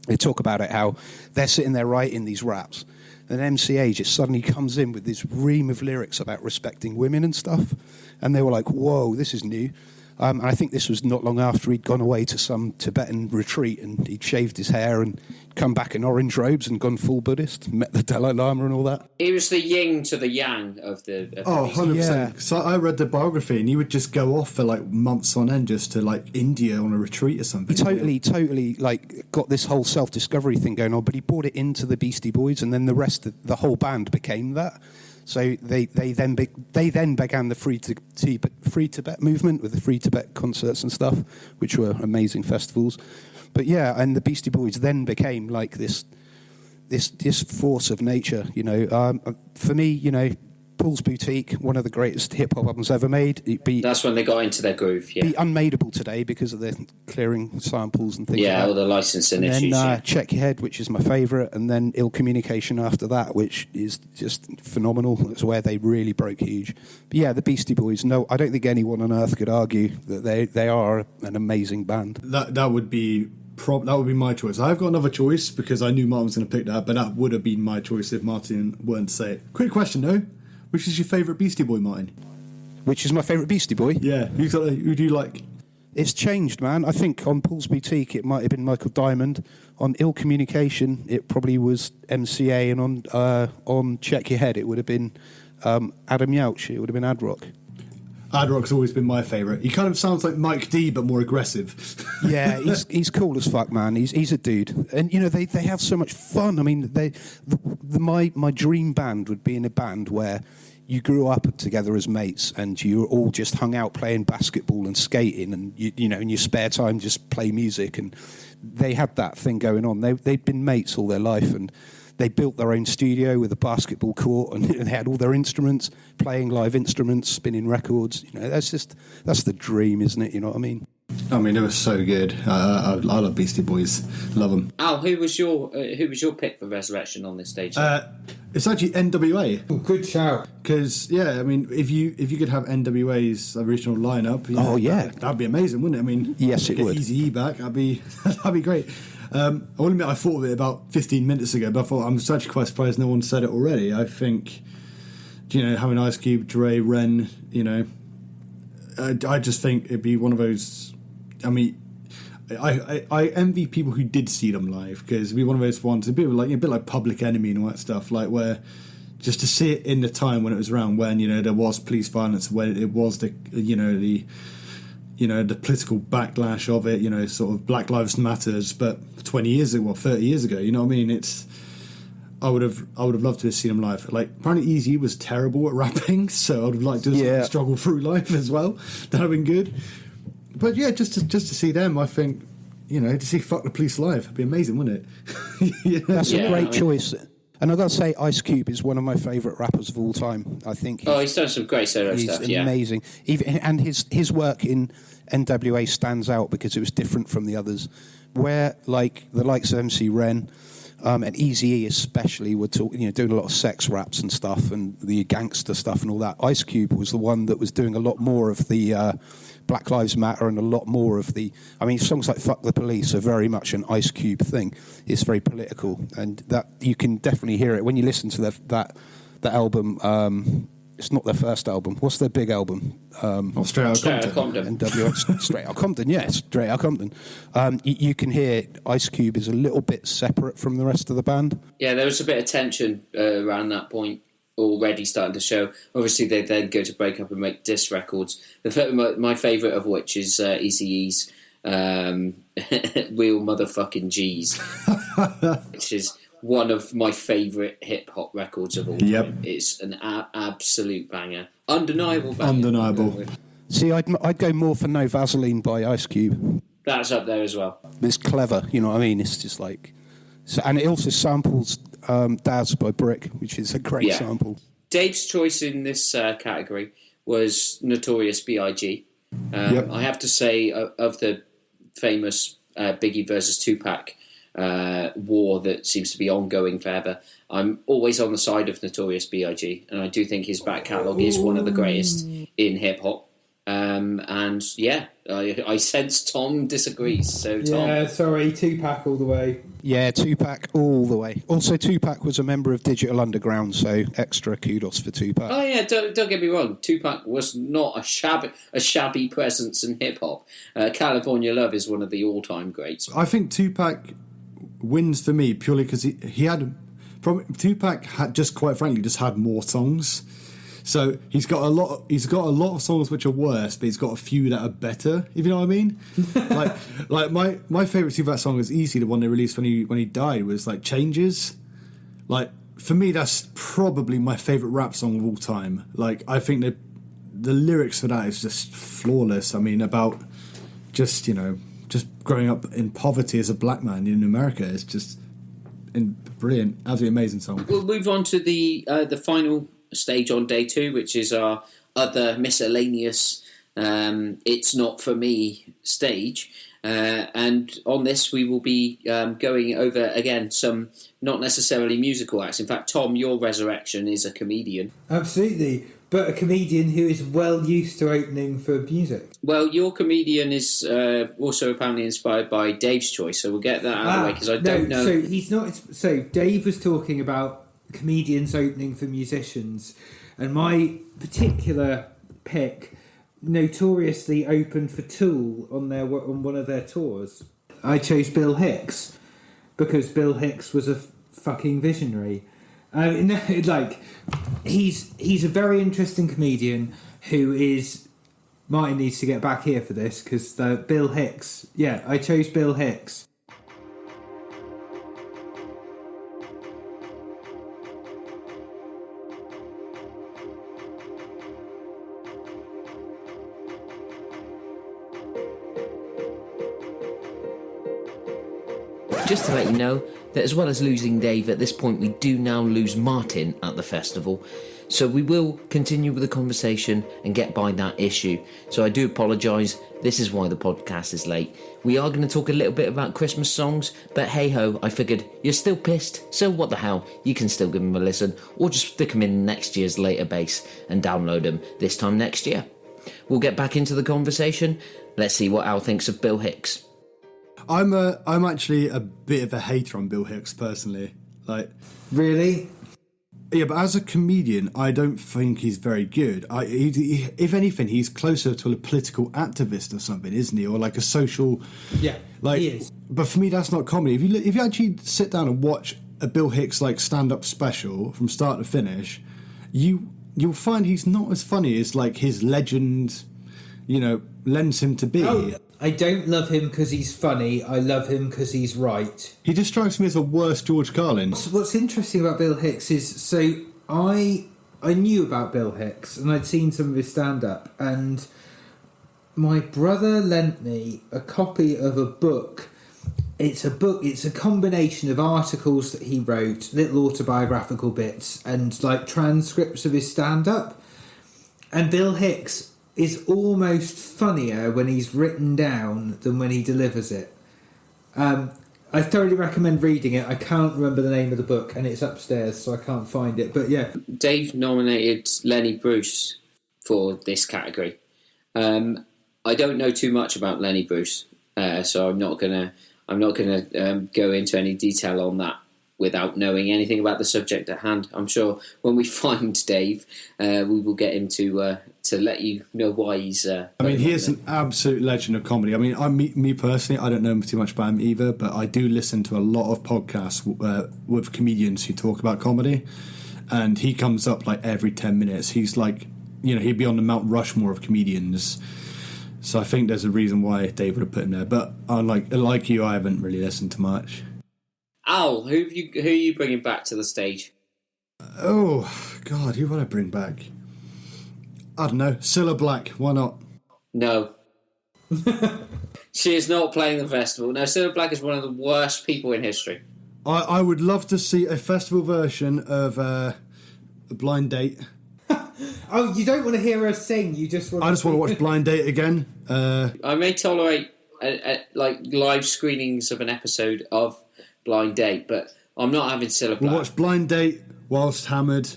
Speaker 6: they talk about it, how they're sitting there writing these raps, and MCA just suddenly comes in with this ream of lyrics about respecting women and stuff, and they were like, "Whoa, this is new." And I think this was not long after he'd gone away to some Tibetan retreat, and he'd shaved his hair and come back in orange robes and gone full Buddhist, met the Dalai Lama and all that.
Speaker 2: He was the yin to the yang of the...
Speaker 4: 100%.
Speaker 6: Yeah.
Speaker 4: So I read the biography, and he would just go off for like months on end just to like India on a retreat or something.
Speaker 6: He totally like got this whole self-discovery thing going on, but he brought it into the Beastie Boys, and then the whole band became that. So they then began the Free Tibet movement with the Free Tibet concerts and stuff, which were amazing festivals. But yeah, and the Beastie Boys then became like this force of nature. For me, Paul's Boutique, one of the greatest hip hop albums ever made.
Speaker 2: That's when they got into their groove. Yeah,
Speaker 6: be unmadeable today because of the clearing samples and things.
Speaker 2: Yeah,
Speaker 6: like
Speaker 2: all the licensing
Speaker 6: and
Speaker 2: issues.
Speaker 6: then Check Your Head, which is my favourite, and then Ill Communication after that, which is just phenomenal. It's where they really broke huge. But yeah, the Beastie Boys. No, I don't think anyone on earth could argue that they are an amazing band.
Speaker 4: That would be my choice. I've got another choice because I knew Martyn was going to pick that, but that would have been my choice if Martyn weren't to say it. Quick question though. Which is your favourite Beastie Boy, Martyn?
Speaker 6: Which is my favourite Beastie Boy?
Speaker 4: Yeah. Who do you like?
Speaker 6: It's changed, man. I think on Paul's Boutique, it might have been Michael Diamond. On Ill Communication, it probably was MCA. And on Check Your Head, it would have been Adam Yauch. It would have been Ad Rock.
Speaker 4: Ad Rock's always been my favourite. He kind of sounds like Mike D, but more aggressive.
Speaker 6: Yeah, he's cool as fuck, man. He's a dude, and they have so much fun. I mean, my dream band would be in a band where you grew up together as mates, and you all just hung out playing basketball and skating, and in your spare time just play music. And they had that thing going on. They'd been mates all their life, and they built their own studio with a basketball court, and they had all their instruments, playing live instruments, spinning records. That's the dream, isn't it? You know what I mean?
Speaker 4: I mean, they were so good. I love Beastie Boys. Love them.
Speaker 2: Al, who was your pick for Resurrection on this stage?
Speaker 4: It's actually NWA.
Speaker 3: Oh, good shout.
Speaker 4: Because I mean, if you could have NWA's original lineup, that'd be amazing, wouldn't it? I mean,
Speaker 6: Yes, it
Speaker 4: get
Speaker 6: would.
Speaker 4: Eazy-E back, that'd be great. I will admit, I thought of it about 15 minutes ago, but I thought I'm actually quite surprised no one said it already. I think, having Ice Cube, Dre, Ren, I just think it'd be one of those. I mean, I envy people who did see them live, because it'd be one of those ones, a bit like Public Enemy and all that stuff, like where just to see it in the time when it was around, when there was police violence, when it was the the political backlash of it, sort of Black Lives Matters, but 20 years ago, 30 years ago, you know what I mean? I would have loved to have seen him live. Like, apparently Eazy was terrible at rapping, so I would have liked to struggle through life as well. That'd have been good. But yeah, just to see them, I think, to see Fuck the Police live, it'd be amazing, wouldn't it?
Speaker 6: That's a great choice. And I've got to say, Ice Cube is one of my favourite rappers of all time. I think
Speaker 2: he's done some great solo stuff.
Speaker 6: He's amazing. And his work in NWA stands out because it was different from the others. Where, like, the likes of MC Ren and Eazy-E especially were doing a lot of sex raps and stuff and the gangster stuff and all that. Ice Cube was the one that was doing a lot more of the Black Lives Matter and a lot more of the... I mean, songs like Fuck the Police are very much an Ice Cube thing. It's very political, and that you can definitely hear it when you listen to that album. It's not their first album. What's their big album?
Speaker 4: Straight Outta Compton.
Speaker 6: Straight Outta Compton, yes. Straight Outta Compton. You can hear Ice Cube is a little bit separate from the rest of the band.
Speaker 2: Yeah, there was a bit of tension around that point already starting to show. Obviously, they then go to break up and make diss records. My favourite of which is Eazy-E's Real Motherfucking G's, which is one of my favourite hip-hop records of all time. It's an absolute banger. Undeniable banger.
Speaker 4: Undeniable.
Speaker 6: See, I'd go more for No Vaseline by Ice Cube.
Speaker 2: That's up there as well.
Speaker 6: It's clever, you know what I mean? It's just like... and it also samples Daz by Brick, which is a great sample.
Speaker 2: Dave's choice in this category was Notorious B.I.G. I have to say, of the famous Biggie versus Tupac war that seems to be ongoing forever, I'm always on the side of Notorious B.I.G. and I do think his back catalogue is one of the greatest in hip-hop. I sense Tom disagrees. So Tom.
Speaker 3: Yeah, sorry, Tupac all the way.
Speaker 6: Yeah, Tupac all the way. Also, Tupac was a member of Digital Underground, so extra kudos for Tupac.
Speaker 2: Oh yeah, don't get me wrong. Tupac was not a shabby presence in hip hop. California Love is one of the all-time greats.
Speaker 4: I think Tupac wins for me purely because Tupac had just quite frankly just had more songs. So he's got a lot of songs which are worse, but he's got a few that are better. If you know what I mean? like my favourite Tupac song is easily the one they released when he died, was like Changes. Like, for me, that's probably my favourite rap song of all time. Like, I think that the lyrics for that is just flawless. I mean, about just growing up in poverty as a black man in America. It's just brilliant, absolutely amazing song.
Speaker 2: We'll move on to the final stage on day 2, which is our other miscellaneous It's Not For Me stage. And on this, we will be going over, again, some not necessarily musical acts. In fact, Tom, your resurrection is a comedian.
Speaker 3: Absolutely, but a comedian who is well used to opening for music.
Speaker 2: Well, your comedian is also apparently inspired by Dave's choice, so we'll get that out of the way, because I don't know.
Speaker 3: So he's not. So Dave was talking about comedians opening for musicians, and my particular pick notoriously opened for Tool on one of their tours. I chose Bill Hicks because Bill Hicks was a fucking visionary. He's a very interesting comedian who is... Martyn needs to get back here for this, because Bill Hicks... Yeah, I chose Bill Hicks.
Speaker 2: Just to let you know that as well as losing Dave at this point, we do now lose Martyn at the festival. So we will continue with the conversation and get by that issue. So I do apologise. This is why the podcast is late. We are going to talk a little bit about Christmas songs, but hey ho, I figured you're still pissed, so what the hell, you can still give them a listen, or just stick them in next year's later base and download them this time next year. We'll get back into the conversation. Let's see what Al thinks of Bill Hicks.
Speaker 4: I'm actually a bit of a hater on Bill Hicks personally. Like,
Speaker 3: Really?
Speaker 4: yeah, but as a comedian, I don't think he's very good. If anything, he's closer to a political activist or something, isn't he? Or like a social.
Speaker 3: Yeah,
Speaker 4: Like,
Speaker 3: he is.
Speaker 4: But for me, that's not comedy. If you actually sit down and watch a Bill Hicks like stand-up special from start to finish, you'll find he's not as funny as like his legend, lends him to be.
Speaker 3: Oh, I don't love him because he's funny. I love him because he's right.
Speaker 4: He just strikes me as a worse George Carlin.
Speaker 3: So what's interesting about Bill Hicks is, so I knew about Bill Hicks and I'd seen some of his stand-up, and my brother lent me a copy of a book. It's a combination of articles that he wrote, little autobiographical bits, and like transcripts of his stand-up. And Bill Hicks is almost funnier when he's written down than when he delivers it. I thoroughly recommend reading it. I can't remember the name of the book, and it's upstairs, so I can't find it. But yeah,
Speaker 2: Dave nominated Lenny Bruce for this category. I don't know too much about Lenny Bruce, so I'm not gonna go into any detail on that without knowing anything about the subject at hand. I'm sure when we find Dave, we will get him to let you know why he's.
Speaker 4: He is an absolute legend of comedy. I mean, me personally, I don't know too much about him either, but I do listen to a lot of podcasts with comedians who talk about comedy, and he comes up like every 10 minutes. He's like, he'd be on the Mount Rushmore of comedians. So I think there's a reason why Dave would have put him there. But like you, I haven't really listened to much.
Speaker 2: Al, who are you bringing back to the stage?
Speaker 4: Oh God, who would I bring back? I don't know. Cilla Black. Why not?
Speaker 2: No. She is not playing the festival. No, Cilla Black is one of the worst people in history.
Speaker 4: I would love to see a festival version of a Blind Date.
Speaker 3: oh, you don't want to hear her sing. You just want.
Speaker 4: I just want to watch Blind Date again.
Speaker 2: I may tolerate like live screenings of an episode of Blind Date, but I'm not having Cilla Black.
Speaker 4: We'll watch Blind Date whilst hammered,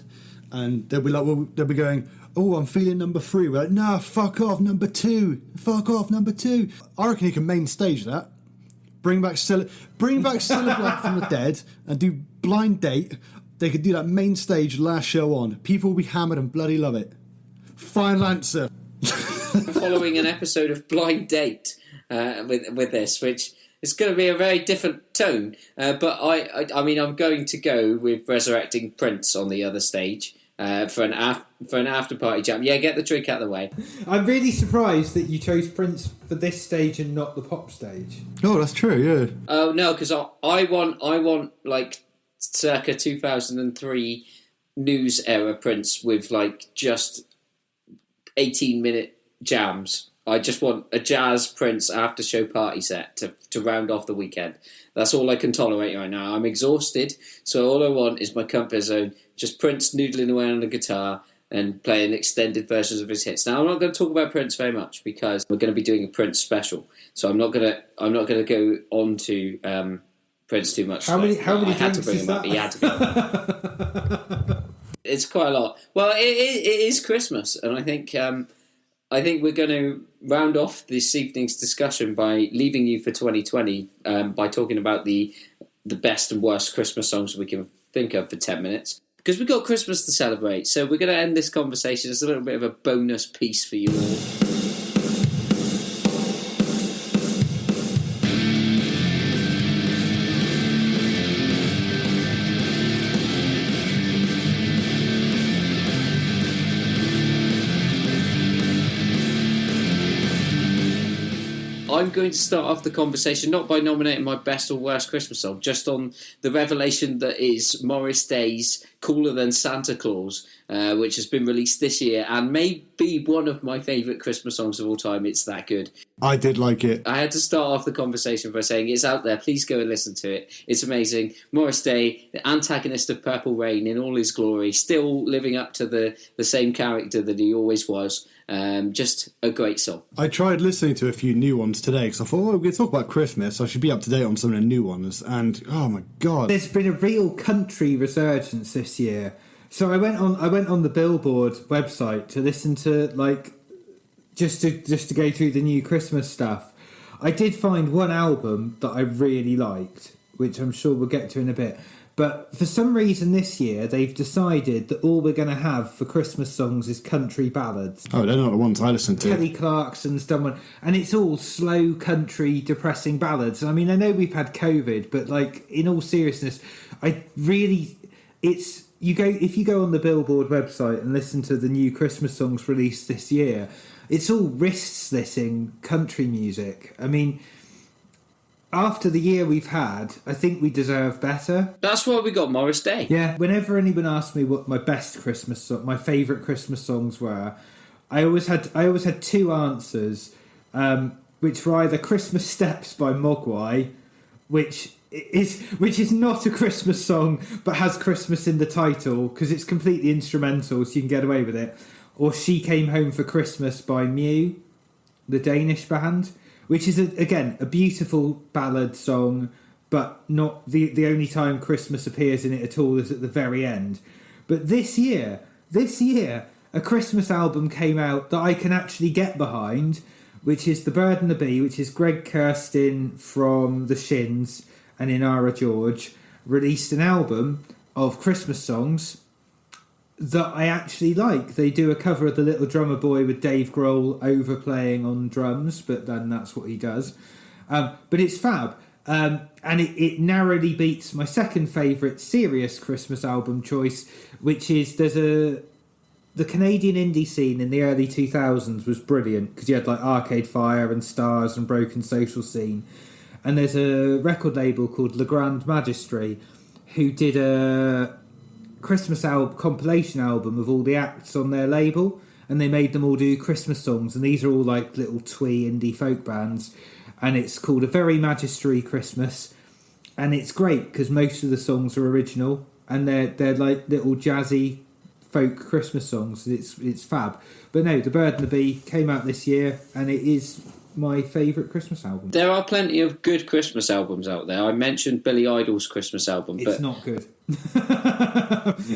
Speaker 4: and they'll be going, "Oh, I'm feeling number 3." We're like, "Nah, fuck off, number 2. Fuck off, number 2." I reckon he can main stage that. Bring back Cilla Black from the dead and do Blind Date. They could do that main stage last show on. People will be hammered and bloody love it. Final answer.
Speaker 2: Following an episode of Blind Date with this, which is going to be a very different tone. But I'm going to go with Resurrecting Prince on the other stage for an after party jam. Yeah, get the drink out of the way.
Speaker 3: I'm really surprised that you chose Prince for this stage and not the pop stage.
Speaker 4: Oh, that's true. Yeah.
Speaker 2: Oh no, because I want like circa 2003 news era Prince with like just 18-minute jams. I just want a jazz Prince after show party set to round off the weekend. That's all I can tolerate right now. I'm exhausted, so all I want is my comfort zone. Just Prince noodling away on the guitar and playing extended versions of his hits. Now I'm not going to talk about Prince very much because we're going to be doing a Prince special, so I'm not going to go on to Prince too much.
Speaker 3: How many
Speaker 2: I had to
Speaker 3: drinks
Speaker 2: bring
Speaker 3: is
Speaker 2: him up.
Speaker 3: that?
Speaker 2: He had to be. It's quite a lot. Well, it is Christmas, and I think we're going to round off this evening's discussion by leaving you for 2020 by talking about the best and worst Christmas songs we can think of for 10 minutes. Because we've got Christmas to celebrate, so we're going to end this conversation as a little bit of a bonus piece for you all. I'm going to start off the conversation not by nominating my best or worst Christmas song, just on the revelation that is Morris Day's Cooler Than Santa Claus, which has been released this year and may be one of my favourite Christmas songs of all time. It's that good.
Speaker 4: I did like it.
Speaker 2: I had to start off the conversation by saying it's out there. Please go and listen to it. It's amazing. Morris Day, the antagonist of Purple Rain in all his glory, still living up to the same character that he always was. Just a great song.
Speaker 4: I tried listening to a few new ones today because I thought, we're going to talk about Christmas. I should be up to date on some of the new ones. And oh my god,
Speaker 3: there's been a real country resurgence this year. So I went on the Billboard website to listen to just to go through the new Christmas stuff. I did find one album that I really liked, which I'm sure we'll get to in a bit. But for some reason this year, they've decided that all we're going to have for Christmas songs is country ballads.
Speaker 4: Oh, they're not the ones I listen to.
Speaker 3: Kelly Clarkson's done one, and it's all slow country depressing ballads. I mean, I know we've had COVID, but in all seriousness, if you go on the Billboard website and listen to the new Christmas songs released this year, it's all wrist-slitting country music. I mean, after the year we've had, I think we deserve better.
Speaker 2: That's why we got Morris Day.
Speaker 3: Yeah, whenever anyone asked me what my my favourite Christmas songs were, I always had two answers, which were either Christmas Steps by Mogwai, which is not a Christmas song but has Christmas in the title because it's completely instrumental, so you can get away with it. Or She Came Home for Christmas by Mew, the Danish band, which is, again, a beautiful ballad song, but not the only time Christmas appears in it at all is at the very end. But this year, a Christmas album came out that I can actually get behind, which is The Bird and the Bee, which is Greg Kurstin from The Shins and Inara George, released an album of Christmas songs that I actually like. They do a cover of The Little Drummer Boy with Dave Grohl overplaying on drums, but then that's what he does. But it's fab. And it narrowly beats my second favourite serious Christmas album choice, which is the Canadian indie scene in the early 2000s was brilliant because you had Arcade Fire and Stars and Broken Social Scene. And there's a record label called Le Grand Magistry who did a Christmas compilation album of all the acts on their label, and they made them all do Christmas songs, and these are all little twee indie folk bands, and it's called A Very Magistry Christmas, and it's great because most of the songs are original and they're little jazzy folk Christmas songs. It's fab. But no, The Bird and the Bee came out this year and it is my favourite Christmas album.
Speaker 2: There are plenty of good Christmas albums out there. I mentioned Billy Idol's Christmas album, but
Speaker 3: it's not good.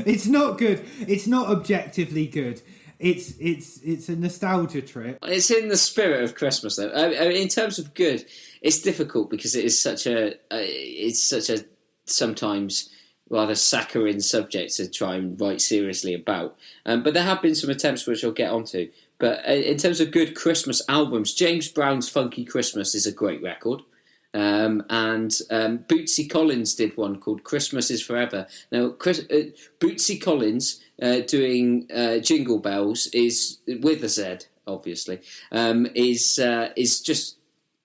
Speaker 3: It's not good. It's not objectively good. It's a nostalgia trip.
Speaker 2: It's in the spirit of Christmas, though. In terms of good, it's difficult because it is such a sometimes rather saccharine subject to try and write seriously about. But there have been some attempts which I'll get onto. But in terms of good Christmas albums, James Brown's Funky Christmas is a great record. And Bootsy Collins did one called Christmas is Forever. Now, Bootsy Collins doing Jingle Bells is with a Z, obviously, is just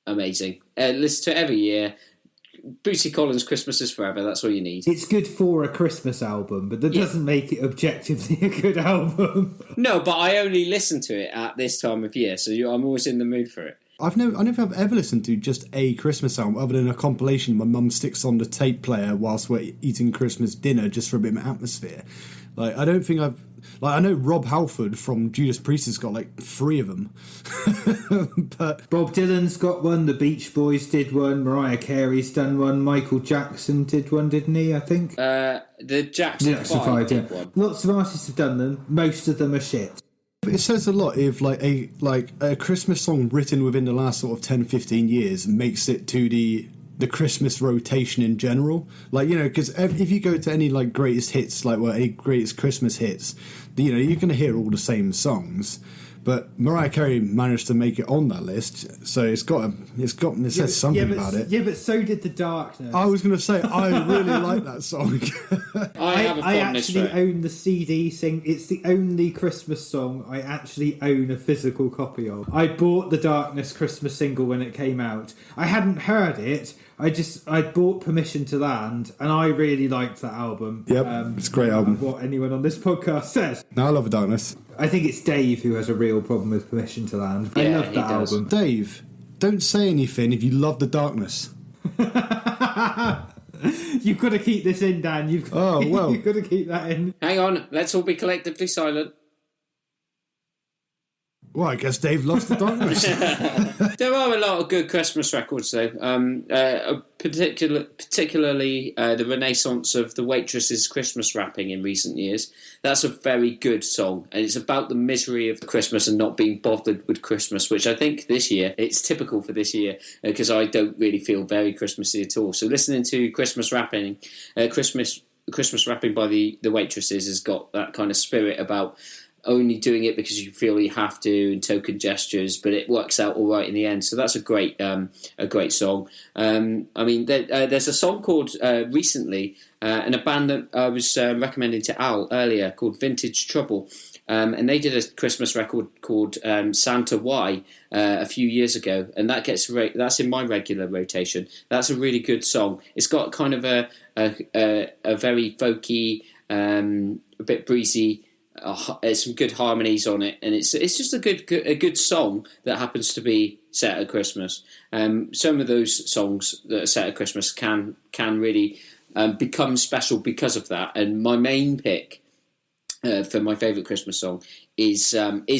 Speaker 2: amazing. Listen to it every year. Bootsy Collins' Christmas is Forever, that's all you need.
Speaker 3: It's good for a Christmas album, but that doesn't make it objectively a good album.
Speaker 2: No, but I only listen to it at this time of year, so I'm always in the mood for it.
Speaker 4: I don't think I've ever listened to just a Christmas album other than a compilation my mum sticks on the tape player whilst we're eating Christmas dinner just for a bit of atmosphere. I don't think I've... I know Rob Halford from Judas Priest has got 3 of them. But
Speaker 3: Bob Dylan's got one, the Beach Boys did one, Mariah Carey's done one, Michael Jackson did one, didn't he, I think?
Speaker 2: The Jackson 5 did one.
Speaker 3: Lots of artists have done them. Most of them are shit.
Speaker 4: It says a lot if a Christmas song written within the last sort of 10-15 years makes it to the Christmas rotation in general. Because if you go to any greatest hits, any greatest Christmas hits, you're going to hear all the same songs. But Mariah Carey managed to make it on that list, so it says something about it.
Speaker 3: Yeah, but so did The Darkness.
Speaker 4: I was going to say, I really like that song.
Speaker 2: I
Speaker 3: actually own the CD thing. It's the only Christmas song I actually own a physical copy of. I bought The Darkness Christmas single when it came out. I hadn't heard it. I bought Permission to Land, and I really liked that album.
Speaker 4: Yep, it's a great album.
Speaker 3: What anyone on this podcast says.
Speaker 4: No, I love The Darkness.
Speaker 3: I think it's Dave who has a real problem with Permission to Land. I love that album.
Speaker 4: Dave, Don't say anything if you love the darkness.
Speaker 3: You've got to keep this in, Dan. You've got to keep that in.
Speaker 2: Hang on, let's all be collectively silent.
Speaker 4: Well, I guess Dave loves the darkness.
Speaker 2: There are a lot of good Christmas records, though. Particularly the renaissance of the Waitress's Christmas rapping in recent years. That's a very good song, and it's about the misery of Christmas and not being bothered with Christmas, which I think this year, it's typical for this year, because I don't really feel very Christmassy at all. So listening to Christmas rapping, Christmas rapping by the Waitresses has got that kind of spirit about only doing it because you feel you have to, and token gestures, but it works out all right in the end. So that's a great song. There's a song called recently, and a band that I was recommending to Al earlier called Vintage Trouble, and they did a Christmas record called Santa Y a few years ago, and that's in my regular rotation. That's a really good song. It's got kind of a very folky, a bit breezy. Some good harmonies on it, and it's just a good song that happens to be set at Christmas. Some of those songs that are set at Christmas can really become special because of that. And my main pick for my favourite Christmas song is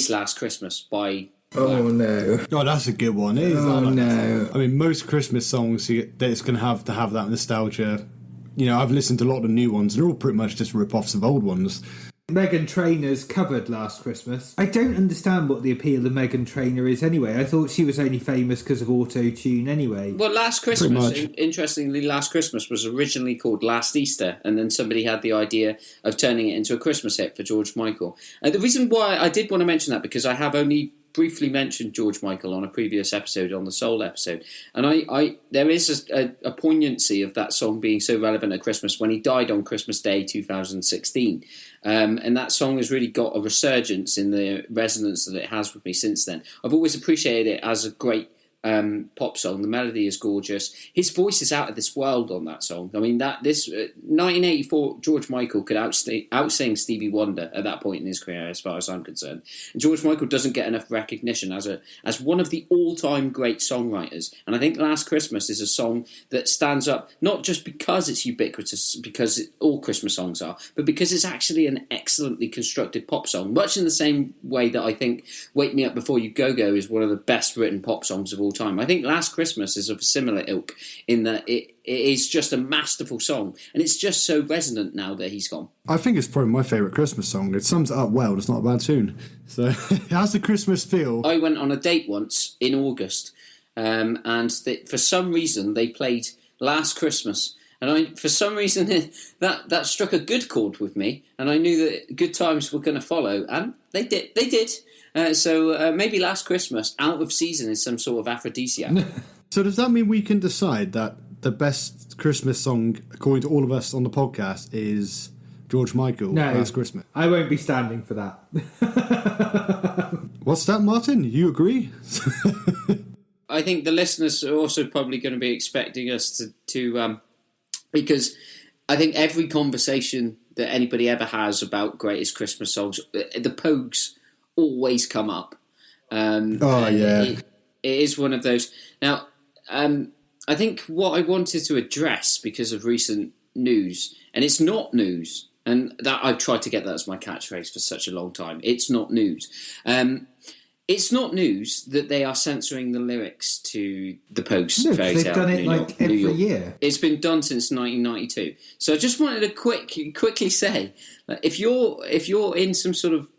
Speaker 2: "Last Christmas" by.
Speaker 3: Oh no!
Speaker 4: Oh, that's a good one.
Speaker 3: No!
Speaker 4: I mean, most Christmas songs it's going to have that nostalgia. You know, I've listened to a lot of the new ones, and they're all pretty much just rip-offs of old ones.
Speaker 3: Meghan Trainor's covered Last Christmas. I don't understand what the appeal of Meghan Trainor is anyway. I thought she was only famous because of auto-tune anyway.
Speaker 2: Well, Last Christmas, interestingly, Last Christmas was originally called Last Easter, and then somebody had the idea of turning it into a Christmas hit for George Michael. And the reason why I did want to mention that, because I have only briefly mentioned George Michael on a previous episode, on the Soul episode, and there is a poignancy of that song being so relevant at Christmas when he died on Christmas Day 2016, and that song has really got a resurgence in the resonance that it has with me since then. I've always appreciated it as a great pop song. The melody is gorgeous. His voice is out of this world on that song. I mean, 1984 George Michael could outsing Stevie Wonder at that point in his career, as far as I'm concerned. And George Michael doesn't get enough recognition as one of the all-time great songwriters. And I think Last Christmas is a song that stands up not just because it's ubiquitous, because all Christmas songs are, but because it's actually an excellently constructed pop song. Much in the same way that I think Wake Me Up Before You Go Go is one of the best written pop songs of all time. I think Last Christmas is of a similar ilk in that it is just a masterful song, and it's just so resonant now that he's gone.
Speaker 4: I think it's probably my favourite Christmas song. It sums it up well. It's not a bad tune. So how's the Christmas feel?
Speaker 2: I went on a date once in August, and for some reason they played Last Christmas, and for some reason that struck a good chord with me, and I knew that good times were going to follow, and they did. So maybe Last Christmas, out of season, is some sort of aphrodisiac.
Speaker 4: So does that mean we can decide that the best Christmas song, according to all of us on the podcast, is George Michael, Last Christmas?
Speaker 3: I won't be standing for that.
Speaker 4: What's that, Martyn? You agree?
Speaker 2: I think the listeners are also probably going to be expecting us to because I think every conversation that anybody ever has about greatest Christmas songs, the Pogues always come up. It is one of those. Now, I think what I wanted to address, because of recent news, and it's not news, and that I've tried to get that as my catchphrase for such a long time. It's not news. It's not news that they are censoring the lyrics to the Pogues fairy tale.
Speaker 3: They've done it every year.
Speaker 2: It's been done since 1992. So I just wanted to quickly say, if you're in some sort of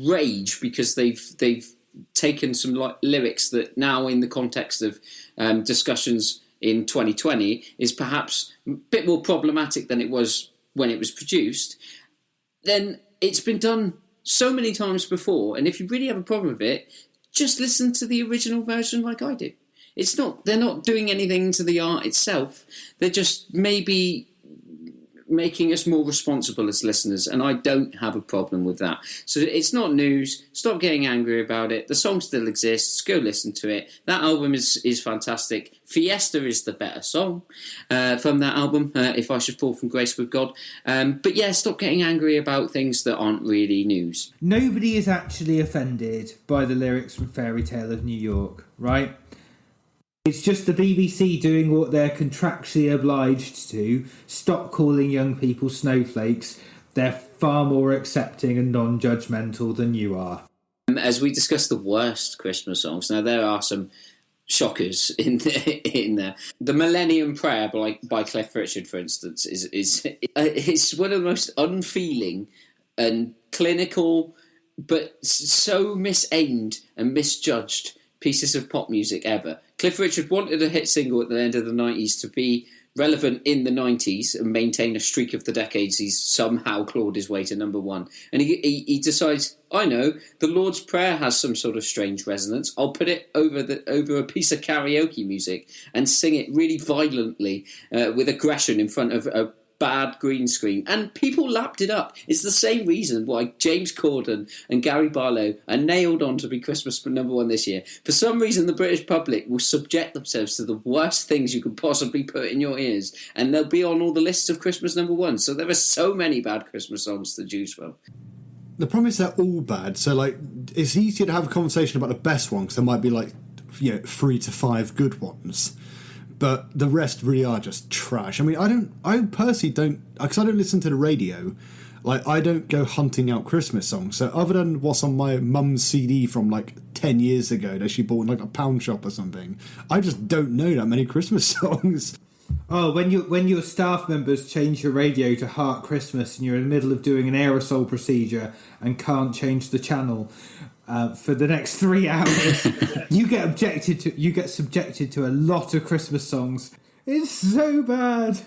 Speaker 2: rage because they've taken some lyrics that now, in the context of discussions in 2020, is perhaps a bit more problematic than it was when it was produced, then it's been done so many times before, and if you really have a problem with it, just listen to the original version like I did. They're not doing anything to the art itself. They're just maybe making us more responsible as listeners, and I don't have a problem with that. So it's not news. Stop getting angry about it. The song still exists. Go listen to it. That album is fantastic. Fiesta is the better song from that album, If I Should Fall From Grace With God. But yeah, stop getting angry about things that aren't really news.
Speaker 3: Nobody is actually offended by the lyrics from Fairy Tale of New York, right? It's just the BBC doing what they're contractually obliged to. Stop calling young people snowflakes. They're far more accepting and non-judgmental than you are.
Speaker 2: As we discuss the worst Christmas songs, now there are some shockers in there. The Millennium Prayer by Cliff Richard, for instance, is it's one of the most unfeeling and clinical, but so misaimed and misjudged pieces of pop music ever. Cliff Richard wanted a hit single at the end of the 90s to be relevant in the 90s and maintain a streak of the decades. He's somehow clawed his way to number one. And he decides, I know, the Lord's Prayer has some sort of strange resonance. I'll put it over a piece of karaoke music and sing it really violently with aggression in front of a bad green screen, and people lapped it up. It's the same reason why James Corden and Gary Barlow are nailed on to be Christmas number one this year. For some reason, the British public will subject themselves to the worst things you could possibly put in your ears, and they'll be on all the lists of Christmas number one. So there are so many bad Christmas songs to choose from.
Speaker 4: The problem is they're all bad, so like it's easier to have a conversation about the best one because there might be 3 to 5 good ones. But the rest really are just trash. I mean, I personally don't, because I don't listen to the radio, I don't go hunting out Christmas songs. So other than what's on my mum's CD from 10 years ago that she bought in a pound shop or something, I just don't know that many Christmas songs.
Speaker 3: Oh, when your staff members change your radio to Heart Christmas and you're in the middle of doing an aerosol procedure and can't change the channel for the next 3 hours, you get subjected to a lot of Christmas songs. It's so bad.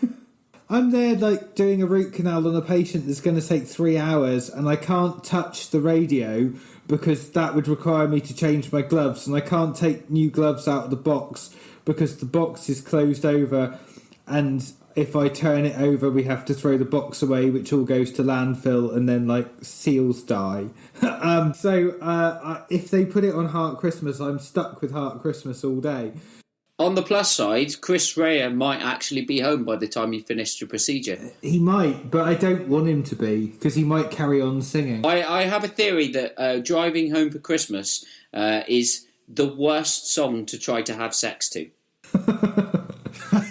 Speaker 3: I'm there doing a root canal on a patient that's going to take 3 hours, and I can't touch the radio because that would require me to change my gloves, and I can't take new gloves out of the box because the box is closed over, and if I turn it over, we have to throw the box away, which all goes to landfill, and then seals die. If they put it on Heart Christmas, I'm stuck with Heart Christmas all day.
Speaker 2: On the plus side, Chris Rea might actually be home by the time you finished your procedure.
Speaker 3: He might, but I don't want him to be, because he might carry on singing.
Speaker 2: I have a theory that Driving Home for Christmas is the worst song to try to have sex to.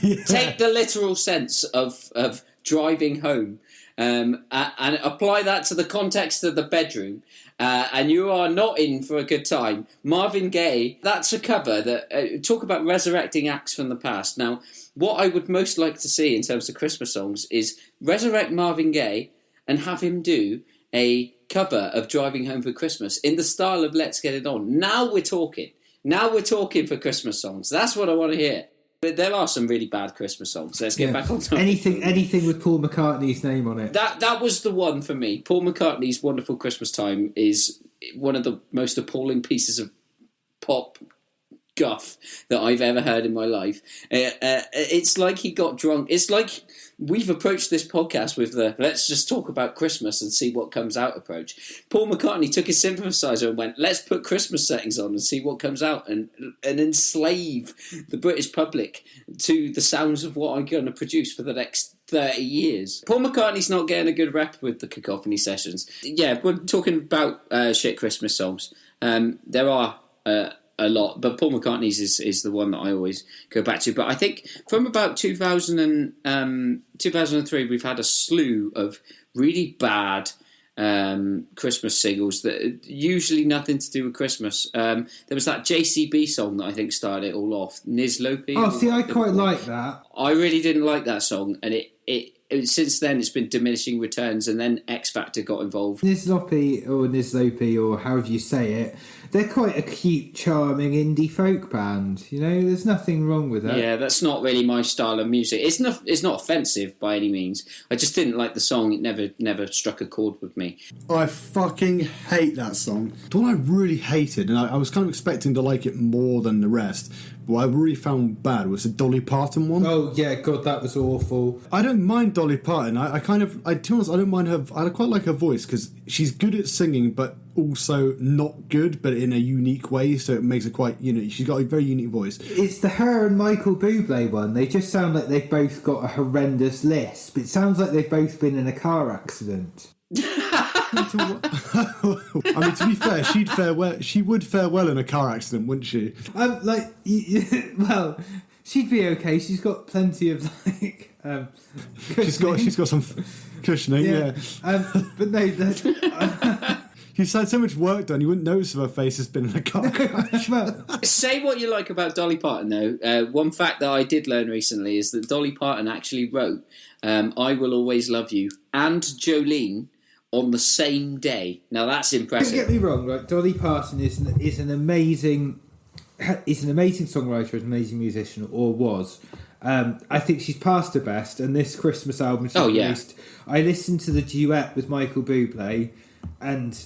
Speaker 2: Yeah. Take the literal sense of driving home and apply that to the context of the bedroom, and you are not in for a good time. Marvin Gaye, that's a cover that talk about resurrecting acts from the past. Now, what I would most like to see in terms of Christmas songs is resurrect Marvin Gaye and have him do a cover of Driving Home for Christmas in the style of Let's Get It On. Now we're talking. Now we're talking for Christmas songs. That's what I want to hear. But there are some really bad Christmas songs. Let's get back on topic.
Speaker 3: Anything with Paul McCartney's name on it.
Speaker 2: That was the one for me. Paul McCartney's Wonderful Christmas Time is one of the most appalling pieces of pop guff that I've ever heard in my life. It's like he got drunk. It's like we've approached this podcast with the let's just talk about Christmas and see what comes out approach. Paul McCartney took his synthesizer and went, let's put Christmas settings on and see what comes out, and enslave the British public to the sounds of what I'm going to produce for the next 30 years. Paul McCartney's not getting a good rep with the Cacophony Sessions. Yeah, we're talking about shit Christmas songs. There are a lot, but Paul McCartney's is the one that I always go back to. But I think from about 2003, we've had a slew of really bad Christmas singles that usually nothing to do with Christmas. There was that JCB song that I think started it all off, Nizlopi.
Speaker 3: Oh, see, I quite like that.
Speaker 2: I really didn't like that song, and it since then it's been diminishing returns, and then X Factor got involved.
Speaker 3: Nizlopi or however you say it, they're quite a cute, charming indie folk band. You know, there's nothing wrong with that.
Speaker 2: Yeah, that's not really my style of music. It's not offensive by any means. I just didn't like the song. It never struck a chord with me.
Speaker 4: I fucking hate that song. The one I really hated, and I was kind of expecting to like it more than the rest, but what I really found bad was the Dolly Parton one.
Speaker 3: Oh yeah, God, that was awful.
Speaker 4: I don't mind Dolly Parton. To be honest, I don't mind her. I quite like her voice because she's good at singing, but also not good, but in a unique way. So it makes it quite, she's got a very unique voice.
Speaker 3: It's the her and Michael Bublé one. They just sound like they've both got a horrendous lisp. It sounds like they've both been in a car accident.
Speaker 4: I mean, to be fair, she would fare well in a car accident, wouldn't she?
Speaker 3: Well, she'd be okay. She's got plenty of cushioning.
Speaker 4: She's got some cushioning, yeah.
Speaker 3: But no,
Speaker 4: she's had so much work done, you wouldn't notice if her face has been in a car crash.
Speaker 2: Say what you like about Dolly Parton, though. One fact that I did learn recently is that Dolly Parton actually wrote "I Will Always Love You" and "Jolene" on the same day. Now that's impressive.
Speaker 3: Don't get me wrong, right? Dolly Parton is an amazing songwriter, an amazing musician, or was. I think she's past her best, and this Christmas album she released, I listened to the duet with Michael Bublé, and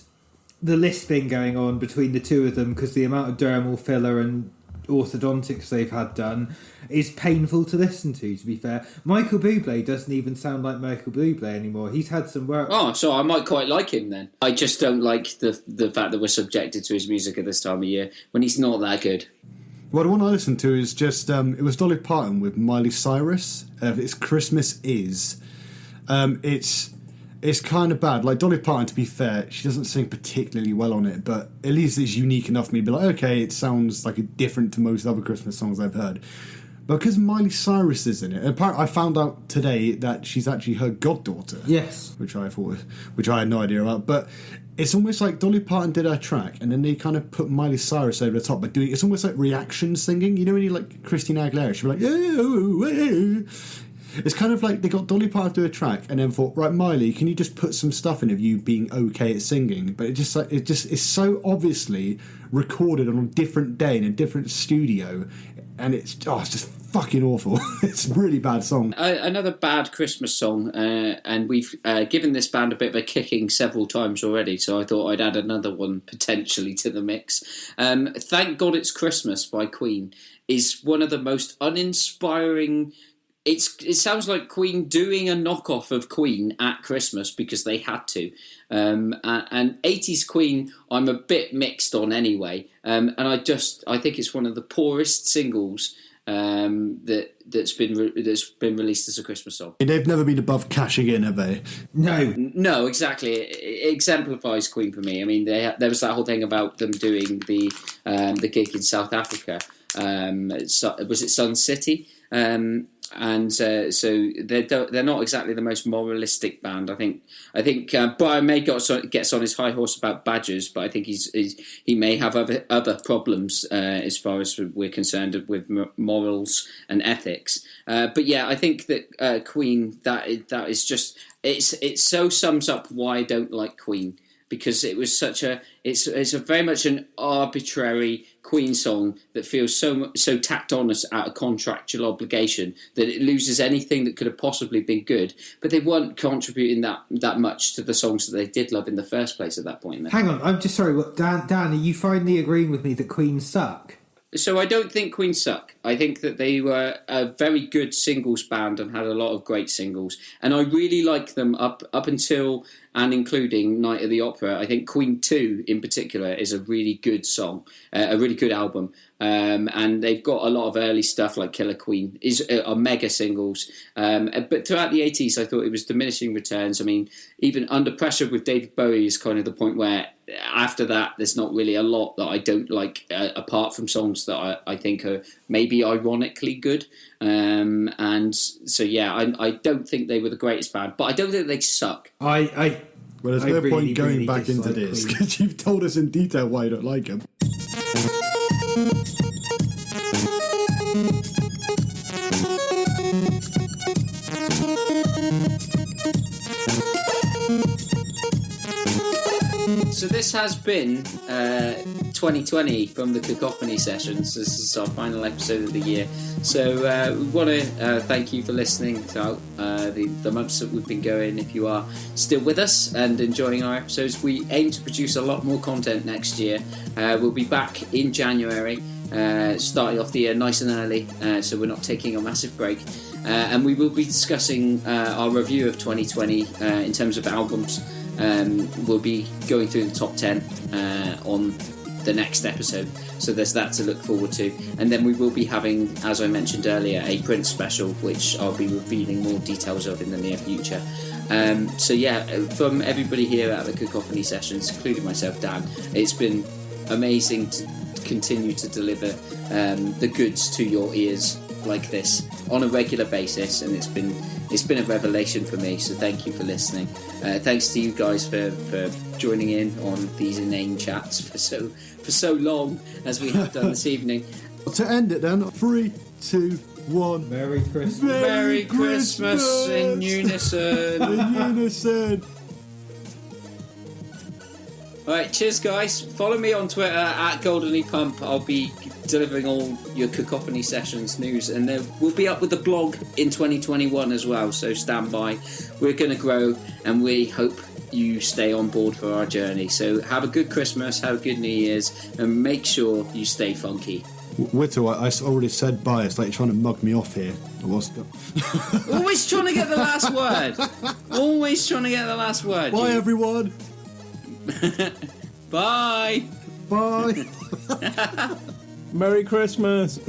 Speaker 3: the lisping going on between the two of them, because the amount of dermal filler and orthodontics they've had done is painful to listen to be fair. Michael Bublé doesn't even sound like Michael Bublé anymore. He's had some work.
Speaker 2: Oh, so I might quite like him then. I just don't like the fact that we're subjected to his music at this time of year when he's not that good.
Speaker 4: Well, the one I listened to is just it was Dolly Parton with Miley Cyrus. It's Christmas Is. It's kind of bad. Like, Dolly Parton, to be fair, she doesn't sing particularly well on it, but at least it's unique enough for me to be like, okay, it sounds like it different to most other Christmas songs I've heard. But because Miley Cyrus is in it, apparently I found out today that she's actually her goddaughter.
Speaker 3: Yes.
Speaker 4: Which I had no idea about. But it's almost like Dolly Parton did her track, and then they kind of put Miley Cyrus over the top by doing, it's almost like reaction singing. You know when you like Christina Aguilera, she'd be like, oh. It's kind of like they got Dolly Parton to do a track and then thought, right, Miley, can you just put some stuff in of you being okay at singing? But it's so obviously recorded on a different day in a different studio, and it's just fucking awful. It's a really bad song.
Speaker 2: Another bad Christmas song, and we've given this band a bit of a kicking several times already, so I thought I'd add another one potentially to the mix. Thank God It's Christmas by Queen is one of the most uninspiring. It sounds like Queen doing a knockoff of Queen at Christmas because they had to. And 80s Queen, I'm a bit mixed on anyway. And I think it's one of the poorest singles that's been released as a Christmas song.
Speaker 4: They've never been above cashing in, have they?
Speaker 2: No, exactly. It exemplifies Queen for me. I mean, there was that whole thing about them doing the gig in South Africa. Was it Sun City? And so they're not exactly the most moralistic band. I think Brian May gets on his high horse about Badgers, but I think he may have other problems as far as we're concerned with morals and ethics. But yeah, I think that Queen that is just it so sums up why I don't like Queen. Because it was it's a very much an arbitrary Queen song that feels so tacked on us out of contractual obligation that it loses anything that could have possibly been good. But they weren't contributing that much to the songs that they did love in the first place at that point.
Speaker 3: Hang on, I'm just sorry. What, Dan, are you finally agreeing with me that Queen suck?
Speaker 2: So I don't think Queen suck. I think that they were a very good singles band and had a lot of great singles. And I really like them up until and including Night of the Opera. I think Queen 2 in particular is a really good song, a really good album. And they've got a lot of early stuff like Killer Queen are mega singles. But throughout the 80s, I thought it was diminishing returns. I mean, even Under Pressure with David Bowie is kind of the point where after that, there's not really a lot that I don't like, apart from songs that I think are maybe ironically good. And so, yeah, I don't think they were the greatest band, but I don't think they suck.
Speaker 4: Well, there's no point going back into this because you've told us in detail why you don't like them.
Speaker 2: So this has been 2020 from the Cacophony Sessions. This is our final episode of the year. So we want to thank you for listening throughout the months that we've been going. If you are still with us and enjoying our episodes, we aim to produce a lot more content next year. We'll be back in January, starting off the year nice and early, so we're not taking a massive break. And we will be discussing our review of 2020 in terms of albums. We'll be going through the top 10 on the next episode, so there's that to look forward to. And then we will be having, as I mentioned earlier, a Prince special, which I'll be revealing more details of in the near future. So yeah, from everybody here at the Cacophony Sessions, including myself, Dan, it's been amazing to continue to deliver the goods to your ears like this on a regular basis, and it's been a revelation for me, so thank you for listening. Thanks to you guys for joining in on these inane chats for so long as we have done this evening.
Speaker 4: To end it then, 3, 2, 1.
Speaker 3: Merry Christmas.
Speaker 2: Merry Christmas in unison.
Speaker 4: In unison.
Speaker 2: Alright, cheers guys. Follow me on Twitter at GoldenlyPump. I'll be delivering all your Cacophony Sessions news, and we'll be up with the blog in 2021 as well, so stand by. We're going to grow, and we hope you stay on board for our journey. So have a good Christmas, have a good New Year's, and make sure you stay funky.
Speaker 4: Whittle, I already said bye. It's like you're trying to mug me off here.
Speaker 2: Always trying to get the last word. Always trying to get the last word.
Speaker 4: Bye, everyone.
Speaker 2: Bye.
Speaker 4: Bye.
Speaker 5: Merry Christmas.